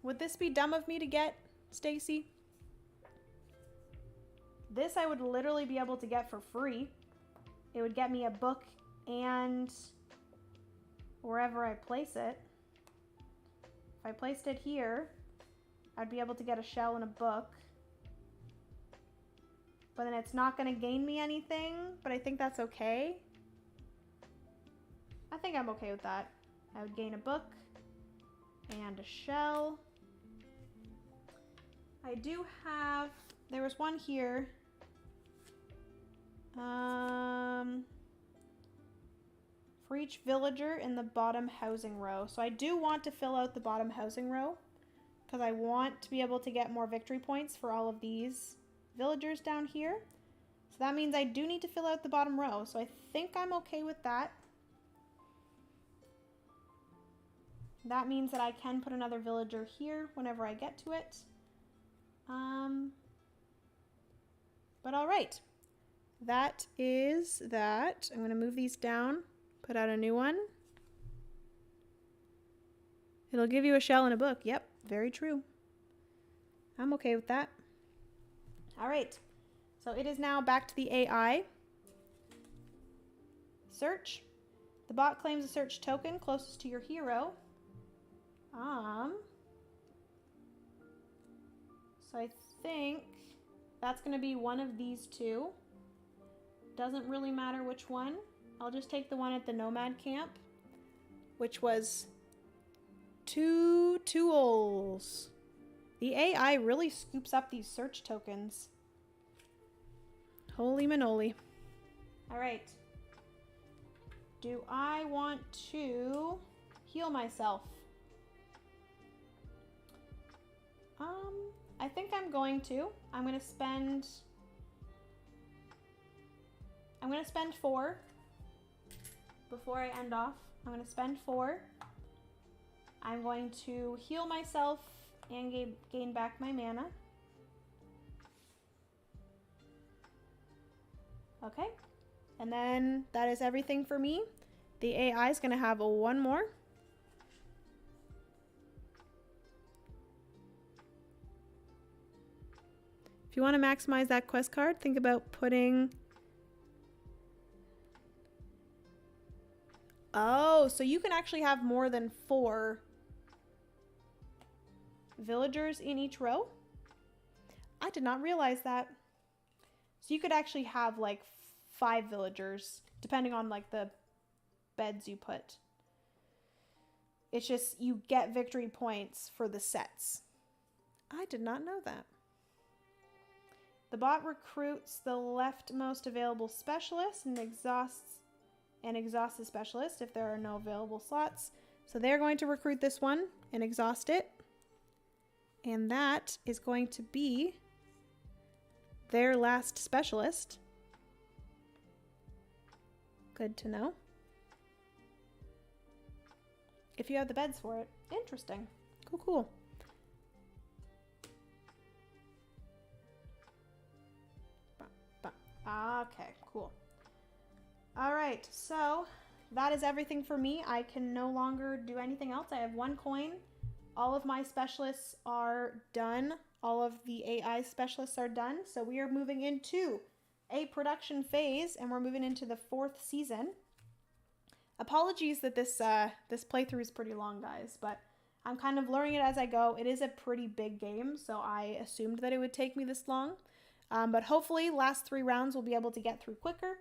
Would this be dumb of me to get, Stacy? This I would literally be able to get for free. It would get me a book and wherever I place it. If I placed it here, I'd be able to get a shell and a book. But then it's not going to gain me anything, but I think that's okay. I think I'm okay with that. I would gain a book and a shell. I do have, there was one here. For each villager in the bottom housing row. So I do want to fill out the bottom housing row because I want to be able to get more victory points for all of these villagers down here. So that means I do need to fill out the bottom row. So I think I'm okay with that. That means that I can put another villager here whenever I get to it. But all right. That is that. I'm going to move these down, put out a new one. It'll give you a shell and a book. Yep, very true. I'm okay with that. All right. So it is now back to the AI. Search. The bot claims a search token closest to your hero. So I think that's going to be one of these two. Doesn't really matter which one. I'll just take the one at the nomad camp, which was 2 tools. The AI really scoops up these search tokens. Holy manoli. All right. Do I want to heal myself? I think I'm going to. I'm going to spend 4 before I end off. I'm going to spend 4. I'm going to heal myself and gain back my mana. Okay. And then that is everything for me. The AI is going to have one more. If you want to maximize that quest card, think about putting... Oh, so you can actually have more than 4 villagers in each row? I did not realize that. So you could actually have like 5 villagers, depending on like the beds you put. It's just you get victory points for the sets. I did not know that. The bot recruits the leftmost available specialist and exhausts and exhaust the specialist if there are no available slots. So they're going to recruit this one and exhaust it. And that is going to be their last specialist. Good to know. If you have the beds for it. Interesting. Cool, cool. Okay, cool. All right, so that is everything for me. I can no longer do anything else. I have 1 coin. All of my specialists are done. All of the AI specialists are done. So we are moving into a production phase, and we're moving into the 4th season. Apologies that this playthrough is pretty long, guys, but I'm kind of learning it as I go. It is a pretty big game, so I assumed that it would take me this long. But hopefully last 3 rounds we'll be able to get through quicker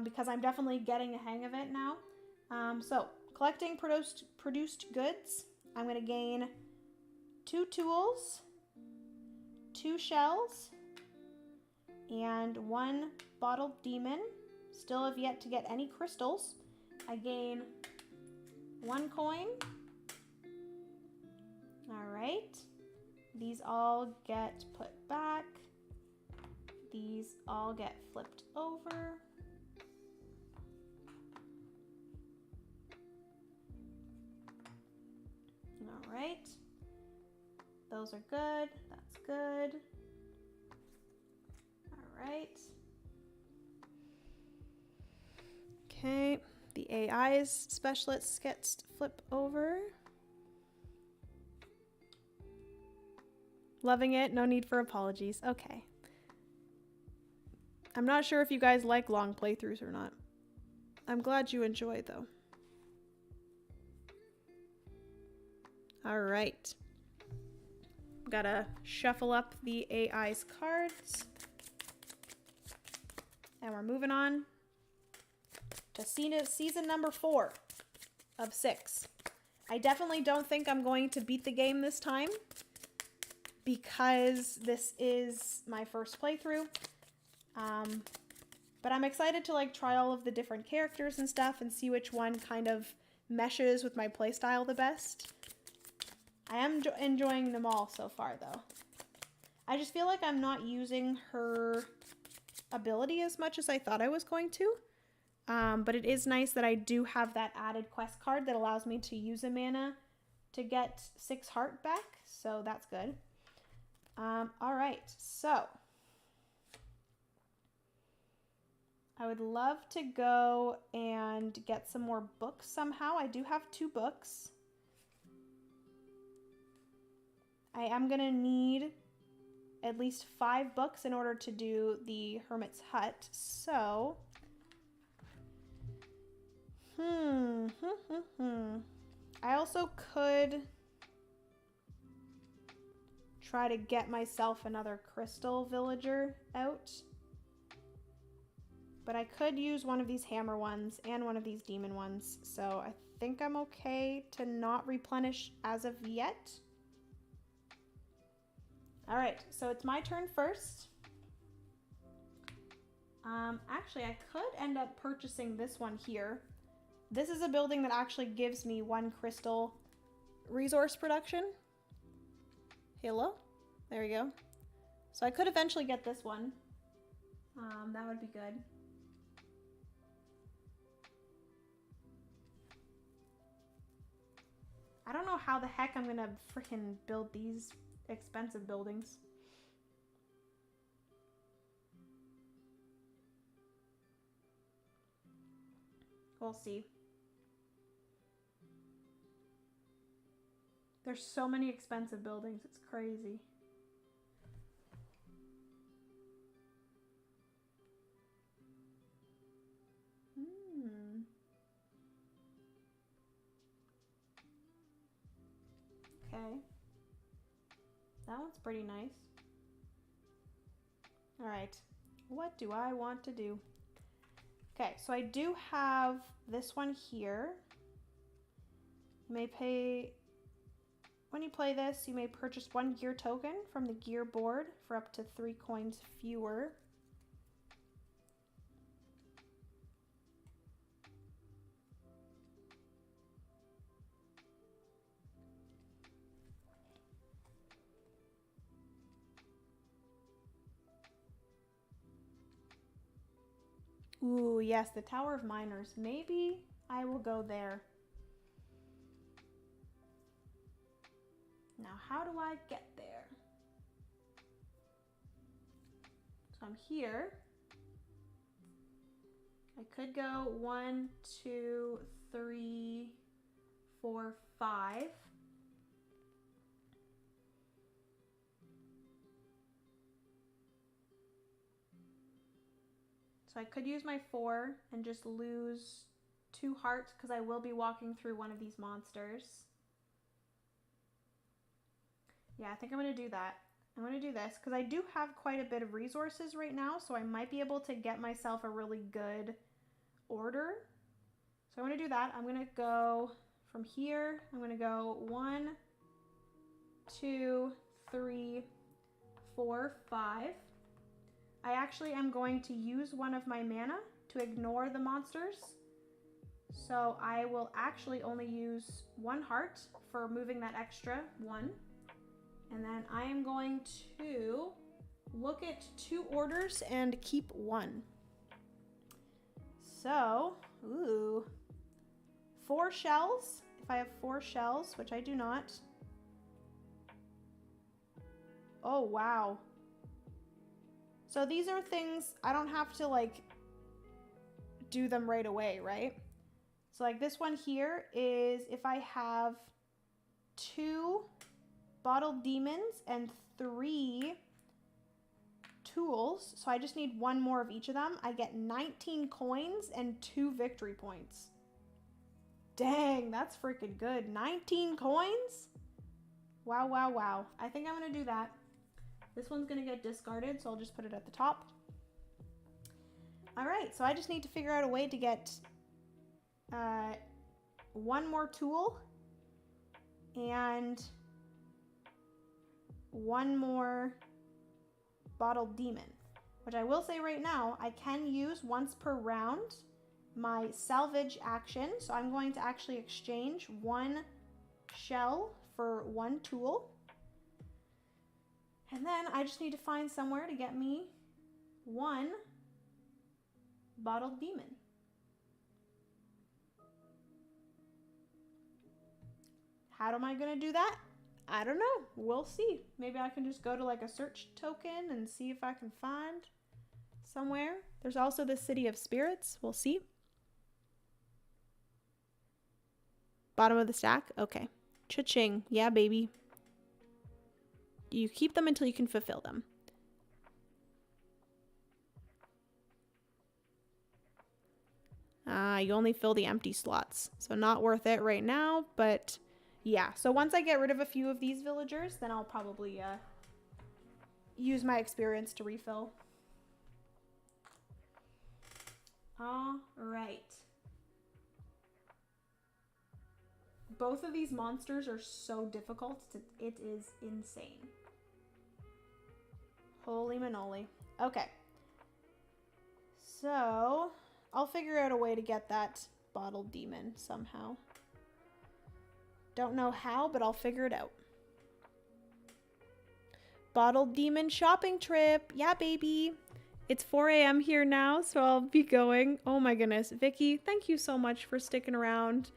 because I'm definitely getting a hang of it now. So collecting produced goods. I'm going to gain 2 tools, 2 shells, and 1 bottled demon. Still have yet to get any crystals. I gain 1 coin. All right. These all get put back. These all get flipped over. All right. Those are good. That's good. All right. Okay. The AI's specialists get flip over. Loving it. No need for apologies. Okay. I'm not sure if you guys like long playthroughs or not. I'm glad you enjoy, though. All right. Gotta shuffle up the AI's cards. And we're moving on to season number 4 of 6. I definitely don't think I'm going to beat the game this time because this is my first playthrough. But I'm excited to like try all of the different characters and stuff and see which one kind of meshes with my playstyle the best. I am enjoying them all so far though. I just feel like I'm not using her ability as much as I thought I was going to. But it is nice that I do have that added quest card that allows me to use a mana to get 6 heart back. So that's good. All right, so I would love to go and get some more books somehow. I do have 2 books. I am going to need at least 5 books in order to do the Hermit's Hut. So, I also could try to get myself another crystal villager out. But I could use one of these hammer ones and one of these demon ones. So I think I'm okay to not replenish as of yet. All right, so it's my turn first. Actually, I could end up purchasing this one here. This is a building that actually gives me 1 crystal resource production. Hello? There we go. So I could eventually get this one. That would be good. I don't know how the heck I'm gonna freaking build these expensive buildings. We'll see. There's so many expensive buildings, it's crazy. Okay. That one's pretty nice. All right, what do I want to do? Okay, so I do have this one here. You may pay, when you play this, you may purchase 1 gear token from the gear board for up to 3 coins fewer. Ooh, yes, the Tower of Miners. Maybe I will go there. Now, how do I get there? So I'm here. I could go 1, 2, 3, 4, 5. So I could use my 4 and just lose 2 hearts because I will be walking through one of these monsters. Yeah, I think I'm going to do that. I'm going to do this because I do have quite a bit of resources right now, so I might be able to get myself a really good order. So I'm going to do that. I'm going to go from here. I'm going to go 1, 2, 3, 4, 5. I actually am going to use one of my mana to ignore the monsters. So I will actually only use 1 heart for moving that extra 1. And then I am going to look at 2 orders and keep 1. So, ooh, 4 shells. If I have 4 shells, which I do not. Oh, wow. So these are things I don't have to like do them right away, right? So like this one here is if I have 2 bottled demons and 3 tools, so I just need 1 more of each of them, I get 19 coins and 2 victory points. Dang, that's freaking good. 19 coins? Wow, wow, wow. I think I'm gonna do that. This one's gonna get discarded, so I'll just put it at the top. All right, so I just need to figure out a way to get 1 more tool and 1 more bottled demon, which I will say right now, I can use once per round my salvage action. So I'm going to actually exchange 1 shell for 1 tool. And then I just need to find somewhere to get me 1 bottled demon. How am I going to do that? I don't know. We'll see. Maybe I can just go to like a search token and see if I can find somewhere. There's also the City of Spirits. We'll see. Bottom of the stack? Okay. Cha-ching. Yeah, baby. You keep them until you can fulfill them. You only fill the empty slots. So not worth it right now, but yeah. So once I get rid of a few of these villagers, then I'll probably use my experience to refill. All right. Both of these monsters are so difficult. It is insane. Holy manoli. Okay. So I'll figure out a way to get that bottled demon somehow. Don't know how, but I'll figure it out. Bottled demon shopping trip. Yeah, baby. It's 4 a.m. here now, so I'll be going. Oh my goodness. Vicky, thank you so much for sticking around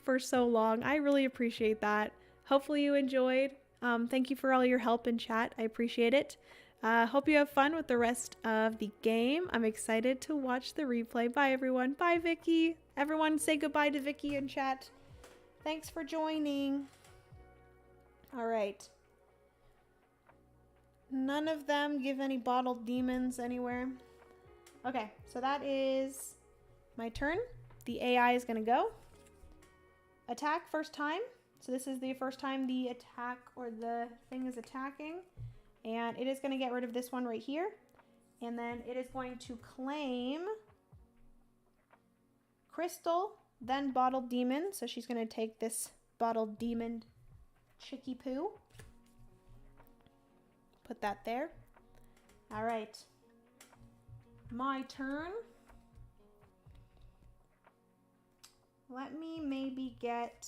for so long. I really appreciate that. Hopefully you enjoyed. Thank you for all your help in chat. I appreciate it. Hope you have fun with the rest of the game. I'm excited to watch the replay. Bye, everyone. Bye, Vicky. Everyone say goodbye to Vicky in chat. Thanks for joining. All right. None of them give any bottled demons anywhere. Okay, so that is my turn. The AI is going to go. Attack first time. So this is the first time the attack or the thing is attacking. And it is going to get rid of this one right here. And then it is going to claim crystal, then bottled demon. So she's going to take this bottled demon chicky poo. Put that there. All right. My turn. Let me maybe get...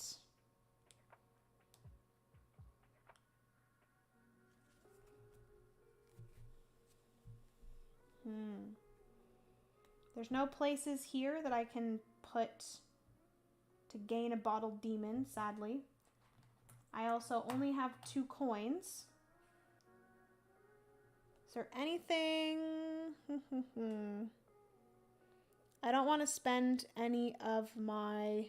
There's no places here that I can put to gain a bottled demon, sadly. I also only have 2 coins. Is there anything? I don't want to spend any of my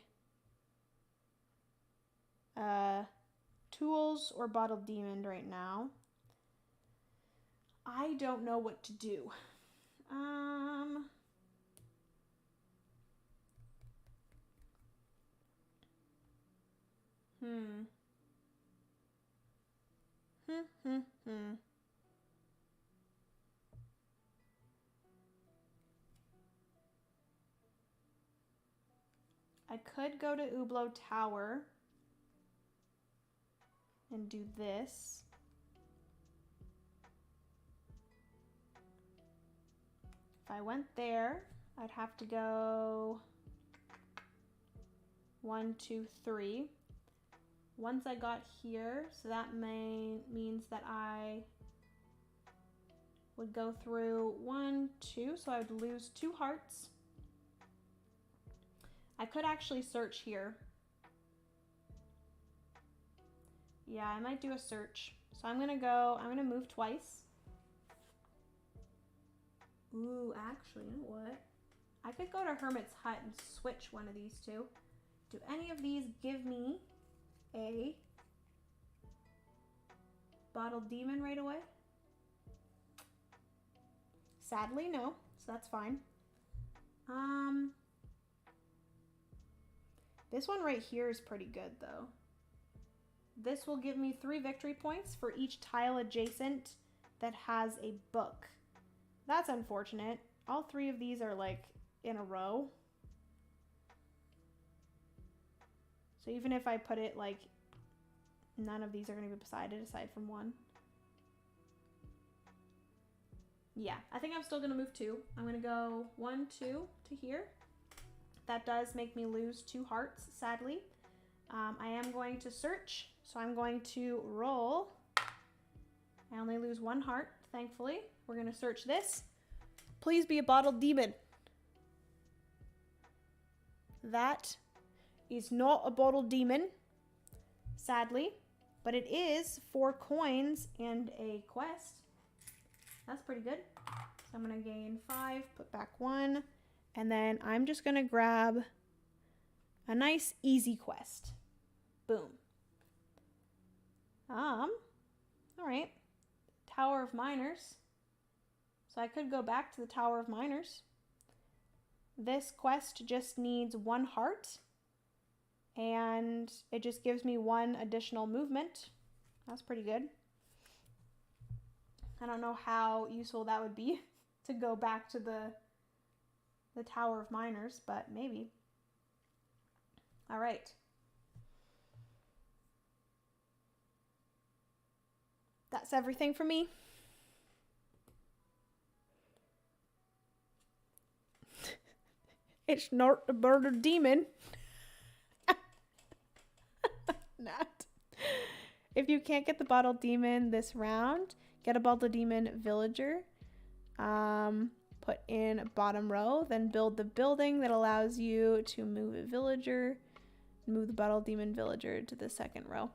tools or bottled demon right now. I don't know what to do. I could go to Hublot Tower and do this. If I went there, I'd have to go 1, 2, 3. Once I got here, so that means that I would go through 1, 2, so I would lose 2 hearts. I could actually search here. Yeah, I might do a search. So I'm gonna move twice. Ooh, actually, you know what? I could go to Hermit's Hut and switch one of these two. Do any of these give me a bottled demon right away? Sadly, no. So that's fine. This one right here is pretty good, though. This will give me 3 victory points for each tile adjacent that has a book. That's unfortunate. All 3 of these are like in a row. So even if I put it like, none of these are going to be beside it aside from 1. Yeah, I think I'm still going to move 2. I'm going to go 1, 2 to here. That does make me lose 2 hearts, sadly. I am going to search, so I'm going to roll. I only lose 1 heart, thankfully. We're going to search this. Please be a bottled demon. That is not a bottled demon, sadly, but it is 4 coins and a quest. That's pretty good. So I'm going to gain 5, put back 1, and then I'm just going to grab a nice easy quest. Boom. All right. Tower of Miners. So I could go back to the Tower of Miners. This quest just needs 1 heart, and it just gives me 1 additional movement. That's pretty good. I don't know how useful that would be to go back to the Tower of Miners, but maybe. All right. That's everything for me. It's not a murdered demon. Not. If you can't get the bottled demon this round, get a bottled demon villager. Put in bottom row, then build the building that allows you to move a villager. Move the bottled demon villager to the 2nd row.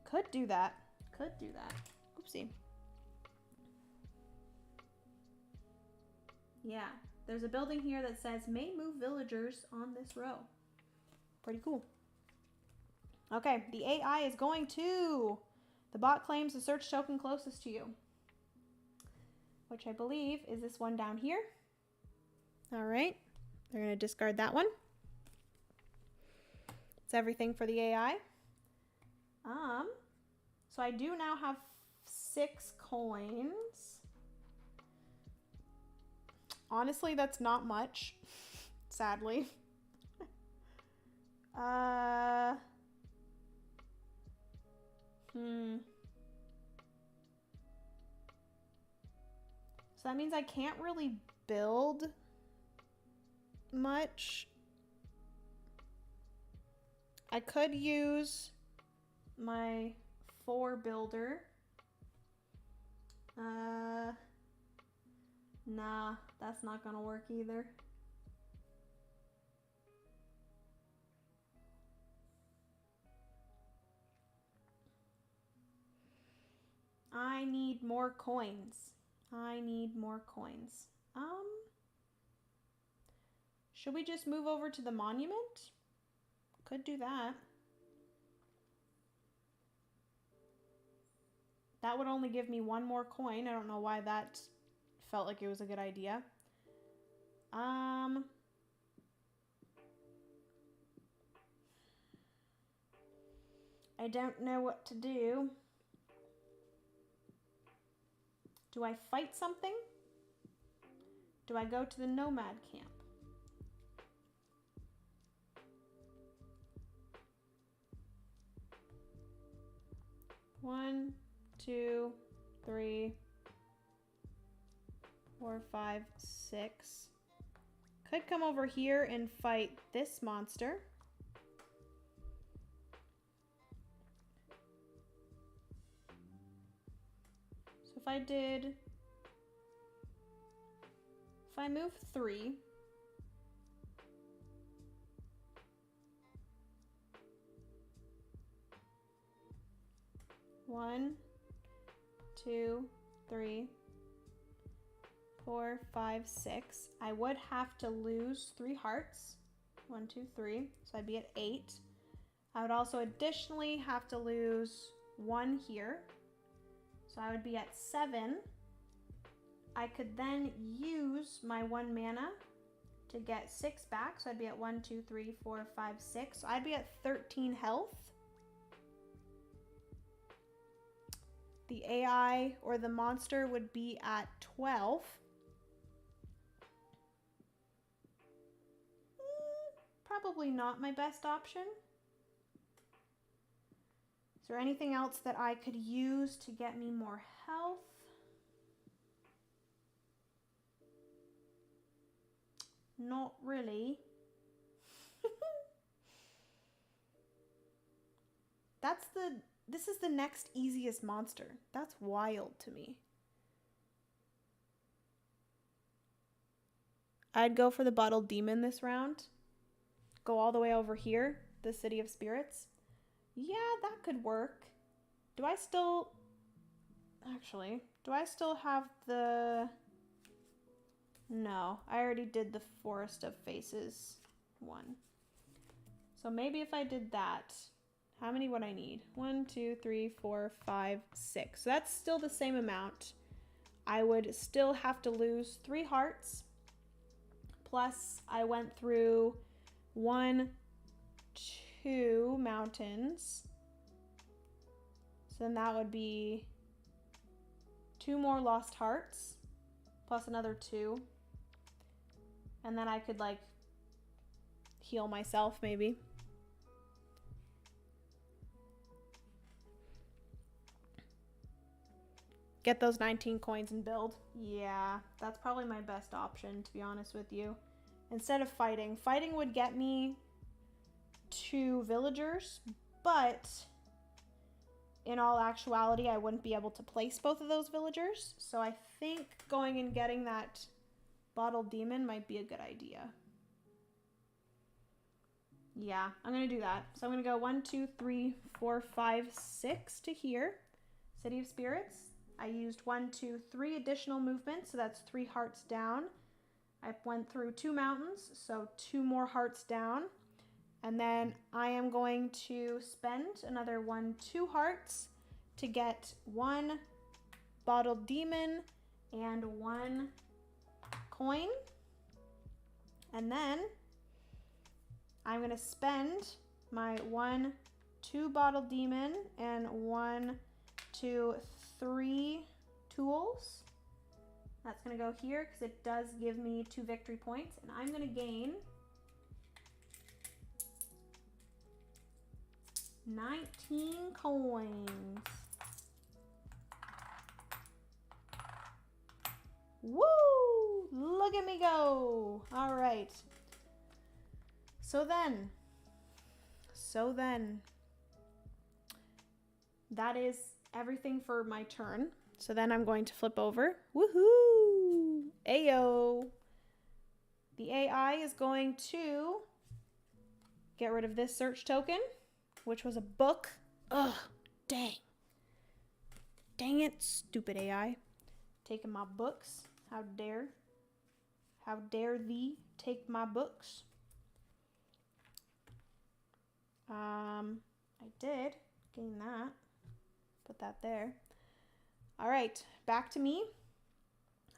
Could do that. Could do that. Oopsie. Yeah, there's a building here that says may move villagers on this row. Pretty cool. Okay, the AI is going to. The bot claims the search token closest to you, which I believe is this one down here. All right, they're going to discard that one. That's everything for the AI. So I do now have 6 coins. Honestly, that's not much, sadly. So that means I can't really build much. I could use my 4 builder. Nah, that's not gonna work either. I need more coins. I need more coins. Should we just move over to the monument? Could do that. That would only give me one more coin. I don't know why that felt like it was a good idea. I don't know what to do. Do I fight something? Do I go to the nomad camp? One, 2, 3, 4, 5, 6. Could come over here and fight this monster. So if I move 3, one, 2, 3, 4, 5, 6. I would have to lose 3 hearts. 1, 2, 3. So I'd be at 8. I would also additionally have to lose 1 here. So I would be at 7. I could then use my 1 mana to get 6 back. So I'd be at 1, 2, 3, 4, 5, 6. So I'd be at 13 health. The AI or the monster would be at 12. Probably not my best option. Is there anything else that I could use to get me more health? Not really. This is the next easiest monster. That's wild to me. I'd go for the bottled demon this round. Go all the way over here, the City of Spirits. Yeah, that could work. Do I still have the... No, I already did the Forest of Faces one. So maybe if I did that, how many would I need? 1, 2, 3, 4, 5, 6. So that's still the same amount. I would still have to lose 3 hearts. Plus I went through 1, 2 mountains. So then that would be 2 more lost hearts. Plus another 2. And then I could like heal myself maybe. Get those 19 coins and build. Yeah, that's probably my best option, to be honest with you. Instead of fighting. Fighting would get me 2 villagers, but in all actuality, I wouldn't be able to place both of those villagers. So I think going and getting that bottled demon might be a good idea. Yeah, I'm going to do that. So I'm going to go 1, 2, 3, 4, 5, 6 to here. City of Spirits. I used 1, 2, 3 additional movements, so that's 3 hearts down. I went through 2 mountains, so 2 more hearts down. And then I am going to spend another 1, 2 hearts to get 1 bottled demon and 1 coin. And then I'm going to spend my 1, 2 bottled demon and 1, 2, 3 tools. That's going to go here because it does give me 2 victory points. And I'm going to gain 19 coins. Woo! Look at me go. All right. So then, that is everything for my turn. So then I'm going to flip over. Woohoo! Ayo. The AI is going to get rid of this search token, which was a book. Ugh, dang. Dang it, stupid AI. Taking my books. How dare. How dare thee take my books? I did gain that. Put that there. All right, back to me.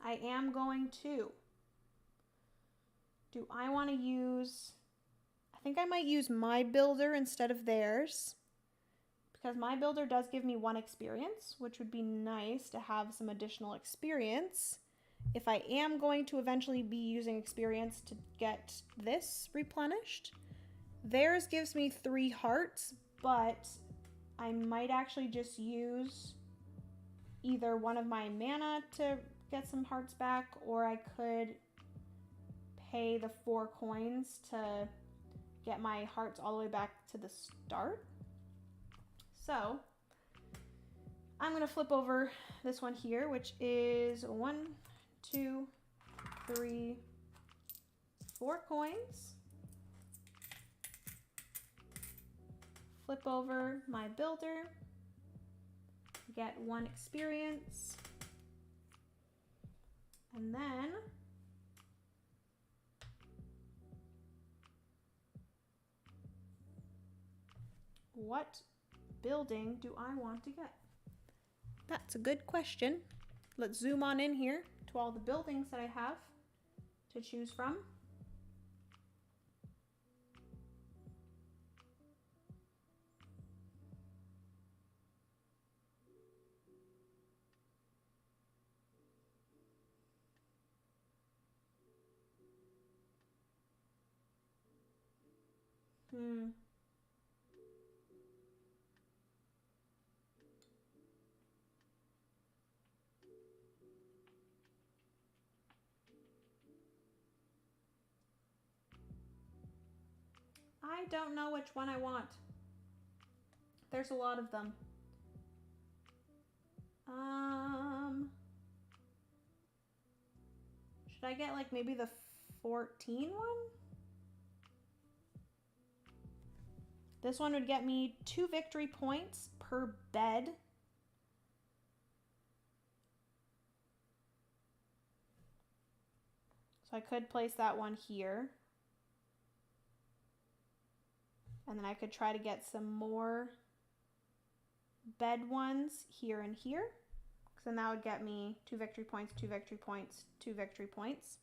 I am going to. Do I want to use... I think I might use my builder instead of theirs. Because my builder does give me 1 experience, which would be nice to have some additional experience. If I am going to eventually be using experience to get this replenished. Theirs gives me 3 hearts, but I might actually just use either one of my mana to get some hearts back, or I could pay the 4 coins to get my hearts all the way back to the start. So I'm going to flip over this one here, which is 1, 2, 3, 4 coins. Flip over my builder, get 1 experience, and then what building do I want to get? That's a good question. Let's zoom on in here to all the buildings that I have to choose from. I don't know which one I want. There's a lot of them. Should I get like maybe the 14 one? This one would get me 2 victory points per bed. So I could place that one here. And then I could try to get some more bed ones here and here. So then that would get me 2 victory points, 2 victory points, 2 victory points.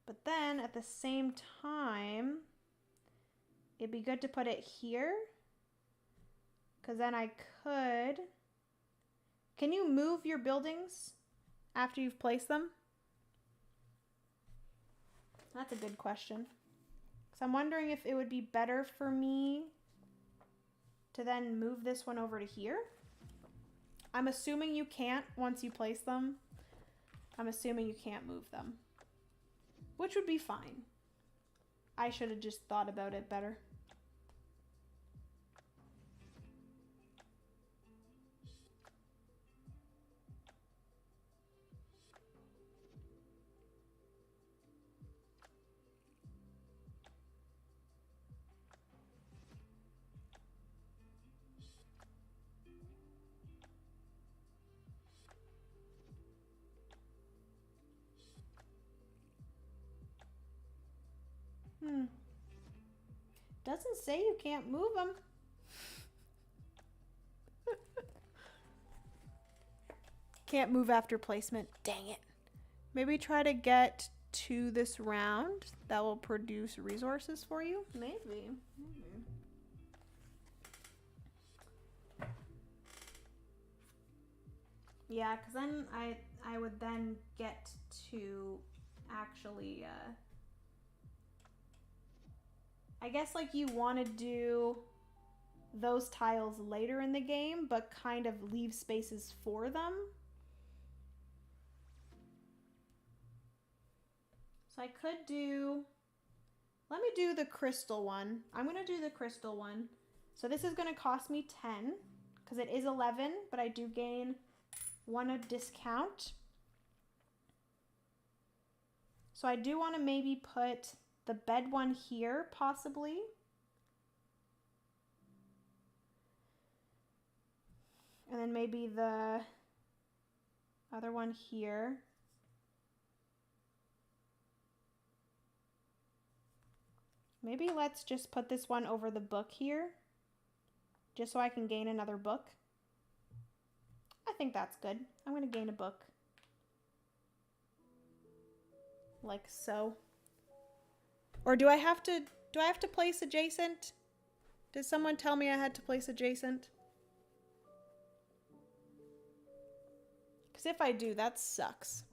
But then at the same time, it'd be good to put it here. Because then I could... Can you move your buildings after you've placed them? That's a good question. So I'm wondering if it would be better for me to then move this one over to here. I'm assuming you can't once you place them. I'm assuming you can't move them, which would be fine. I should have just thought about it better. Doesn't say you can't move them. Can't move after placement. Dang it. Maybe try to get to this round. That will produce resources for you. Maybe. Yeah, because then I would then get to actually... I guess like you want to do those tiles later in the game, but kind of leave spaces for them. So I could do, let me do the crystal one. I'm going to do the crystal one. So this is going to cost me 10 because it is 11, but I do gain 1 a discount. So I do want to maybe put the bed one here, possibly. And then maybe the other one here. Maybe let's just put this one over the book here, just so I can gain another book. I think that's good. I'm going to gain a book. Like so. Or do I have to place adjacent? Did someone tell me I had to place adjacent? Because if I do, that sucks.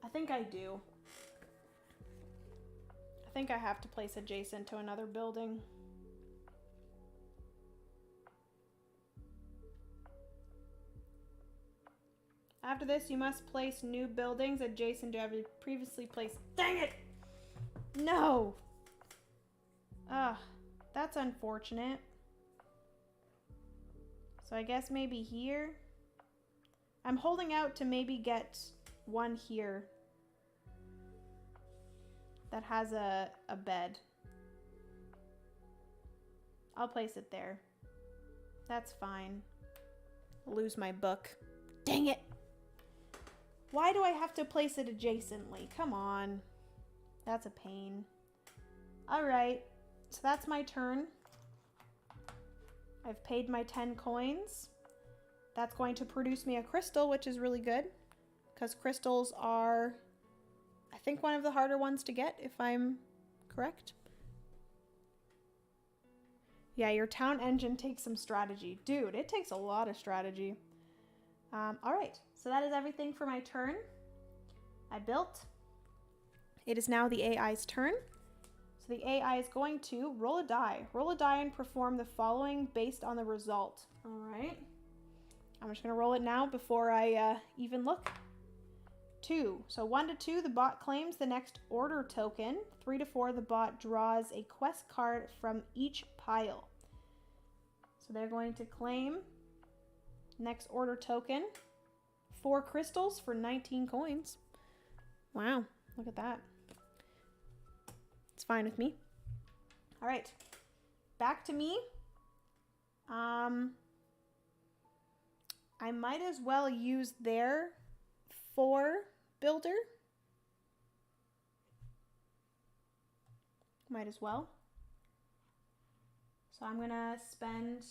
I think I do. I think I have to place adjacent to another building. After this, you must place new buildings adjacent to every previously placed. Dang it! No! Ugh, that's unfortunate. So I guess maybe here. I'm holding out to maybe get one here that has a bed. I'll place it there. That's fine. I'll lose my book. Dang it! Why do I have to place it adjacently? Come on. That's a pain. Alright, so that's my turn. I've paid my 10 coins. That's going to produce me a crystal, which is really good. Because crystals are, I think, one of the harder ones to get, if I'm correct. Yeah, your town engine takes some strategy. Dude, it takes a lot of strategy. Alright, so that is everything for my turn. I built. It is now the AI's turn. So the AI is going to roll a die. Roll a die and perform the following based on the result. Alright. I'm just going to roll it now before I even look. 2. So 1 to 2, the bot claims the next order token. 3 to 4, the bot draws a quest card from each pile. So they're going to claim next order token. 4 crystals for 19 coins. Wow, look at that. It's fine with me. All right, back to me. I might as well use their 4 builder. Might as well. So I'm gonna spend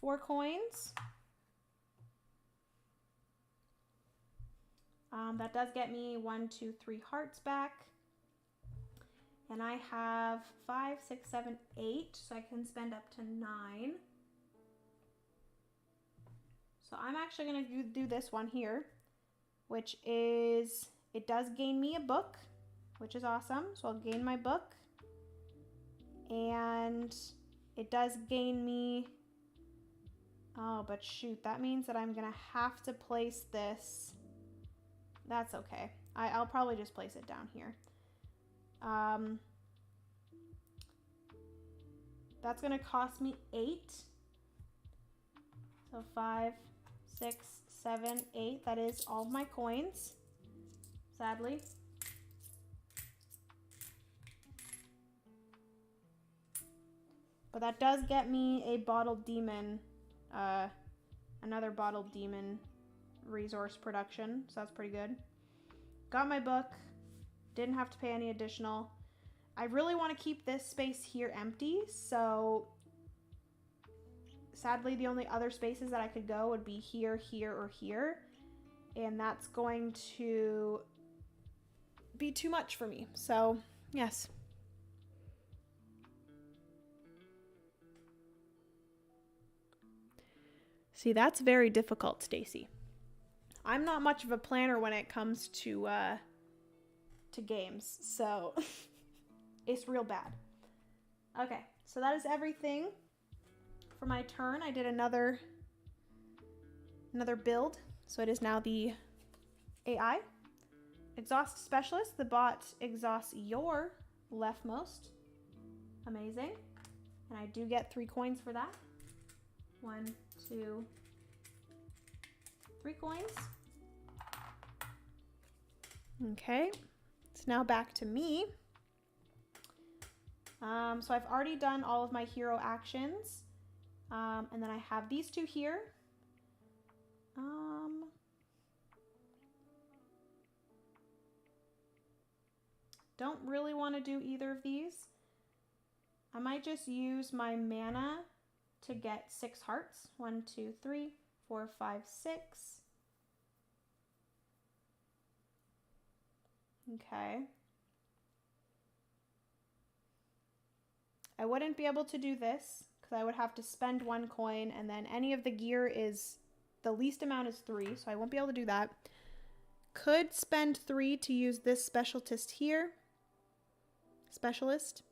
4 coins. That does get me 1, 2, 3 hearts back. And I have 5, 6, 7, 8, so I can spend up to 9. So I'm actually going to do this one here, which is, it does gain me a book, which is awesome. So I'll gain my book. And it does gain me, oh, but shoot, that means that I'm going to have to place this. That's okay. I'll probably just place it down here. That's going to cost me 8. So 5, 6, 7, 8. That is all of my coins, sadly. But that does get me a bottled demon, another bottled demon resource production. So that's pretty good. Got my book. Didn't have to pay any additional. I really want to keep this space here empty, so sadly the only other spaces that I could go would be here, here, or here, and that's going to be too much for me. So yes. See, that's very difficult, Stacy. I'm not much of a planner when it comes to games, so it's real bad. Okay, so that is everything for my turn. I did another build, so it is now the AI. Exhaust specialist, the bot exhausts your leftmost. Amazing. And I do get 3 coins for that. 1, 2, 3 coins. Okay, it's now back to me. So I've already done all of my hero actions. And then I have these two here. Don't really want to do either of these. I might just use my mana to get 6 hearts. 1, 2, 3, 4, 5, 6. Okay. I wouldn't be able to do this because I would have to spend 1 coin, and then any of the gear is, the least amount is 3, so I won't be able to do that. Could spend 3 to use this specialist here. Specialist.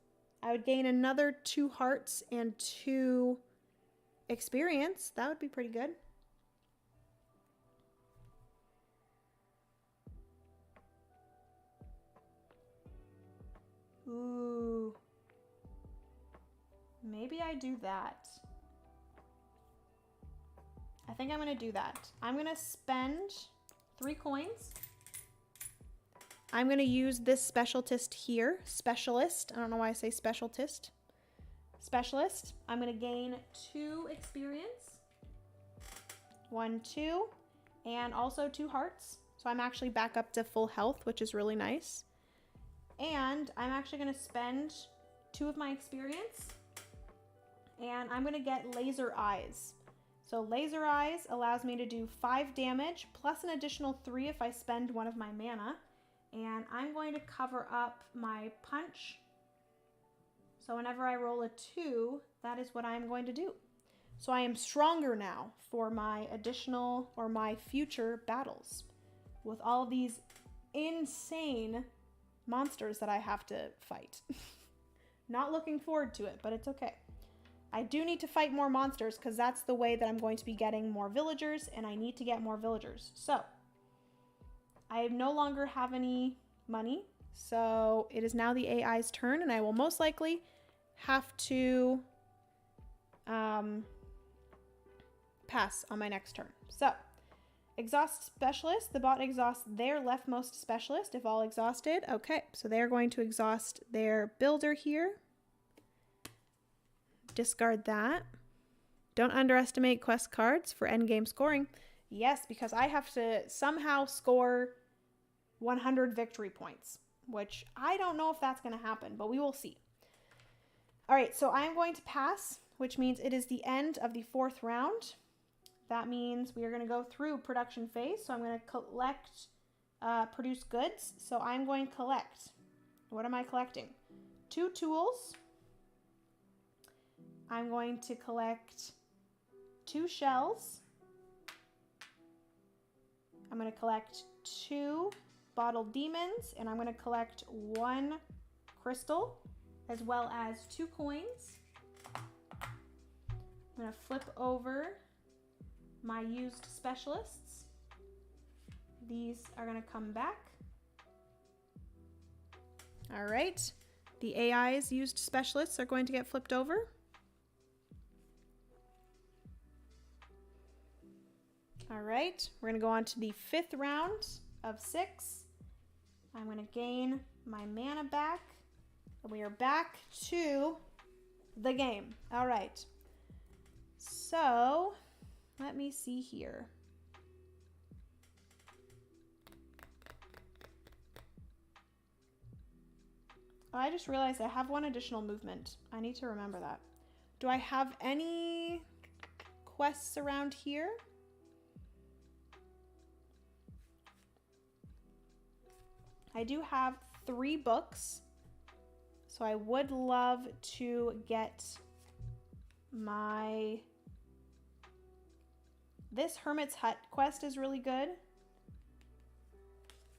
I would gain another 2 hearts and 2 experience. That would be pretty good. Ooh. Maybe I do that. I think I'm going to do that. I'm going to spend 3 coins. I'm going to use this specialist here. Specialist. I don't know why I say specialist. Specialist. I'm going to gain 2 experience. 1, 2. And also 2 hearts. So I'm actually back up to full health, which is really nice. And I'm actually going to spend 2 of my experience. And I'm going to get laser eyes. So laser eyes allows me to do 5 damage plus an additional 3 if I spend 1 of my mana. And I'm going to cover up my punch. So whenever I roll a 2, that is what I'm going to do. So I am stronger now for my additional or my future battles with all these insane monsters that I have to fight. Not looking forward to it, but it's okay. I do need to fight more monsters because that's the way that I'm going to be getting more villagers, and I need to get more villagers. So I no longer have any money, so it is now the AI's turn, and I will most likely have to pass on my next turn. So exhaust specialist. The bot exhausts their leftmost specialist if all exhausted. Okay, so they're going to exhaust their builder here. Discard that. Don't underestimate quest cards for endgame scoring. Yes, because I have to somehow score 100 victory points, which I don't know if that's going to happen, but we will see. All right, so I'm going to pass, which means it is the end of the 4th round. That means we are going to go through production phase. So I'm going to collect, produce goods. So I'm going to collect. What am I collecting? 2 tools. I'm going to collect 2 shells. I'm going to collect 2 bottled demons, and I'm going to collect 1 crystal, as well as 2 coins. I'm going to flip over my used specialists. These are going to come back. All right. The AI's used specialists are going to get flipped over. All right, we're going to go on to the 5th round of 6. I'm going to gain my mana back, and we are back to the game. All right, so let me see here. Oh, I just realized I have 1 additional movement. I need to remember that. Do I have any quests around here? I do have 3 books, so I would love to get my... This Hermit's Hut quest is really good,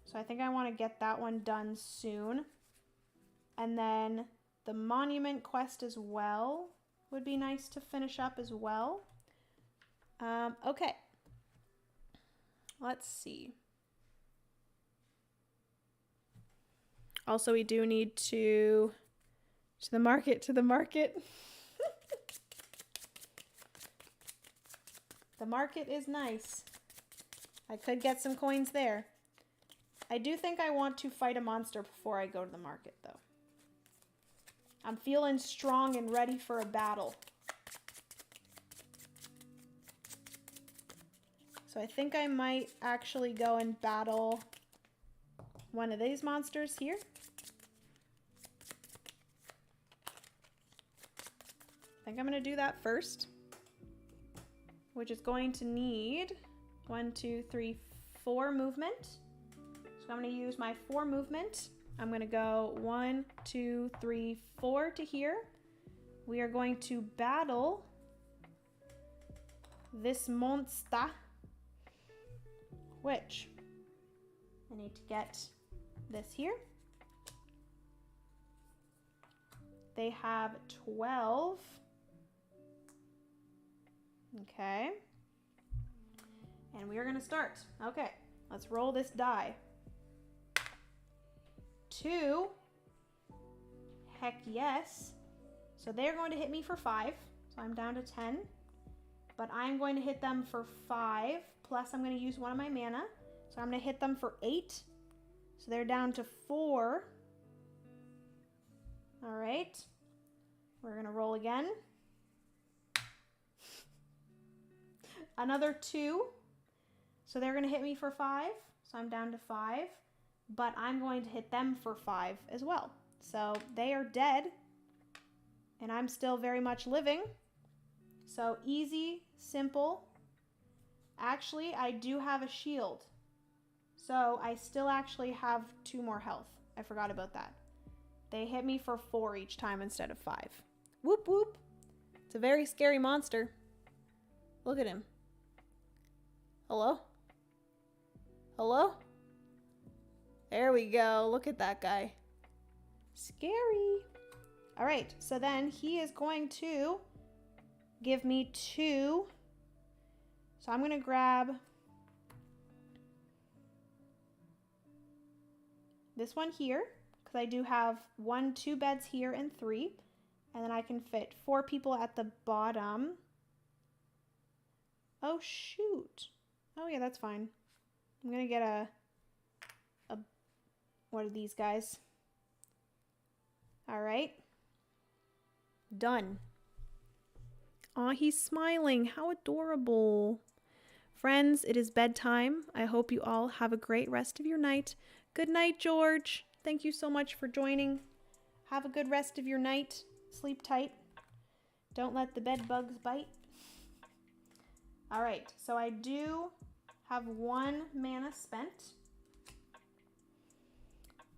so I think I want to get that one done soon. And then the Monument quest as well would be nice to finish up as well. Okay, let's see. Also, we do need to the market. The market is nice. I could get some coins there. I do think I want to fight a monster before I go to the market, though. I'm feeling strong and ready for a battle. So I think I might actually go and battle one of these monsters here. I think I'm going to do that first, which is going to need 1, 2, 3, 4 movement. So I'm going to use my 4 movement. I'm going to go 1, 2, 3, 4 to here. We are going to battle this monster, which I need to get this here. They have 12. Okay. And we are going to start. Okay, let's roll this die. 2. Heck yes. So they're going to hit me for 5. So I'm down to 10. But I'm going to hit them for 5. Plus I'm going to use one of my mana. So I'm going to hit them for 8. So they're down to 4. All right. We're going to roll again. Another 2. So they're going to hit me for 5. So I'm down to 5. But I'm going to hit them for 5 as well. So they are dead. And I'm still very much living. So easy, simple. Actually, I do have a shield. So I still actually have 2 more health. I forgot about that. They hit me for 4 each time instead of 5. Whoop whoop. It's a very scary monster. Look at him. Hello? Hello? There we go. Look at that guy. Scary. All right. So then he is going to give me 2. So I'm going to grab this one here because I do have 1, 2 beds here and 3. And then I can fit 4 people at the bottom. Oh, shoot. Oh, yeah, that's fine. I'm going to get a what are these guys? All right. Done. Aw, he's smiling. How adorable. Friends, it is bedtime. I hope you all have a great rest of your night. Good night, George. Thank you so much for joining. Have a good rest of your night. Sleep tight. Don't let the bed bugs bite. All right, so I do have 1 mana spent.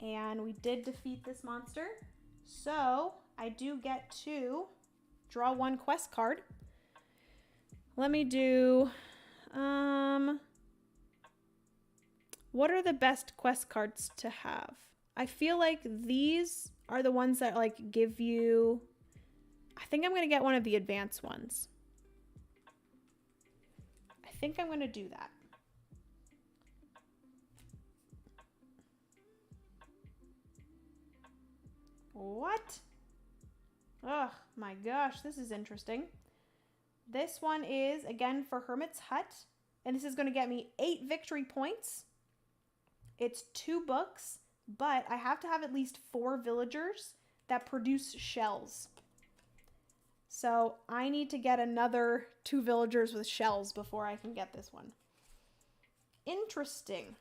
And we did defeat this monster. So I do get to draw 1 quest card. Let me do, what are the best quest cards to have? I feel like these are the ones that like give you, I think I'm going to get one of the advanced ones. I think I'm going to do that. What? Oh my gosh, this is interesting. This one is, again, for Hermit's Hut. And this is going to get me 8 victory points. It's 2 books, but I have to have at least 4 villagers that produce shells. So I need to get another 2 villagers with shells before I can get this one. Interesting.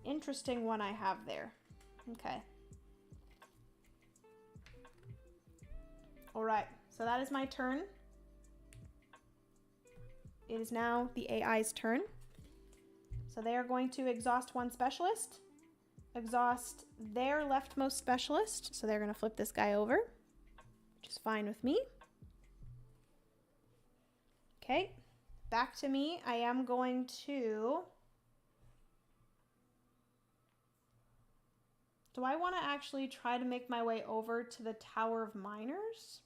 Interesting one I have there. Okay. All right, so that is my turn. It is now the AI's turn. So they are going to exhaust 1 specialist, exhaust their leftmost specialist. So they're going to flip this guy over, which is fine with me. Okay, back to me. I am going to... Do I want to actually try to make my way over to the Tower of Miners?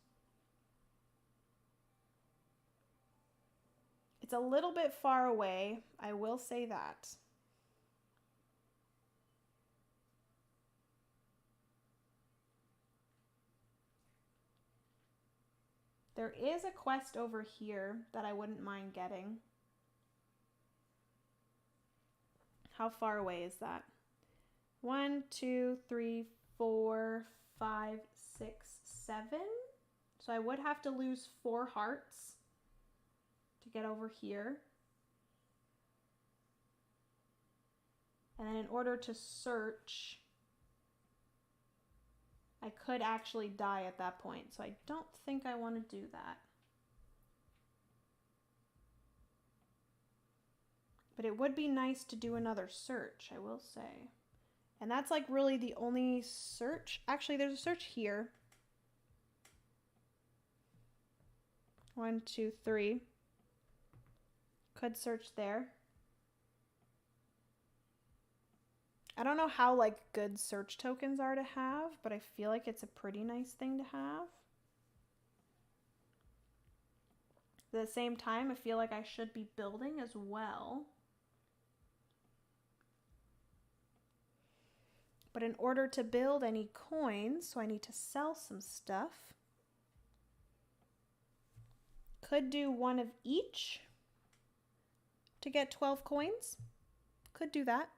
It's a little bit far away, I will say that. There is a quest over here that I wouldn't mind getting. How far away is that? 1, 2, 3, 4, 5, 6, 7. So I would have to lose 4 hearts to get over here. And then in order to search, I could actually die at that point. So I don't think I want to do that. But it would be nice to do another search, I will say. And that's like really the only search. Actually, there's a search here. 1, 2, 3. Could search there. I don't know how like good search tokens are to have, but I feel like it's a pretty nice thing to have. At the same time, I feel like I should be building as well. But in order to build, I need coins, so I need to sell some stuff. Could do one of each to get 12 coins. Could do that.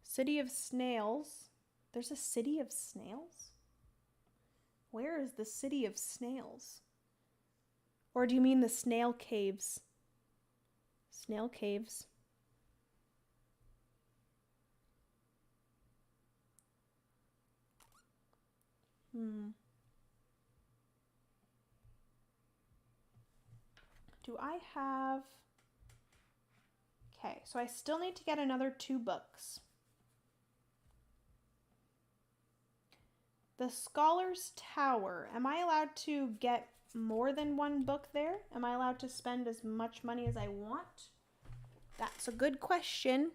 City of Snails. There's a City of Snails? Where is the City of Snails? Or do you mean the snail caves? Snail caves. Do I have... Okay, so I still need to get another 2 books. The Scholar's Tower. Am I allowed to get more than 1 book there? Am I allowed to spend as much money as I want? That's a good question.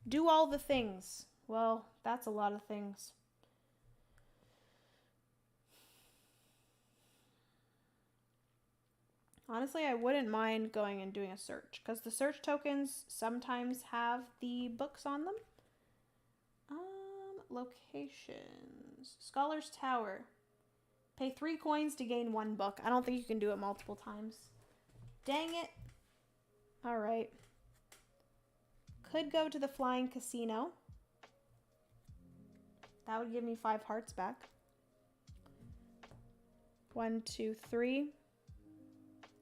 Do all the things. Well, that's a lot of things. Honestly, I wouldn't mind going and doing a search because the search tokens sometimes have the books on them. Locations. Scholar's Tower. Pay 3 coins to gain 1 book. I don't think you can do it multiple times. Dang it. All right. Could go to the Flying Casino. That would give me 5 hearts back. 1, 2, 3.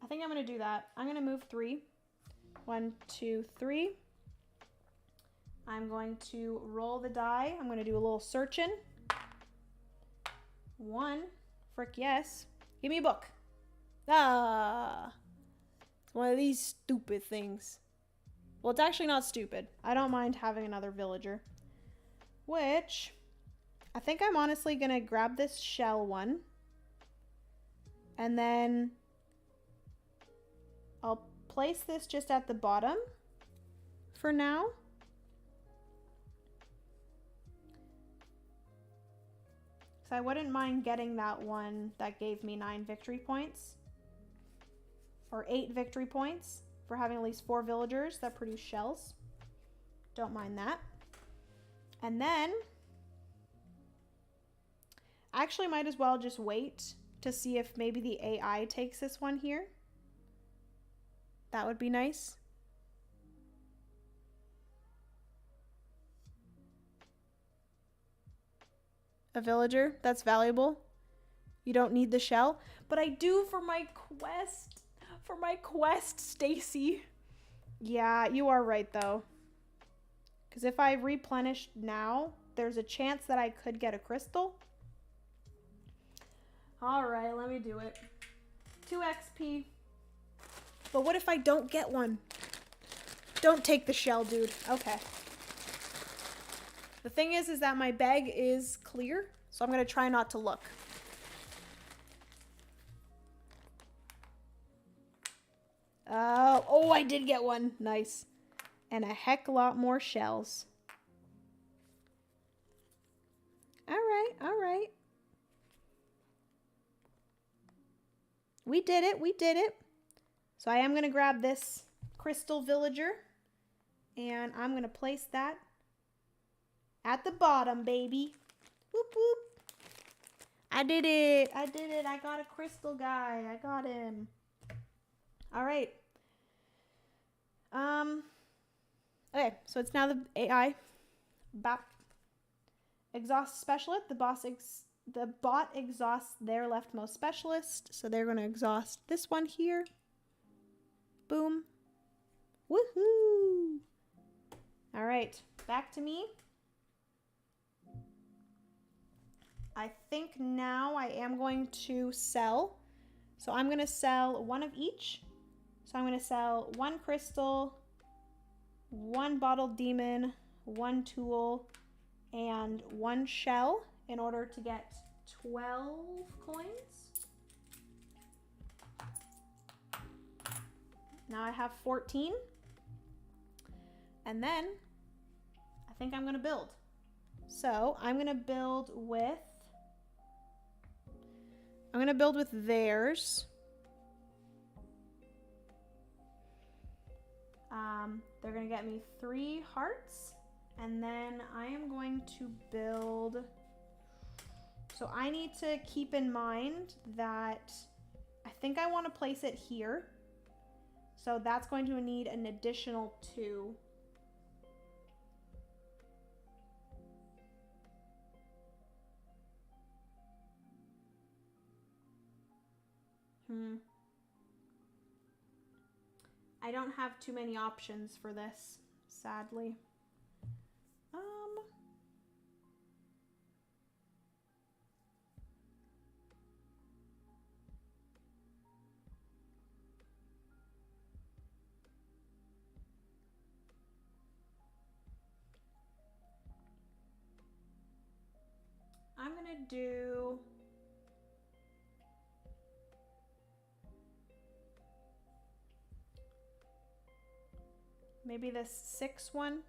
I think I'm going to do that. I'm going to move 3. 1, 2, 3. I'm going to roll the die. I'm going to do a little searching. 1. Frick yes. Give me a book. Ah. It's one of these stupid things. Well, it's actually not stupid. I don't mind having another villager. Which, I think I'm honestly going to grab this shell one. And then I'll place this just at the bottom for now. So I wouldn't mind getting that one that gave me 9 victory points. Or 8 victory points for having at least 4 villagers that produce shells. Don't mind that. And then, I actually might as well just wait to see if maybe the AI takes this one here. That would be nice. A villager, that's valuable. You don't need the shell, but I do for my quest. For my quest, Stacy. Yeah, you are right though. Because if I replenish now, there's a chance that I could get a crystal. All right, let me do it. 2 XP. But what if I don't get one? Don't take the shell, dude. Okay. The thing is that my bag is clear, so I'm going to try not to look. Oh, I did get one. Nice. And a heck lot more shells. All right, all right. We did it, we did it. So I am going to grab this crystal villager. And I'm going to place that at the bottom, baby. Whoop, whoop. I did it. I did it. I got a crystal guy. I got him. All right. Okay, so it's now the AI exhaust specialist. The bot exhausts their leftmost specialist. So they're going to exhaust this one here. Boom. Woohoo. All right, back to me. I think now I am going to sell. So I'm going to sell one of each. So I'm going to sell one crystal, one bottled demon, one tool, and one shell in order to get 12 coins. Now I have 14. And then I think I'm going to build. So I'm going to build with theirs. They're going to get me 3 hearts. And then I am going to build. So I need to keep in mind that I think I want to place it here. So that's going to need an additional 2. I don't have too many options for this, sadly. I'm gonna do maybe this 6 one.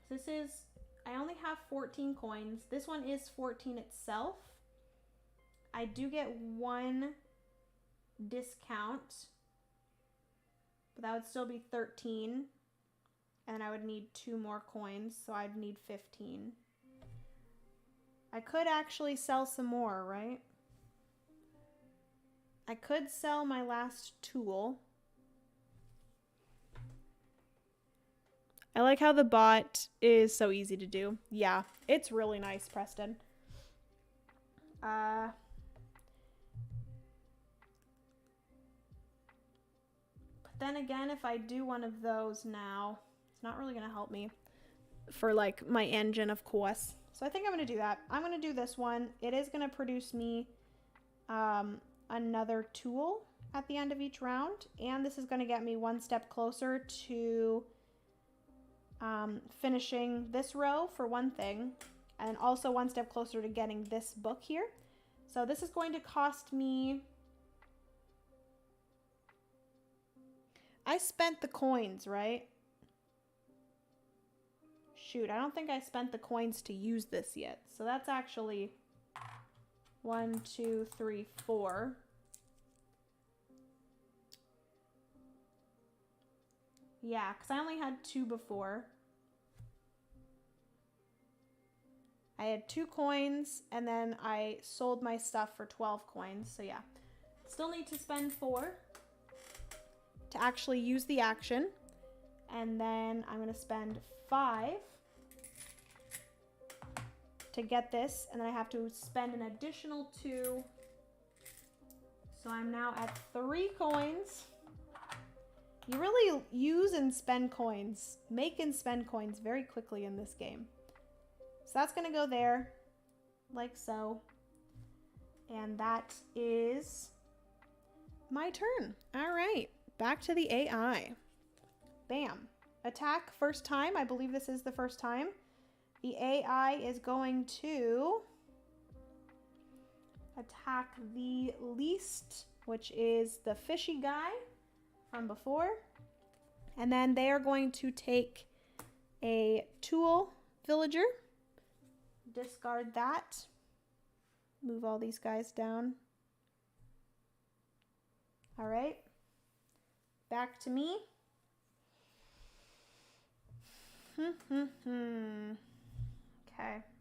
This is, I only have 14 coins. This one is 14 itself. I do get 1 discount, but that would still be 13. And I would need 2 more coins, so I'd need 15. I could actually sell some more, right? I could sell my last tool. I like how the bot is so easy to do. Yeah, it's really nice, Preston. But then again, if I do one of those now, it's not really going to help me for like my engine, of course. So I think I'm going to do that. I'm going to do this one. It is going to produce me another tool at the end of each round. And this is going to get me 1 step closer to finishing this row for one thing. And also 1 step closer to getting this book here. So this is going to cost me... I spent the coins, right? Shoot, I don't think I spent the coins to use this yet. So that's actually 1, 2, 3, 4. Yeah, because I only had 2 before. I had 2 coins, and then I sold my stuff for 12 coins. So yeah, still need to spend 4 to actually use the action. And then I'm going to spend 5 to get this. And then I have to spend an additional 2. So I'm now at 3 coins. You really use and spend coins, make and spend coins very quickly in this game. So that's going to go there, like so. And that is my turn. All right, back to the AI. Bam. Attack first time. I believe this is the first time. The AI is going to attack the least, which is the fishy guy from before. And then they are going to take a tool villager. Discard that. Move all these guys down. All right. Back to me. Okay,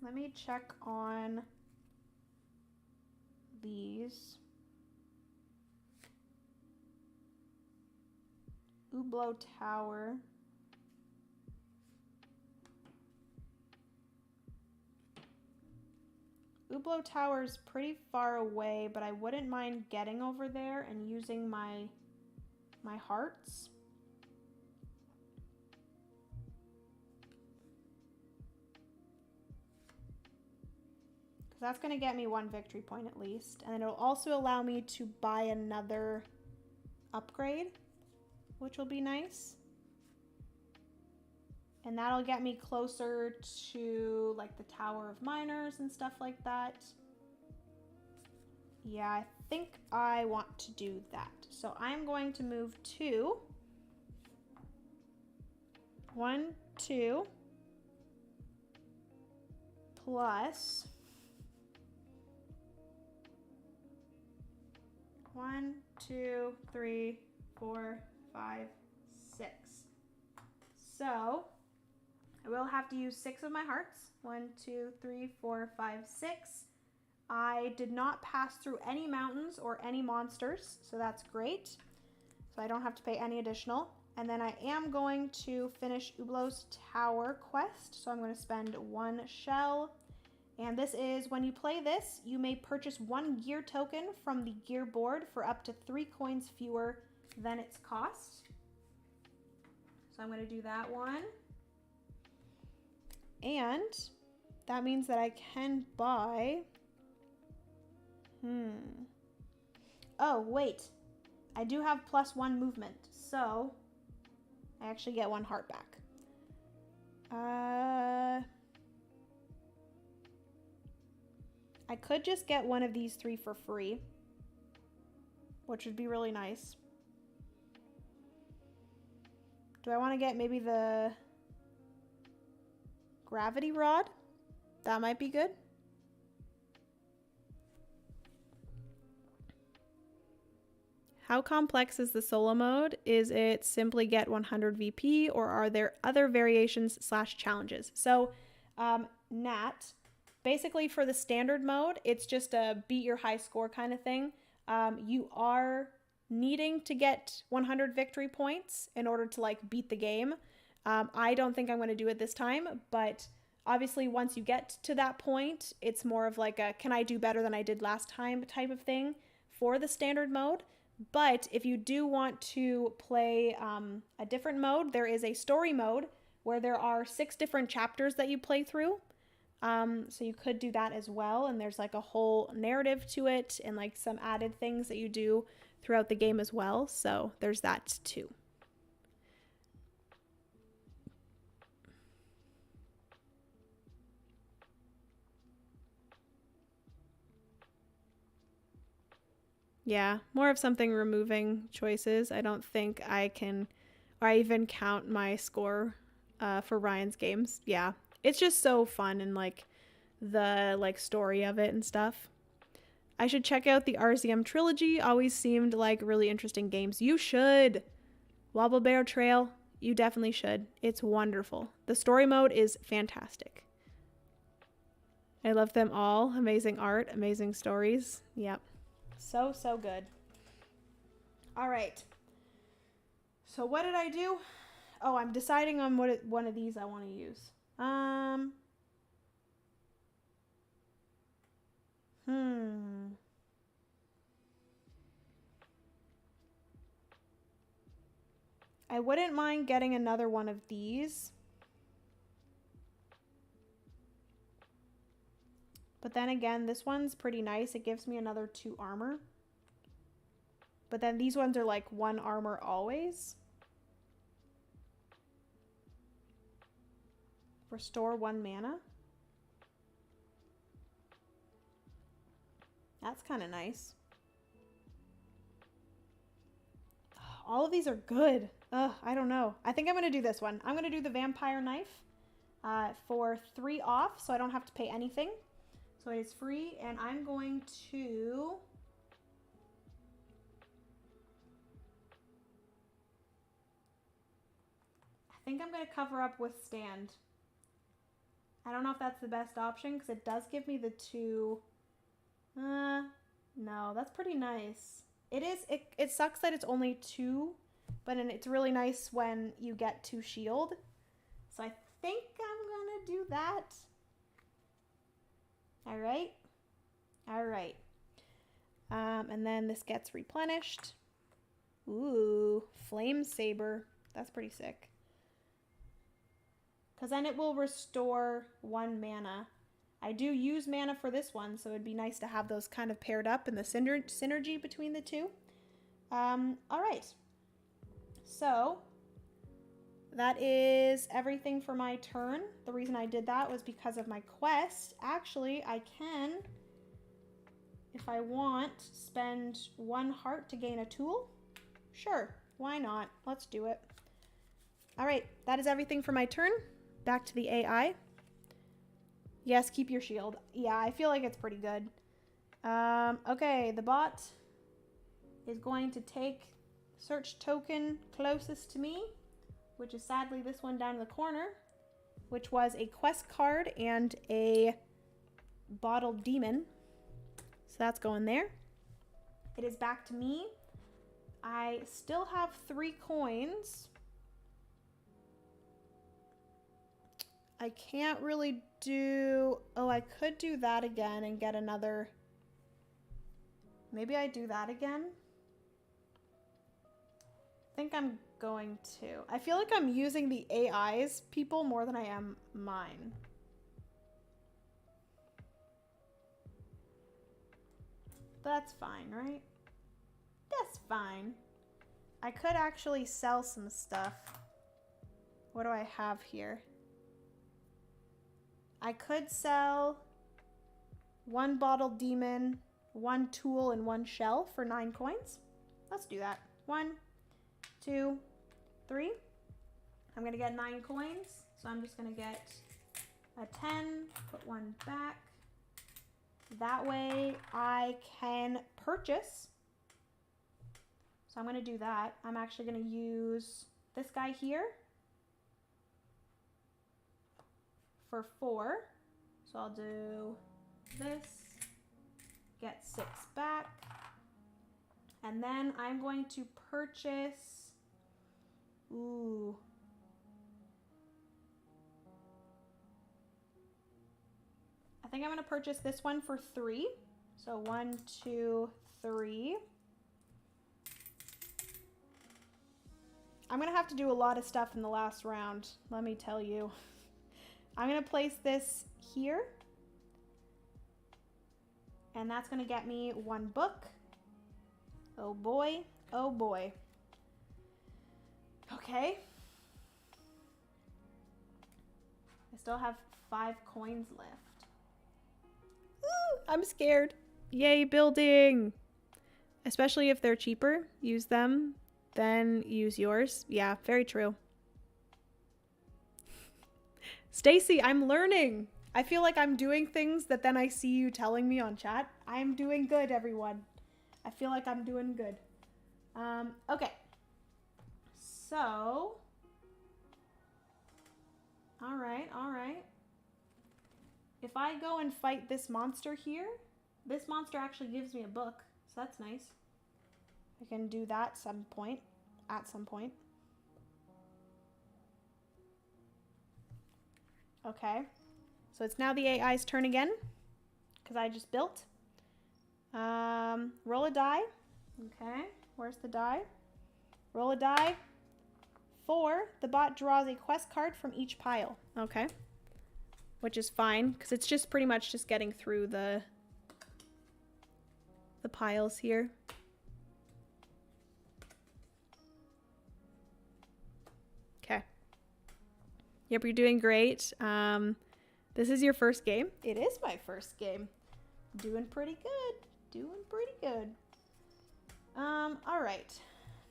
let me check on these. Hublot Tower. Hublot Tower is pretty far away, but I wouldn't mind getting over there and using my hearts. Because that's going to get me 1 victory point at least. And it'll also allow me to buy another upgrade, which will be nice. And that'll get me closer to like the Tower of Miners and stuff like that. Yeah, I think I want to do that. So I'm going to move 2, 1, 2, plus 1, 2, 3, 4, 5, 6. So I will have to use 6 of my hearts. 1, 2, 3, 4, 5, 6. I did not pass through any mountains or any monsters, so that's great. So I don't have to pay any additional. And then I am going to finish Hublot's Tower quest. So I'm going to spend 1 shell. And this is, when you play this, you may purchase 1 gear token from the gear board for up to 3 coins fewer than its cost. So I'm going to do that one. And that means that I can buy... Oh, wait. I do have +1 movement, so I actually get 1 heart back. I could just get one of these 3 for free, which would be really nice. Do I want to get maybe the gravity rod? That might be good. How complex is the solo mode? Is it simply get 100 VP, or are there other variations / challenges? So, Nat, basically for the standard mode, it's just a beat your high score kind of thing. You are needing to get 100 victory points in order to like beat the game. I don't think I'm going to do it this time, but obviously once you get to that point, it's more of like a, can I do better than I did last time type of thing for the standard mode. But if you do want to play a different mode, there is a story mode where there are 6 different chapters that you play through. So you could do that as well. And there's like a whole narrative to it and like some added things that you do throughout the game as well. So there's that too. Yeah, more of something removing choices. I don't think I can, or I even count my score for Ryan's games. Yeah, it's just so fun and like the like story of it and stuff. I should check out the RZM trilogy. Always seemed like really interesting games. You should. Wobble Bear Trail, you definitely should. It's wonderful. The story mode is fantastic. I love them all. Amazing art, amazing stories. Yep. So good. All right. So what did I do? Oh, I'm deciding on what one of these I want to use. I wouldn't mind getting another one of these. But then again, this one's pretty nice. It gives me another 2 armor. But then these ones are like 1 armor always. Restore 1 mana. That's kind of nice. All of these are good. Ugh, I don't know. I think I'm going to do this one. I'm going to do the vampire knife for 3 off, so I don't have to pay anything. So it is free, and I'm going to think I'm going to cover up with stand. I don't know if that's the best option because it does give me the 2. No, that's pretty nice. It sucks that it's only 2, but it's really nice when you get 2 shield. So I think I'm going to do that. All right. All right. And then this gets replenished. Ooh, flame saber. That's pretty sick. Because then it will restore 1 mana. I do use mana for this one, so it'd be nice to have those kind of paired up and the synergy between the two. All right. So that is everything for my turn. The reason I did that was because of my quest. Actually, I can, if I want, spend 1 heart to gain a tool. Sure, why not? Let's do it. All right, that is everything for my turn. Back to the AI. Yes, keep your shield. Yeah, I feel like it's pretty good. Okay, the bot is going to take search token closest to me, which is sadly this one down in the corner, which was a quest card and a bottled demon. So that's going there. It is back to me. I still have 3 coins. I can't really do... Oh, I could do that again and get another... Maybe I do that again? I think I'm going to. I feel like I'm using the AI's people more than I am mine. That's fine, right? That's fine. I could actually sell some stuff. What do I have here? I could sell 1 bottled demon, 1 tool, and 1 shell for 9 coins. Let's do that. 1, 2, 3. I'm gonna get 9 coins, so I'm just gonna get a 10, put 1 back. That way I can purchase. So I'm gonna do that. I'm actually gonna use this guy here for 4. So I'll do this, get 6 back. And then I'm going to purchase, ooh. I think I'm gonna purchase this one for 3. So 1, 2, 3. I'm gonna have to do a lot of stuff in the last round, let me tell you. I'm gonna place this here. And that's gonna get me 1 book. Oh boy, oh boy. Okay. I still have 5 coins left. Ooh, I'm scared. Yay, building. Especially if they're cheaper, use them, then use yours. Yeah, very true. Stacy, I'm learning. I feel like I'm doing things that then I see you telling me on chat. I'm doing good, everyone. I feel like I'm doing good. Okay. So. All right, all right. If I go and fight this monster here, this monster actually gives me a book. So that's nice. I can do that at some point. Okay. So it's now the AI's turn again, because I just built. Roll a die. Okay, where's the die? Roll a die. 4. The bot draws a quest card from each pile. Okay. Which is fine, because it's just pretty much just getting through the piles here. Okay. Yep, you're doing great. This is your first game? It is my first game. Doing pretty good. Doing pretty good. All right.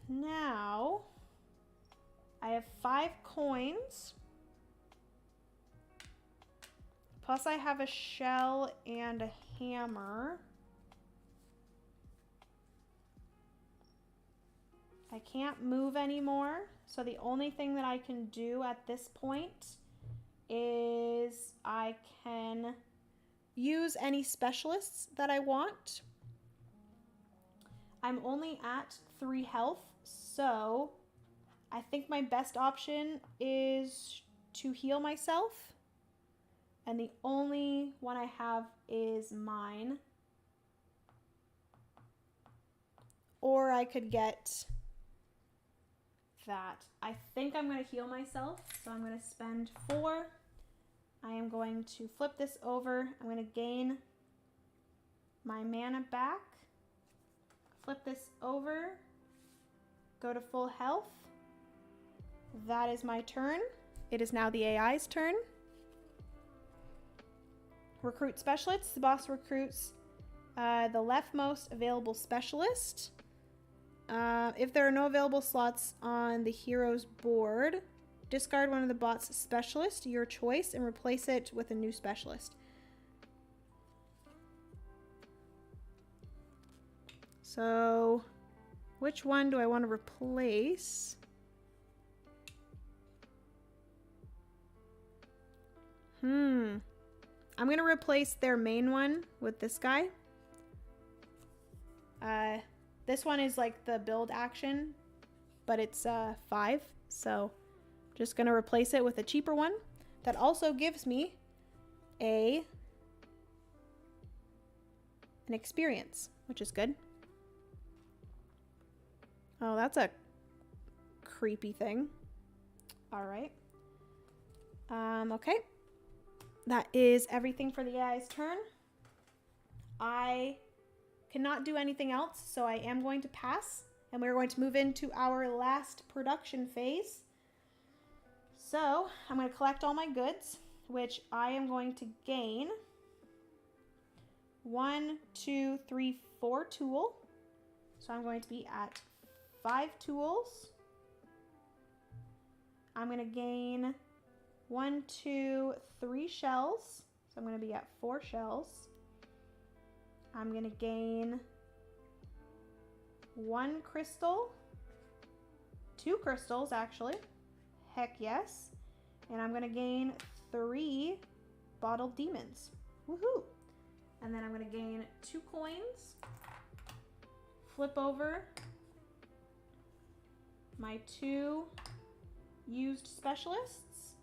Now, I have 5 coins. Plus I have a shell and a hammer. I can't move anymore. So the only thing that I can do at this point is I can use any specialists that I want. I'm only at 3 health, so I think my best option is to heal myself. And the only one I have is mine. Or I could get that. I think I'm going to heal myself, so I'm going to spend 4. I am going to flip this over. I'm going to gain my mana back. Flip this over. Go to full health. That is my turn. It is now the AI's turn. Recruit specialists. The boss recruits the leftmost available specialist. If there are no available slots on the hero's board, discard one of the bot's specialists, your choice, and replace it with a new specialist. So, which one do I want to replace? I'm going to replace their main one with this guy. This one is like the build action, but it's 5. So just going to replace it with a cheaper one that also gives me an experience, which is good. Oh, that's a creepy thing. All right. Okay. That is everything for the AI's turn. I cannot do anything else, so I am going to pass, and we're going to move into our last production phase. So I'm going to collect all my goods, which I am going to gain 1, 2, 3, 4 tool. So I'm going to be at 5 tools. I'm going to gain 1, 2, 3 shells. So I'm going to be at 4 shells. I'm going to gain 1 crystal. 2 crystals, actually. Heck yes. And I'm going to gain 3 bottled demons. Woohoo! And then I'm going to gain 2 coins. Flip over my 2 used specialists.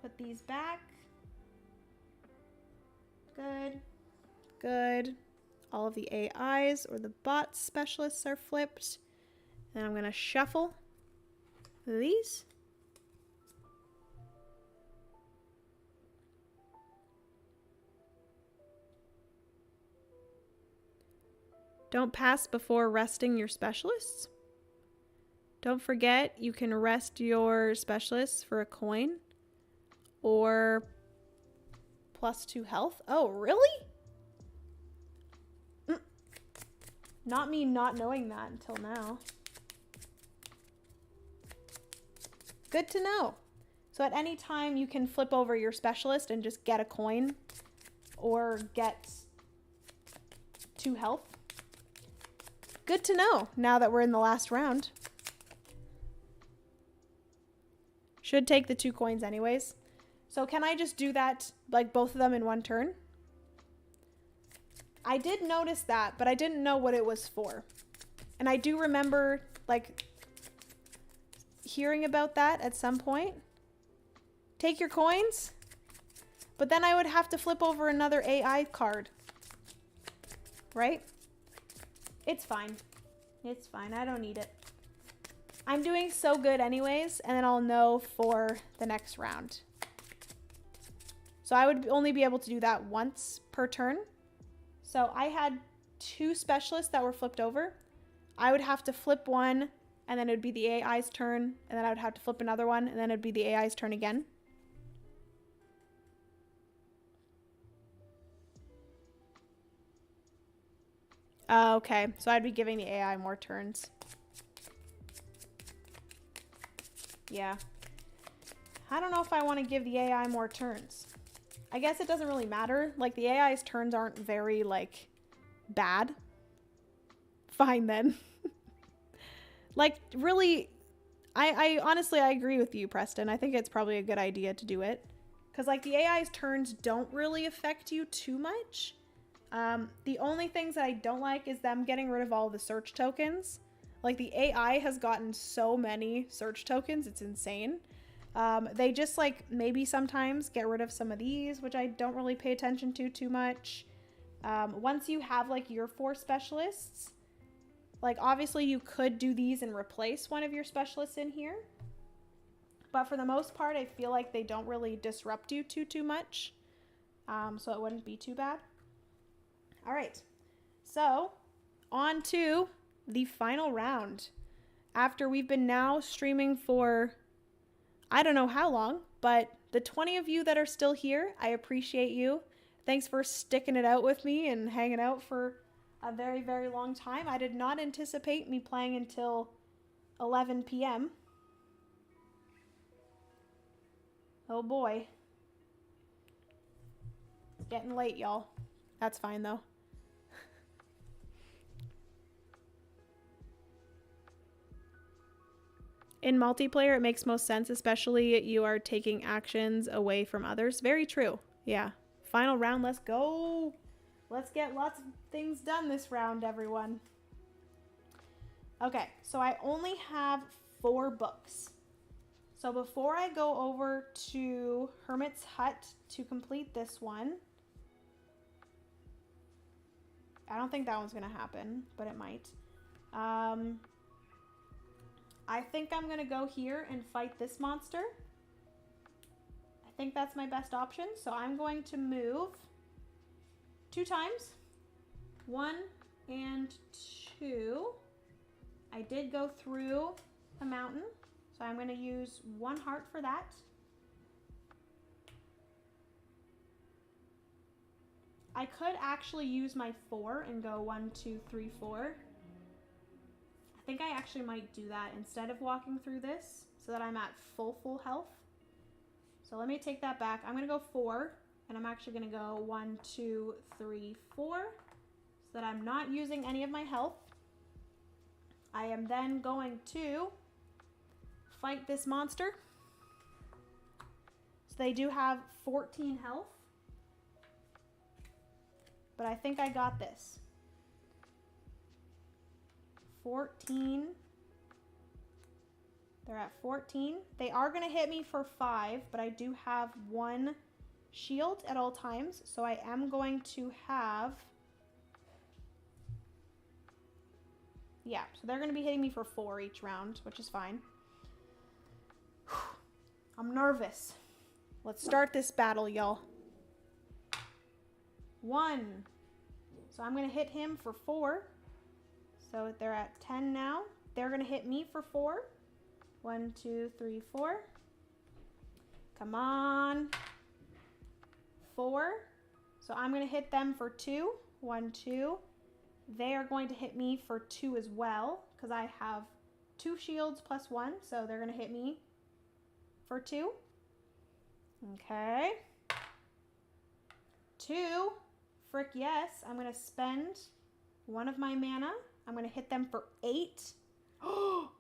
Put these back. Good. Good. All of the AIs or the bot specialists are flipped. And I'm going to shuffle these. Don't pass before resting your specialists. Don't forget, you can rest your specialists for a coin or +2 health. Oh, really? Not me not knowing that until now. Good to know. So at any time you can flip over your specialist and just get a coin or get 2 health. Good to know now that we're in the last round. Should take the 2 coins anyways. So can I just do that, like both of them in one turn? I did notice that, but I didn't know what it was for. And I do remember, like, hearing about that at some point. Take your coins, but then I would have to flip over another AI card. Right? It's fine. It's fine. I don't need it. I'm doing so good anyways, and then I'll know for the next round. So I would only be able to do that once per turn. So I had 2 specialists that were flipped over. I would have to flip one, and then it would be the AI's turn, and then I would have to flip another one, and then it would be the AI's turn again. Okay, so I'd be giving the AI more turns. Yeah. I don't know if I want to give the AI more turns. I guess it doesn't really matter. Like, the AI's turns aren't very, like, bad. Fine, then. Like, really, I honestly, I agree with you, Preston. I think it's probably a good idea to do it. Because, like, the AI's turns don't really affect you too much. The only things that I don't like is them getting rid of all the search tokens. Like, the AI has gotten so many search tokens, it's insane. They just, like, maybe sometimes get rid of some of these, which I don't really pay attention to too much. Once you have, like, your 4 specialists, like, obviously you could do these and replace one of your specialists in here. But for the most part, I feel like they don't really disrupt you too much. So it wouldn't be too bad. All right, so on to the final round. After we've been now streaming for, I don't know how long, but the 20 of you that are still here, I appreciate you. Thanks for sticking it out with me and hanging out for a very, very long time. I did not anticipate me playing until 11 p.m. Oh boy. It's getting late, y'all. That's fine though. In multiplayer, it makes most sense, especially you are taking actions away from others. Very true. Yeah. Final round. Let's go. Let's get lots of things done this round, everyone. Okay, so I only have 4 books. So before I go over to Hermit's Hut to complete this one, I don't think that one's going to happen, but it might. I think I'm going to go here and fight this monster. I think that's my best option. So I'm going to move 2 times. 1 and 2. I did go through a mountain, so I'm going to use 1 heart for that. I could actually use my 4 and go 1, 2, 3, 4. I think I actually might do that instead of walking through this so that I'm at full health. So let me take that back. I'm going to go 4, and I'm actually going to go 1, 2, 3, 4 so that I'm not using any of my health. I am then going to fight this monster. So they do have 14 health, but I think I got this. 14. They're at 14. They are going to hit me for 5, but I do have 1 shield at all times, so I am going to have... Yeah, so they're going to be hitting me for 4 each round, which is fine. I'm nervous. Let's start this battle, y'all. 1. So I'm going to hit him for 4. So they're at 10 now. They're going to hit me for 4. 1, 2, 3, 4. Come on. 4. So I'm going to hit them for 2. 1, 2. They are going to hit me for 2 as well because I have 2 shields plus 1. So they're going to hit me for 2. Okay. 2. Frick yes. I'm going to spend 1 of my mana. I'm going to hit them for 8. Oh!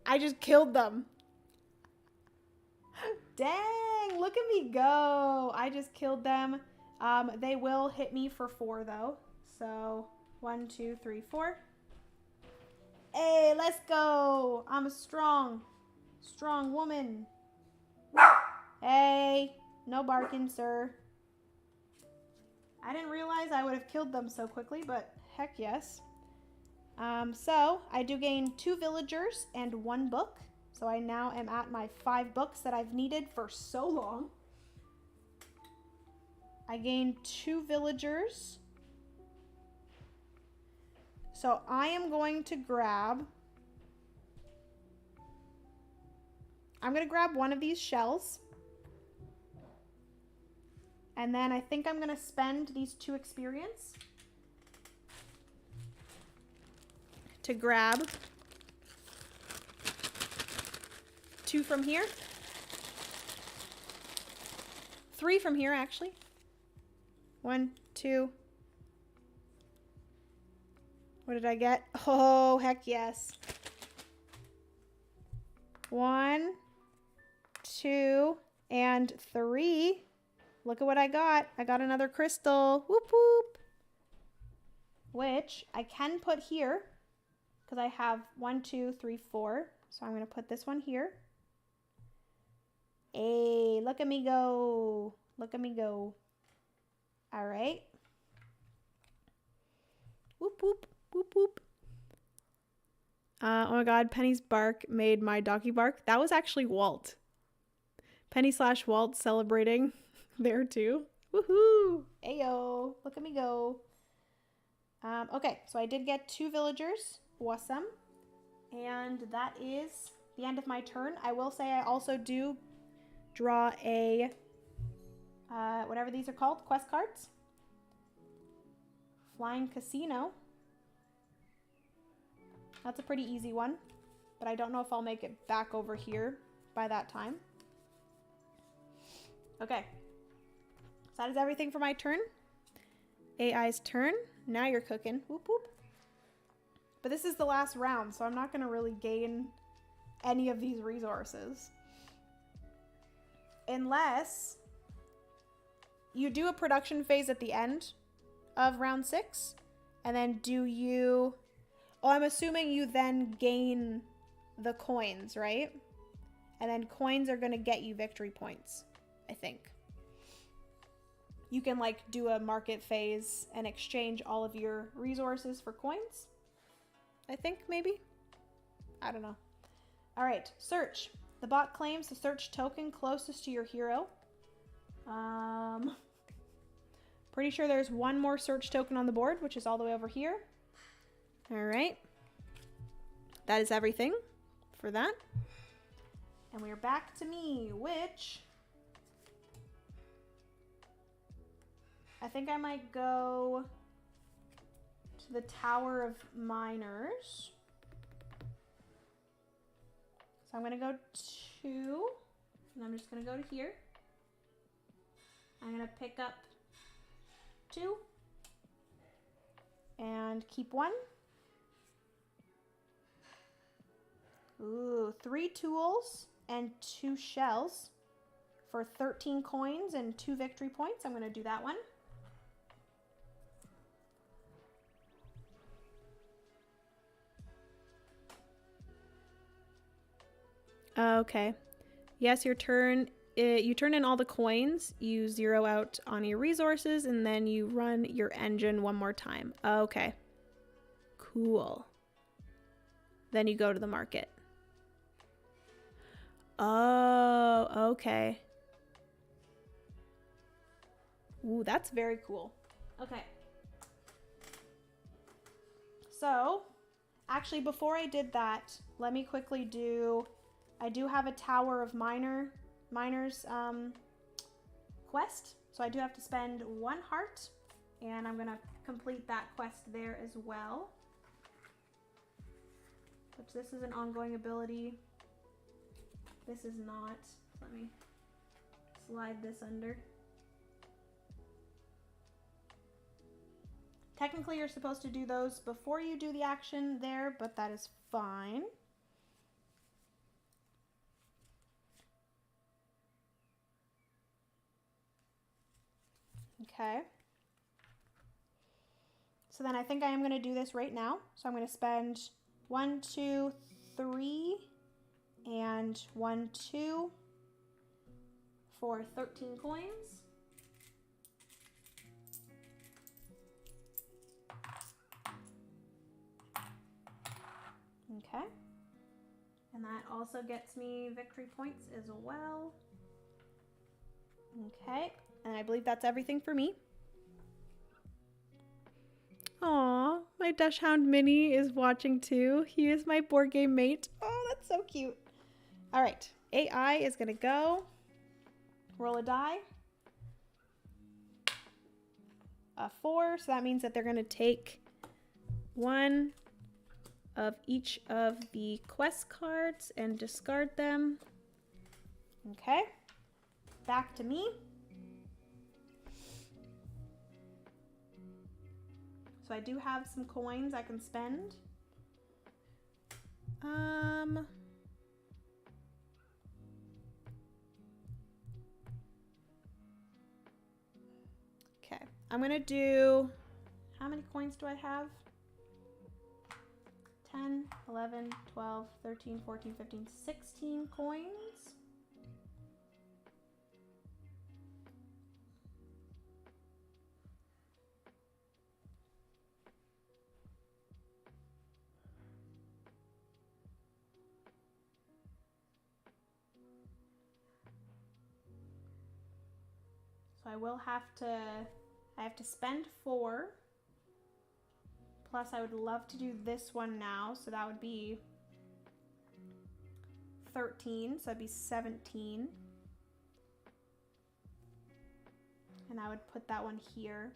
I just killed them. Dang, look at me go. I just killed them. They will hit me for 4 though. So 1, 2, 3, 4. Hey, let's go. I'm a strong woman. Hey, no barking, sir. I didn't realize I would have killed them so quickly, but heck yes. So I do gain 2 villagers and 1 book. So I now am at my 5 books that I've needed for so long. I gained 2 villagers. So I am going to grab... I'm going to grab one of these shells. And then I think I'm going to spend these 2 experience to grab 2 from here. 3 from here, actually. 1, 2. What did I get? Oh, heck yes. 1, 2, and 3. Look at what I got. I got another crystal. Whoop, whoop. Which I can put here because I have 1, 2, 3, 4. So I'm going to put this one here. Hey, look at me go. Look at me go. All right. Whoop, whoop, whoop, whoop. Oh my God, Penny's bark made my doggy bark. That was actually Walt. Penny/Walt celebrating there too. Woohoo! Ayo, look at me go. Okay, so I did get 2 villagers. Awesome. And that is the end of my turn. I will say I also do draw a, whatever these are called, quest cards. Flying Casino. That's a pretty easy one, but I don't know if I'll make it back over here by that time. Okay, so that is everything for my turn. AI's turn. Now you're cooking. Whoop, whoop. But this is the last round, so I'm not going to really gain any of these resources. Unless you do a production phase at the end of round 6, and then do you... Oh, I'm assuming you then gain the coins, right? And then coins are going to get you victory points, I think. You can like do a market phase and exchange all of your resources for coins. I think maybe. I don't know. All right, search. The bot claims the search token closest to your hero. Pretty sure there's one more search token on the board, which is all the way over here. All right. That is everything for that. And we're back to me, which I think I might go to the Tower of Miners. So I'm going to go 2, and I'm just going to go to here. I'm going to pick up 2 and keep 1. Ooh, 3 tools and 2 shells for 13 coins and 2 victory points. I'm going to do that one. Okay. Yes, your turn. You turn in all the coins, you zero out on your resources, and then you run your engine one more time. Okay. Cool. Then you go to the market. Oh, okay. Ooh, that's very cool. Okay. So, actually, before I did that, let me quickly do... I do have a Tower of Miners quest. So I do have to spend 1 heart, and I'm going to complete that quest there as well. Which this is an ongoing ability. This is not. Let me slide this under. Technically, you're supposed to do those before you do the action there, but that is fine. Okay. So then I think I am going to do this right now. So I'm going to spend 1, 2, 3, and 1, 2 for 13 coins. Okay. And that also gets me victory points as well. Okay. And I believe that's everything for me. Aw, my Dachshund Mini is watching too. He is my board game mate. Oh, that's so cute. All right, AI is gonna go roll a die. A 4, so that means that they're gonna take 1 of each of the quest cards and discard them. Okay, back to me. So I do have some coins I can spend. Okay, I'm gonna do, how many coins do I have? 10, 11, 12, 13, 14, 15, 16 coins. So I have to spend 4. Plus I would love to do this one now, so that would be 13, so that'd be 17. And I would put that one here.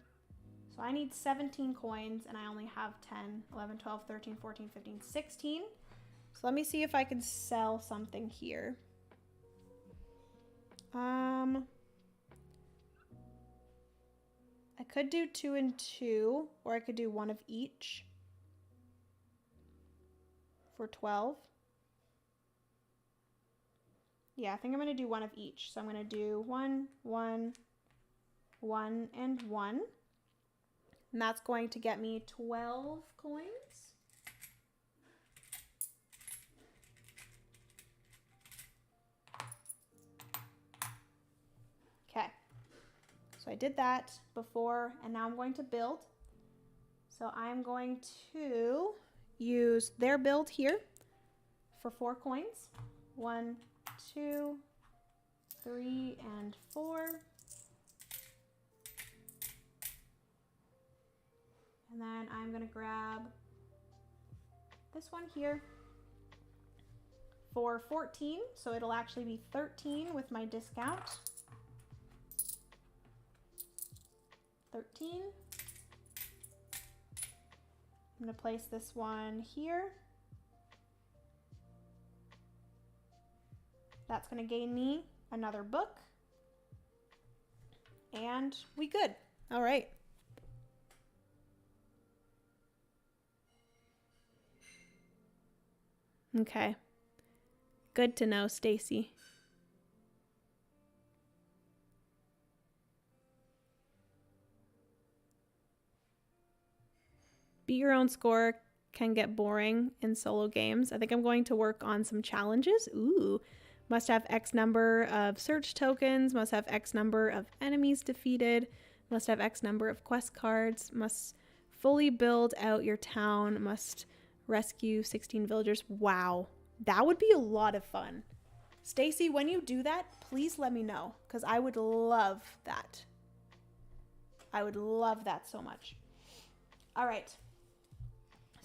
So I need 17 coins and I only have 10, 11, 12, 13, 14, 15, 16. So let me see if I can sell something here. I could do 2 and 2, or I could do 1 of each for 12. Yeah, I think I'm going to do 1 of each. So I'm going to do 1, 1, 1, and 1. And that's going to get me 12 coins. Okay. So I did that before, and now I'm going to build. So I'm going to use their build here for 4 coins. 1, 2, 3, and 4. And then I'm going to grab this one here for 14. So it'll actually be 13 with my discount. 13. I'm going to place this one here. That's going to gain me another book. And we good. All right. Okay. Good to know, Stacy. Beat your own score can get boring in solo games. I think I'm going to work on some challenges. Ooh. Must have X number of search tokens. Must have X number of enemies defeated. Must have X number of quest cards. Must fully build out your town. Must rescue 16 villagers. Wow. That would be a lot of fun. Stacy, when you do that, please let me know, because I would love that. I would love that so much. All right.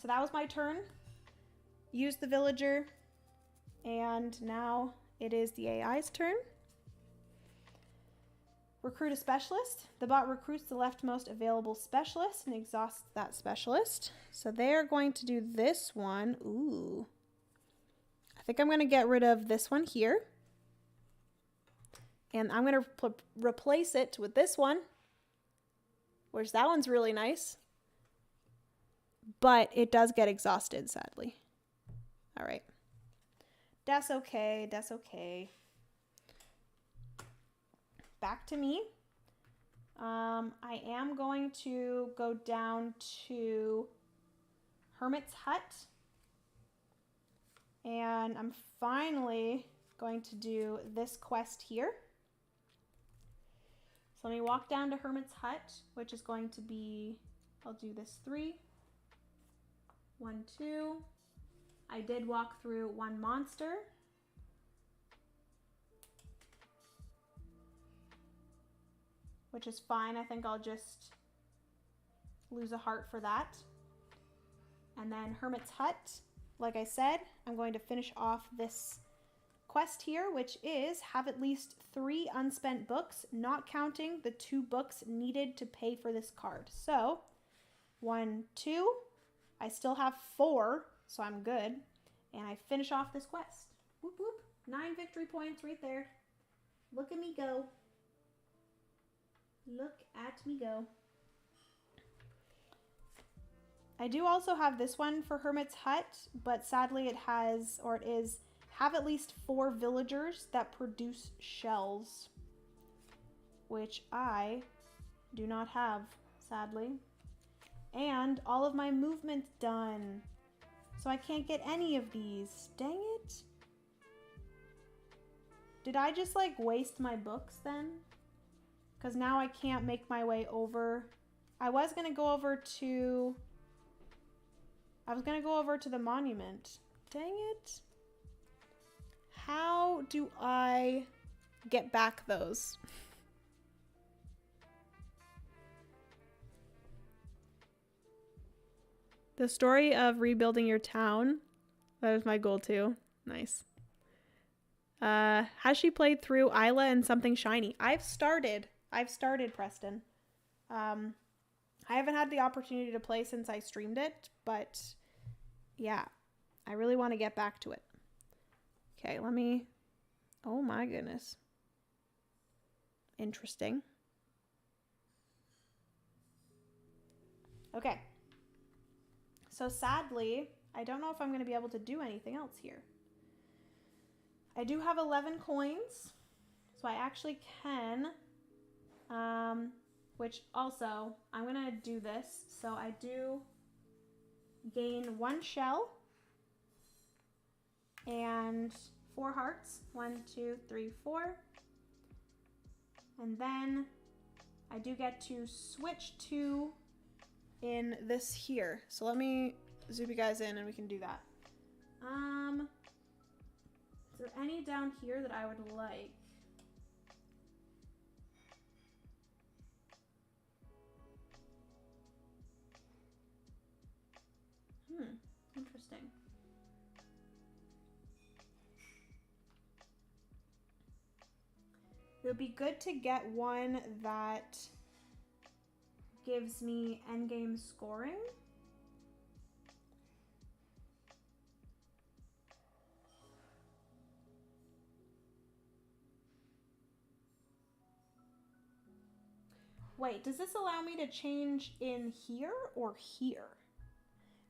So that was my turn. Use the villager. And now it is the AI's turn. Recruit a specialist. The bot recruits the leftmost available specialist and exhausts that specialist. So they are going to do this one. Ooh. I think I'm going to get rid of this one here. And I'm going to replace it with this one, which that one's really nice. But it does get exhausted, sadly. All right. That's okay. That's okay. Back to me. I am going to go down to Hermit's Hut. And I'm finally going to do this quest here. So let me walk down to Hermit's Hut, which is going to be, I'll do this 3. 1, 2. I did walk through 1 monster. Which is fine. I think I'll just lose a heart for that. And then Hermit's Hut, like I said, I'm going to finish off this quest here, which is have at least 3 unspent books, not counting the 2 books needed to pay for this card. So 1, 2. I still have 4, so I'm good. And I finish off this quest. Whoop, whoop. 9 victory points right there. Look at me go. Look at me go. I do also have this one for Hermit's Hut, but sadly it has, or it is, have at least 4 villagers that produce shells, which I do not have, sadly. And all of my movement's done, so I can't get any of these. Dang it. Did I just like waste my books then? Because now I can't make my way over. I was gonna go over to the monument. Dang it. How do I get back those? The story of rebuilding your town. That is my goal too. Nice. Has she played through Isla and Something Shiny? I've started, Preston. I haven't had the opportunity to play since I streamed it, but yeah, I really want to get back to it. Okay, let me, oh my goodness. Interesting. Okay. So sadly, I don't know if I'm going to be able to do anything else here. I do have 11 coins, so I actually can, which also, I'm going to do this. So I do gain 1 shell and 4 hearts. 1, 2, 3, 4. And then I do get to switch to in this here. So let me zoom you guys in and we can do that. Is there any down here that I would like? Interesting. It would be good to get one that gives me endgame scoring. Wait, does this allow me to change in here or here?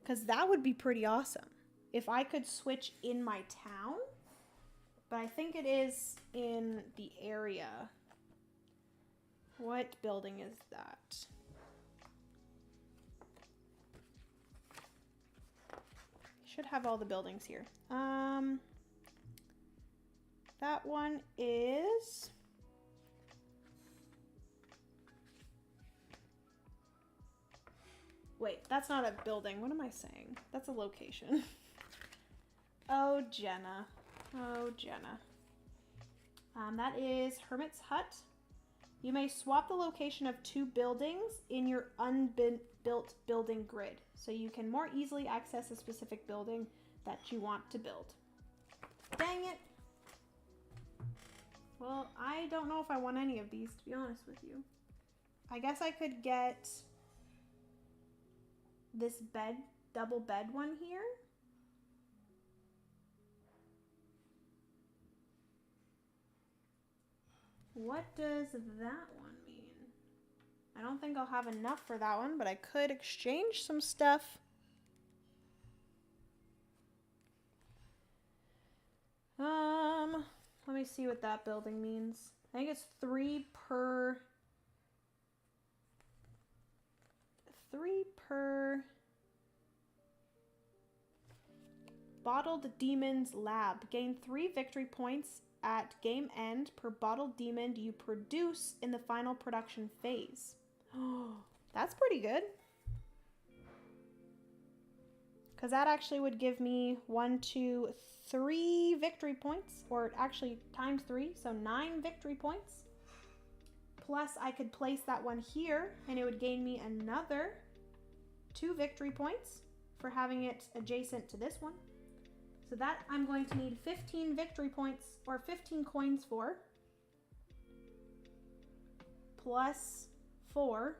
Because that would be pretty awesome if I could switch in my town, but I think it is in the area. What building is that? Should have all the buildings here. That one is... Wait, that's not a building. What am I saying? That's a location. Oh, Jenna. Oh, Jenna. That is Hermit's Hut. You may swap the location of 2 buildings in your unbuilt building grid, so you can more easily access a specific building that you want to build. Dang it. Well, I don't know if I want any of these, to be honest with you. I guess I could get this bed, double bed one here. What does that one mean? I don't think I'll have enough for that one, but I could exchange some stuff. Let me see what that building means. I think it's 3 per Bottled Demon's Lab. Gain 3 victory points at game end per bottled demon you produce in the final production phase. Oh, that's pretty good. Because that actually would give me 1, 2, 3 victory points, or actually times 3, so 9 victory points. Plus I could place that one here and it would gain me another 2 victory points for having it adjacent to this one. So that I'm going to need 15 victory points, or 15 coins for, plus 4,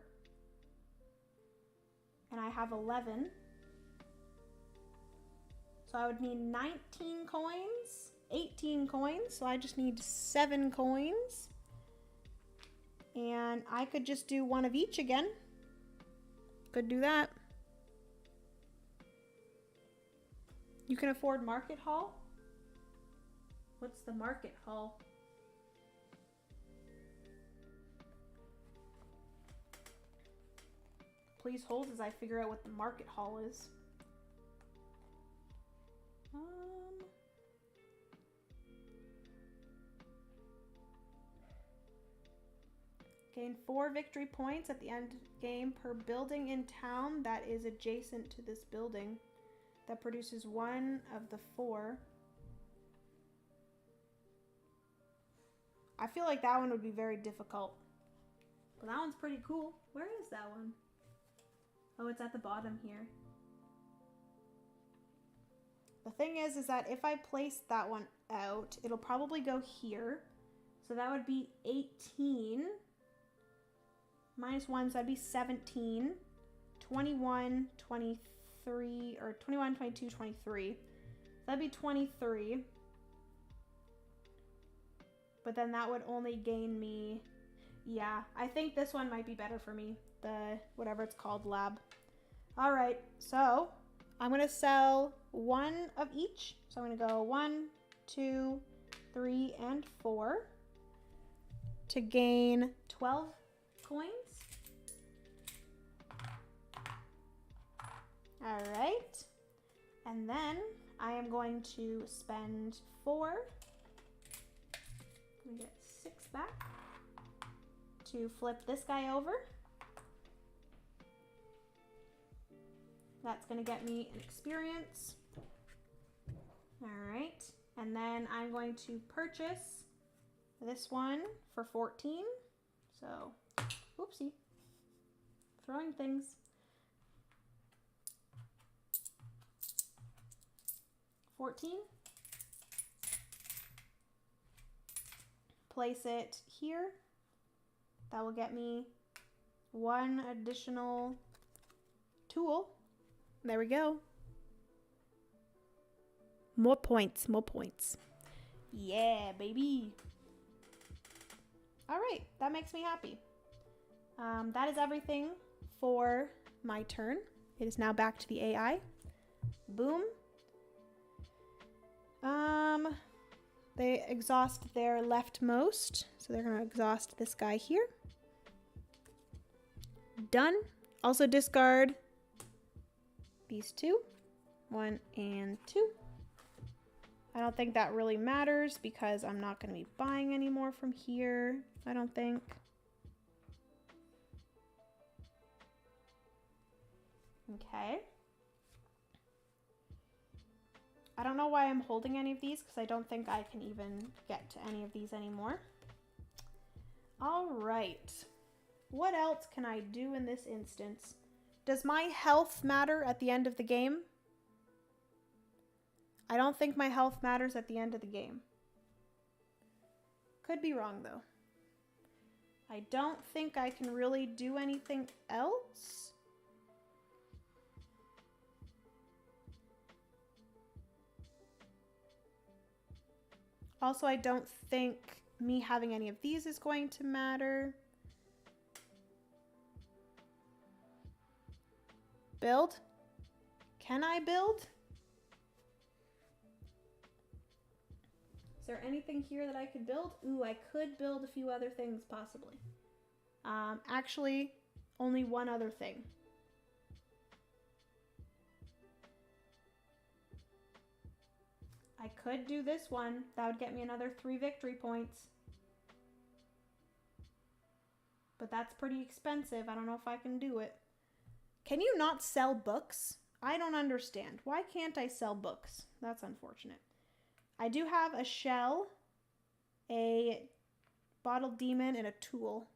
and I have 11. So I would need 19 coins, 18 coins, so I just need 7 coins. And I could just do one of each again. Could do that. You can afford market hall? What's the market hall? Please hold as I figure out what the market hall is. Gain 4 victory points at the end game per building in town that is adjacent to this building. That produces 1 of the 4. I feel like that one would be very difficult. But that one's pretty cool. Where is that one? Oh, it's at the bottom here. The thing is that if I place that one out, it'll probably go here. So that would be 18. Minus 1, so that'd be 17. 21, 23, or 21, 22, 23. That'd be 23. But then that would only gain me... Yeah, I think this one might be better for me. The, whatever it's called, lab. All right, so I'm going to sell 1 of each. So I'm going to go 1, 2, 3, and 4 to gain 12 coins. All right, and then I am going to spend 4. Let me get 6 back to flip this guy over. That's going to get me an experience. All right, and then I'm going to purchase this one for 14. So, oopsie, throwing things. 14. Place it here. That will get me 1 additional tool. There we go. More points, more points. Yeah, baby. All right, that makes me happy. That is everything for my turn. It is now back to the AI. Boom. They exhaust their leftmost, so they're gonna exhaust this guy here. Done. Also discard these 2, 1 and 2. I don't think that really matters because I'm not gonna be buying any more from here, I don't think. Okay. I don't know why I'm holding any of these because I don't think I can even get to any of these anymore. All right. What else can I do in this instance? Does my health matter at the end of the game? I don't think my health matters at the end of the game. Could be wrong though. I don't think I can really do anything else. Also, I don't think me having any of these is going to matter. Build? Can I build? Is there anything here that I could build? Ooh, I could build a few other things possibly. Actually, only one other thing. I could do this one. That would get me another 3 victory points. But that's pretty expensive. I don't know if I can do it. Can you not sell books? I don't understand. Why can't I sell books? That's unfortunate. I do have a shell, a bottled demon, and a tool.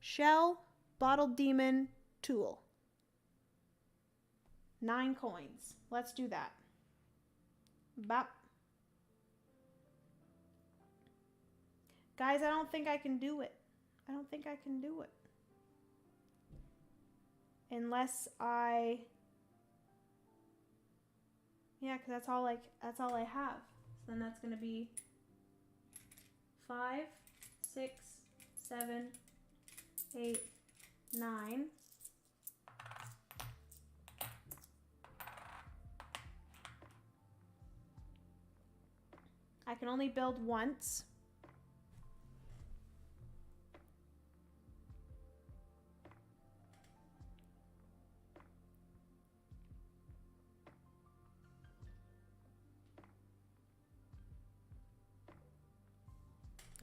Shell, bottled demon, tool. 9 coins. Let's do that. Bop. Guys, I don't think I can do it. I don't think I can do it. Unless I... Yeah, because that's all I have. So then that's going to be 5, 6, 7, 8, 9. I can only build once.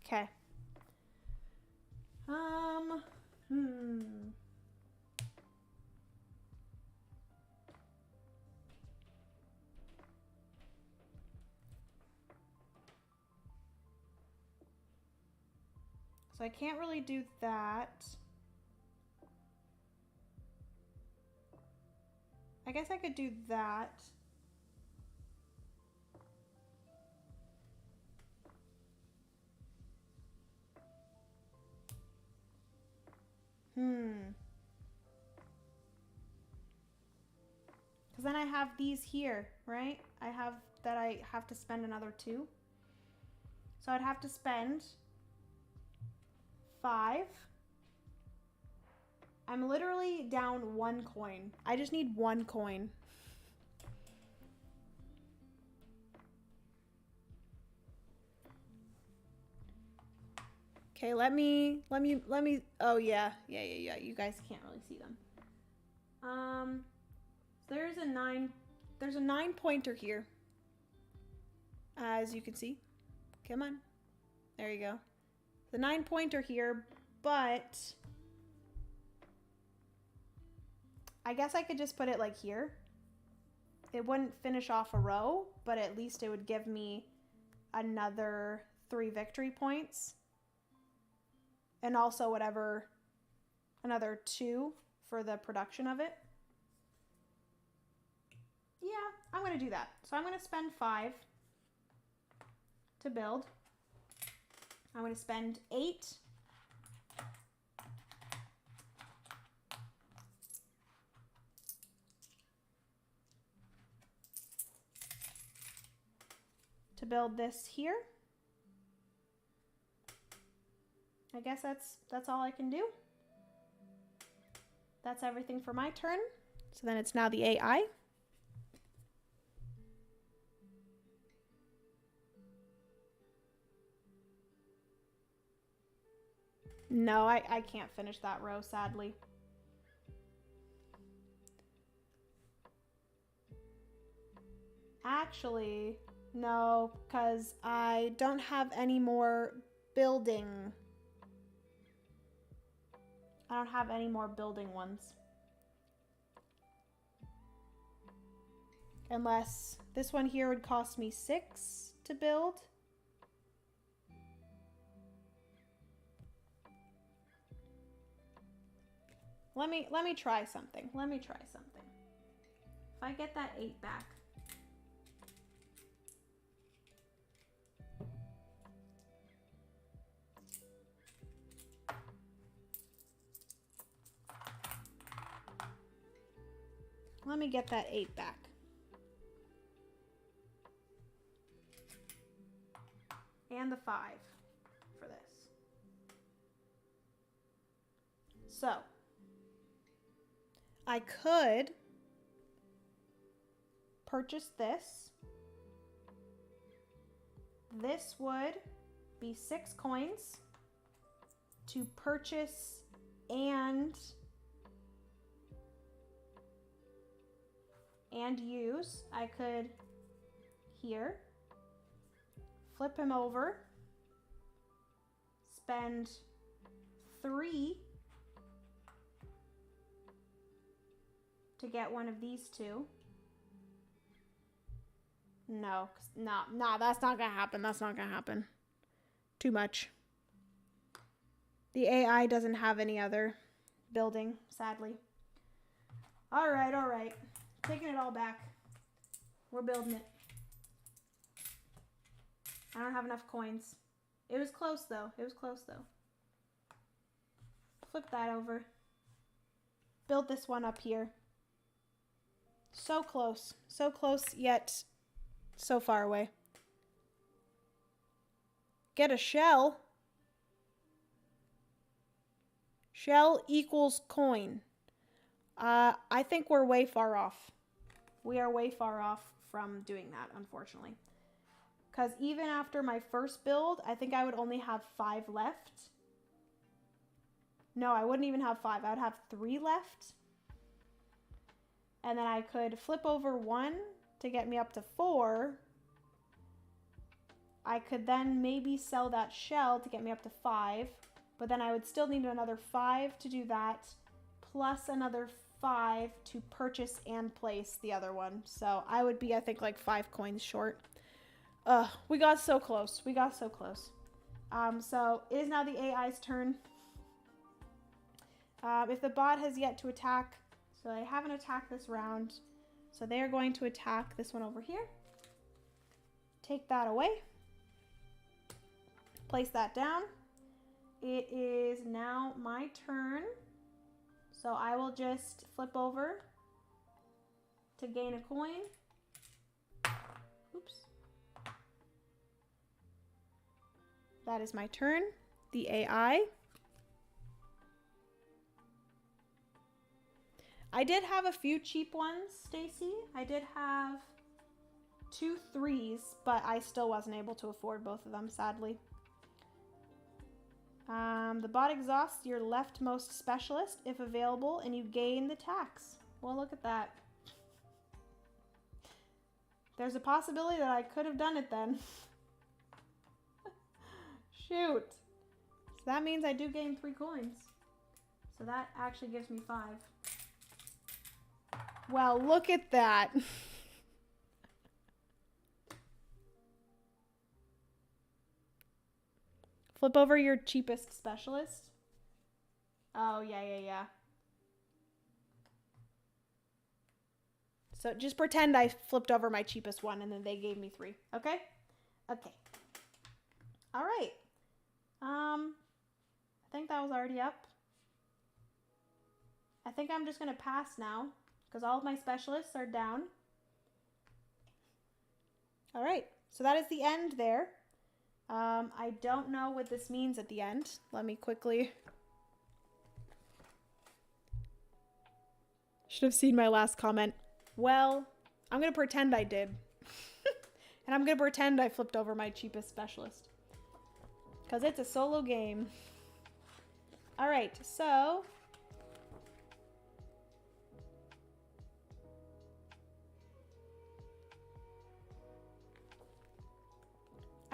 Okay. So I can't really do that. I guess I could do that. Because then I have these here, right? I have to spend another 2. So I'd have to spend 5. I'm literally down 1 coin. I just need 1 coin. Okay, let me, oh yeah. You guys can't really see them. There's a 9 pointer here. As you can see. Come on. There you go. The 9 pointer here, but I guess I could just put it like here. It wouldn't finish off a row, but at least it would give me another 3 victory points. And also whatever, another 2 for the production of it. Yeah, I'm going to do that. So I'm going to spend 5 to build. I'm going to spend 8 to build this here. I guess that's all I can do. That's everything for my turn. So then it's now the AI. No, I can't finish that row, sadly. Actually, no, because I don't have any more building. I don't have any more building ones. Unless this one here would cost me 6 to build. Let me try something. Let me try something. If I get that 8 back. Let me get that 8 back. And the 5 for this. So, I could purchase this. This would be 6 coins to purchase and use. I could here flip him over, spend 3 to get one of these 2. No, that's not gonna happen. That's not gonna happen. Too much. The AI doesn't have any other building, sadly. All right. Taking it all back. We're building it. I don't have enough coins. It was close though. Flip that over. Build this one up here. So close, yet so far away. Get a shell. Shell equals coin. I think we're way far off. We are way far off from doing that, unfortunately. Because even after my first build, I think I would only have 5 left. No, I wouldn't even have 5. I would have 3 left. And then I could flip over 1 to get me up to 4. I could then maybe sell that shell to get me up to 5. But then I would still need another 5 to do that. Plus another 5 to purchase and place the other one. So I would be, I think, like 5 coins short. We got so close. We got so close. So it is now the AI's turn. If the bot has yet to attack, so they haven't attacked this round, so they are going to attack this one over here. Take that away. Place that down. It is now my turn. So I will just flip over to gain a coin. Oops. That is my turn. The AI. I did have a few cheap ones, Stacy. I did have 2 3s, but I still wasn't able to afford both of them, sadly. The bot exhausts your leftmost specialist if available, and you gain the tax. Well, look at that. There's a possibility that I could have done it then. Shoot. So that means I do gain 3 coins. So that actually gives me 5. Well, look at that. Flip over your cheapest specialist. Oh, yeah. So just pretend I flipped over my cheapest one and then they gave me 3. Okay? Okay. All right. I think that was already up. I think I'm just going to pass now because all of my specialists are down. All right. So that is the end there. I don't know what this means at the end. Let me quickly. Should have seen my last comment. Well, I'm going to pretend I did. And I'm going to pretend I flipped over my cheapest specialist. Because it's a solo game. All right, so.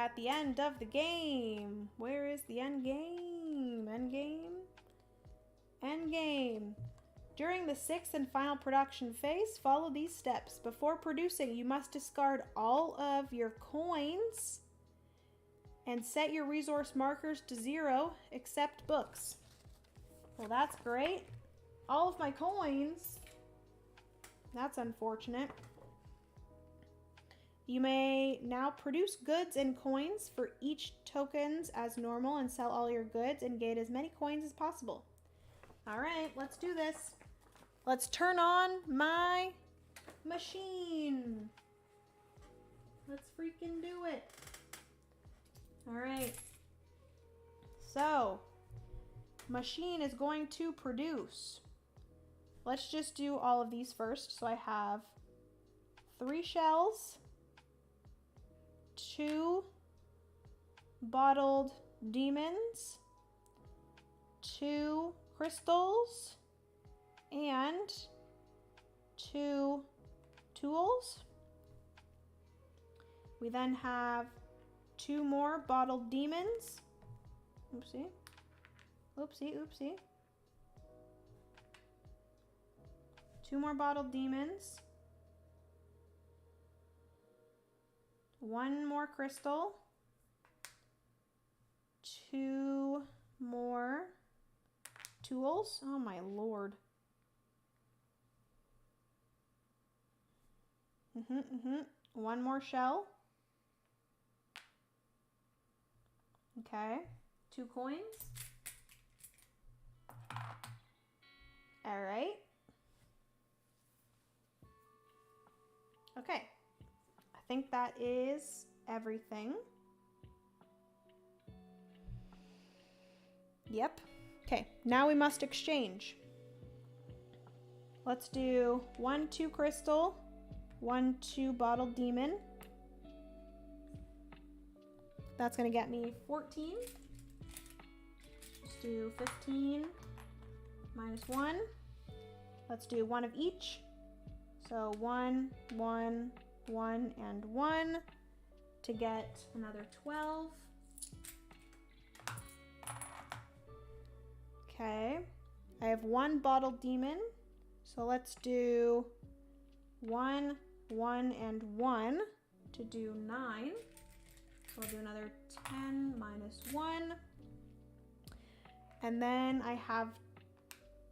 At the end of the game. Where is the end game? End game? End game. During the 6th and final production phase, follow these steps. Before producing, you must discard all of your coins and set your resource markers to 0 except books. Well, that's great. All of my coins. That's unfortunate. You may now produce goods and coins for each tokens as normal and sell all your goods and get as many coins as possible. All right, let's do this. Let's turn on my machine. Let's freaking do it. All right. So, machine is going to produce. Let's just do all of these first. So I have 3 shells. 2 bottled demons, 2 crystals, and 2 tools. We then have 2 more bottled demons. Oopsie. Oopsie, oopsie. 2 more bottled demons. 1 more crystal, 2 more tools. Oh my lord. 1 more shell. Okay. 2 coins. All right. Okay. I think that is everything. Yep. Okay, now we must exchange. Let's do 1 2 crystal, 1 2 bottled demon. That's gonna get me 14. Let's do 15 minus 1. Let's do 1 of each. So 1, 1, 1, and 1 to get another 12. Okay, I have 1 bottled demon. So let's do 1, 1, and 1 to do 9. So I'll do another 10 minus 1. And then I have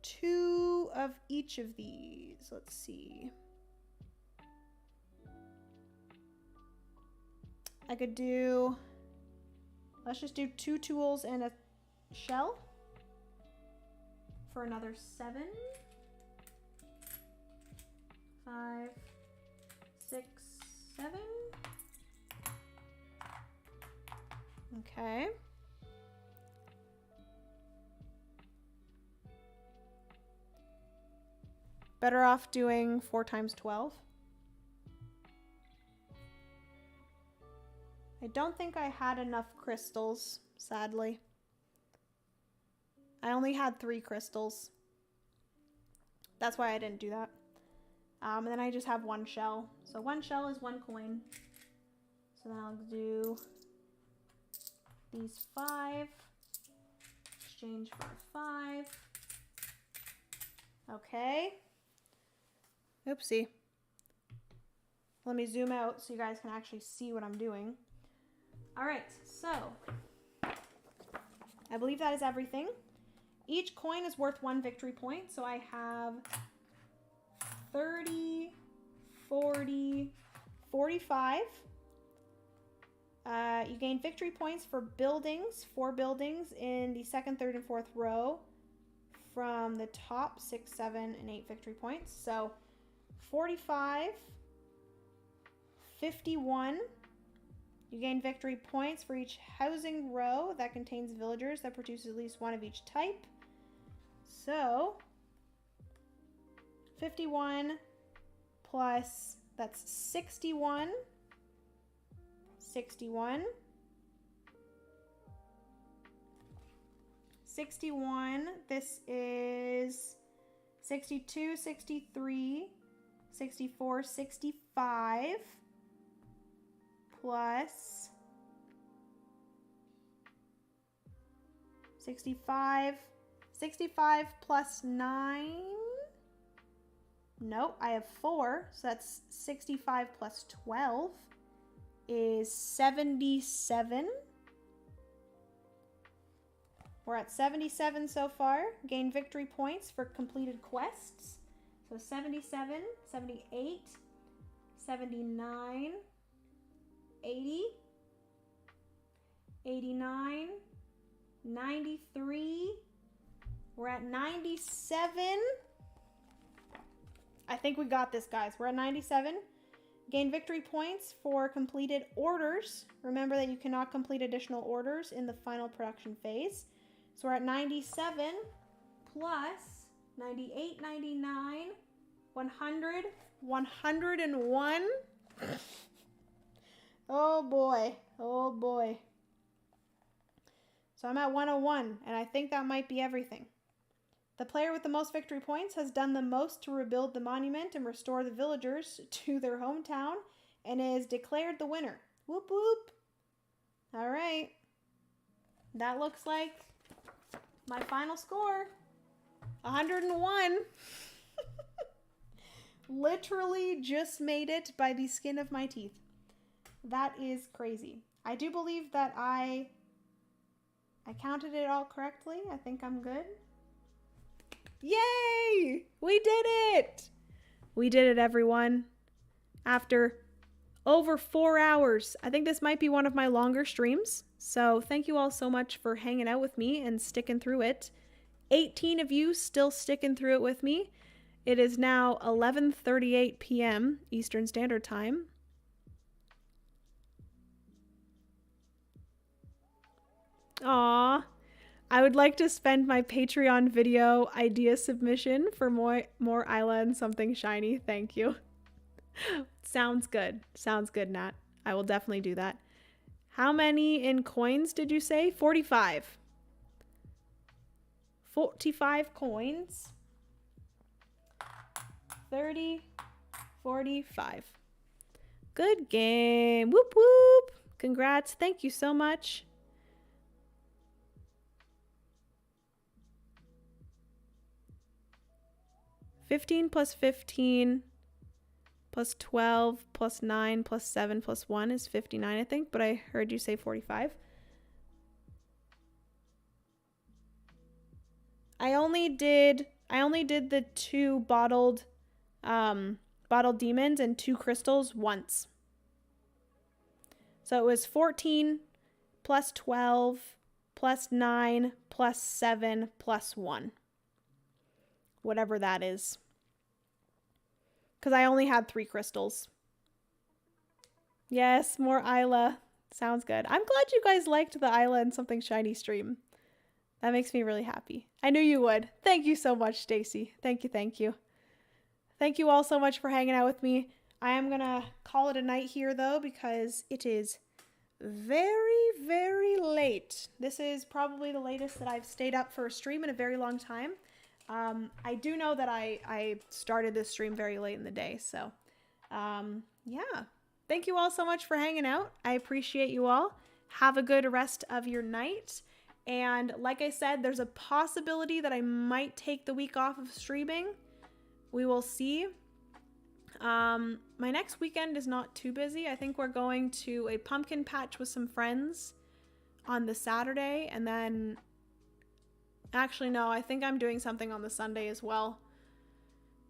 2 of each of these. Let's see. I could do, let's just do 2 tools and a shell for another 7. 5, 6, 7. Okay. Better off doing 4 times 12. I don't think I had enough crystals, sadly. I only had 3 crystals. That's why I didn't do that. And then I just have 1 shell. So 1 shell is 1 coin. So then I'll do these 5. Exchange for 5. Okay. Oopsie. Let me zoom out so you guys can actually see what I'm doing. All right, so I believe that is everything. Each coin is worth 1 victory point. So I have 30, 40, 45. You gain victory points for buildings, 4 buildings in the 2nd, 3rd, and 4th row from the top, 6, 7, and 8 victory points. So 45, 51. You gain victory points for each housing row that contains villagers that produce at least 1 of each type. So 51 plus, that's 61. 61. 61. This is 62, 63, 64, 65. Plus 65. 65 plus 9. Nope, I have 4. So that's 65 plus 12 is 77. We're at 77 so far. Gain victory points for completed quests. So 77, 78, 79, 80, 89, 93. We're at 97. I think we got this, guys. We're at 97. Gain victory points for completed orders. Remember that you cannot complete additional orders in the final production phase. So we're at 97 plus 98, 99, 100, 101. Oh boy, oh boy. So I'm at 101, and I think that might be everything. The player with the most victory points has done the most to rebuild the monument and restore the villagers to their hometown and is declared the winner. Whoop whoop. All right. That looks like my final score. 101. Literally just made it by the skin of my teeth. That is crazy. I do believe that I counted it all correctly. I think I'm good. Yay! We did it! We did it, everyone. After over 4 hours. I think this might be one of my longer streams. So thank you all so much for hanging out with me and sticking through it. 18 of you still sticking through it with me. It is now 11:38 p.m. Eastern Standard Time. Aww. I would like to spend my Patreon video idea submission for more Isla and something shiny. Thank you. Sounds good. Sounds good, Nat. I will definitely do that. How many in coins did you say? 45. 45 coins. 30, 45. Good game. Whoop whoop. Congrats. Thank you so much. $15 plus 15 plus 12 plus 9 plus 7 plus 1 is 59, I think, but I heard you say 45. I only did the 2 bottled demons and 2 crystals once. So it was 14 plus 12 plus 9 plus 7 plus 1. Whatever that is. Because I only had 3 crystals. Yes, more Isla. Sounds good. I'm glad you guys liked the Isla and Something Shiny stream. That makes me really happy. I knew you would. Thank you so much, Stacy. Thank you, thank you. Thank you all so much for hanging out with me. I am going to call it a night here, though, because it is very, very late. This is probably the latest that I've stayed up for a stream in a very long time. I do know that I started this stream very late in the day, so yeah. Thank you all so much for hanging out. I appreciate you all. Have a good rest of your night. And like I said, there's a possibility that I might take the week off of streaming. We will see. My next weekend is not too busy. I think we're going to a pumpkin patch with some friends on the Saturday, and then actually, no, I think I'm doing something on the Sunday as well.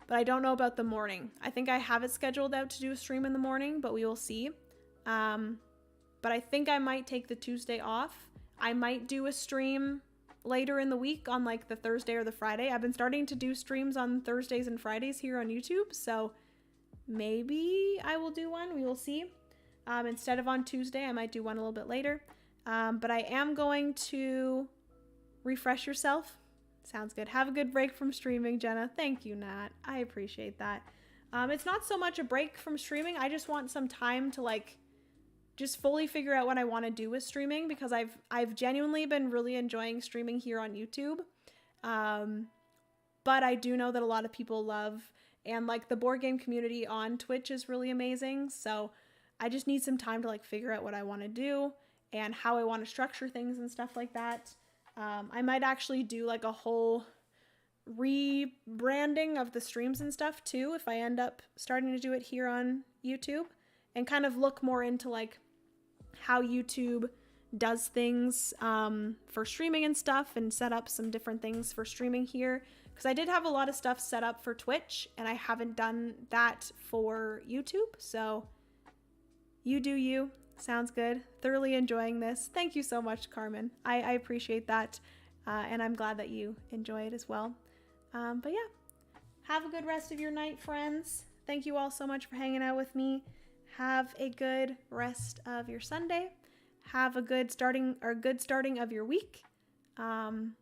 But I don't know about the morning. I think I have it scheduled out to do a stream in the morning, but we will see. But I think I might take the Tuesday off. I might do a stream later in the week on like the Thursday or the Friday. I've been starting to do streams on Thursdays and Fridays here on YouTube, so maybe I will do one. We will see. Instead of on Tuesday, I might do one a little bit later. But I am going to refresh yourself. Sounds good. Have a good break from streaming, Jenna. Thank you, Nat. I appreciate that. It's not so much a break from streaming. I just want some time to like just fully figure out what I want to do with streaming, because I've genuinely been really enjoying streaming here on YouTube. But I do know that a lot of people love, and like the board game community on Twitch is really amazing. So I just need some time to like figure out what I want to do and how I want to structure things and stuff like that. I might actually do like a whole rebranding of the streams and stuff too, if I end up starting to do it here on YouTube, and kind of look more into like how YouTube does things for streaming and stuff, and set up some different things for streaming here, because I did have a lot of stuff set up for Twitch and I haven't done that for YouTube. So you do you. Sounds good. Thoroughly enjoying this. Thank you so much, Carmen. I appreciate that. And I'm glad that you enjoy it as well. But yeah, have a good rest of your night, friends. Thank you all so much for hanging out with me. Have a good rest of your Sunday. Have a good starting of your week. And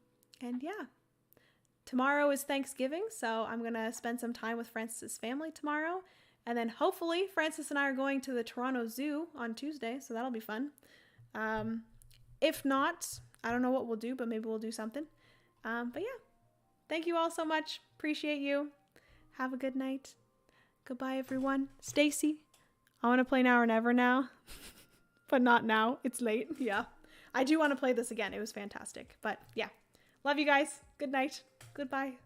yeah, tomorrow is Thanksgiving, so I'm going to spend some time with Francis's family tomorrow. And then hopefully Francis and I are going to the Toronto Zoo on Tuesday, so that'll be fun. If not, I don't know what we'll do, but maybe we'll do something. But yeah, thank you all so much. Appreciate you. Have a good night. Goodbye, everyone. Stacy, I want to play Now or Never now, but not now. It's late. Yeah, I do want to play this again. It was fantastic. But yeah, love you guys. Good night. Goodbye.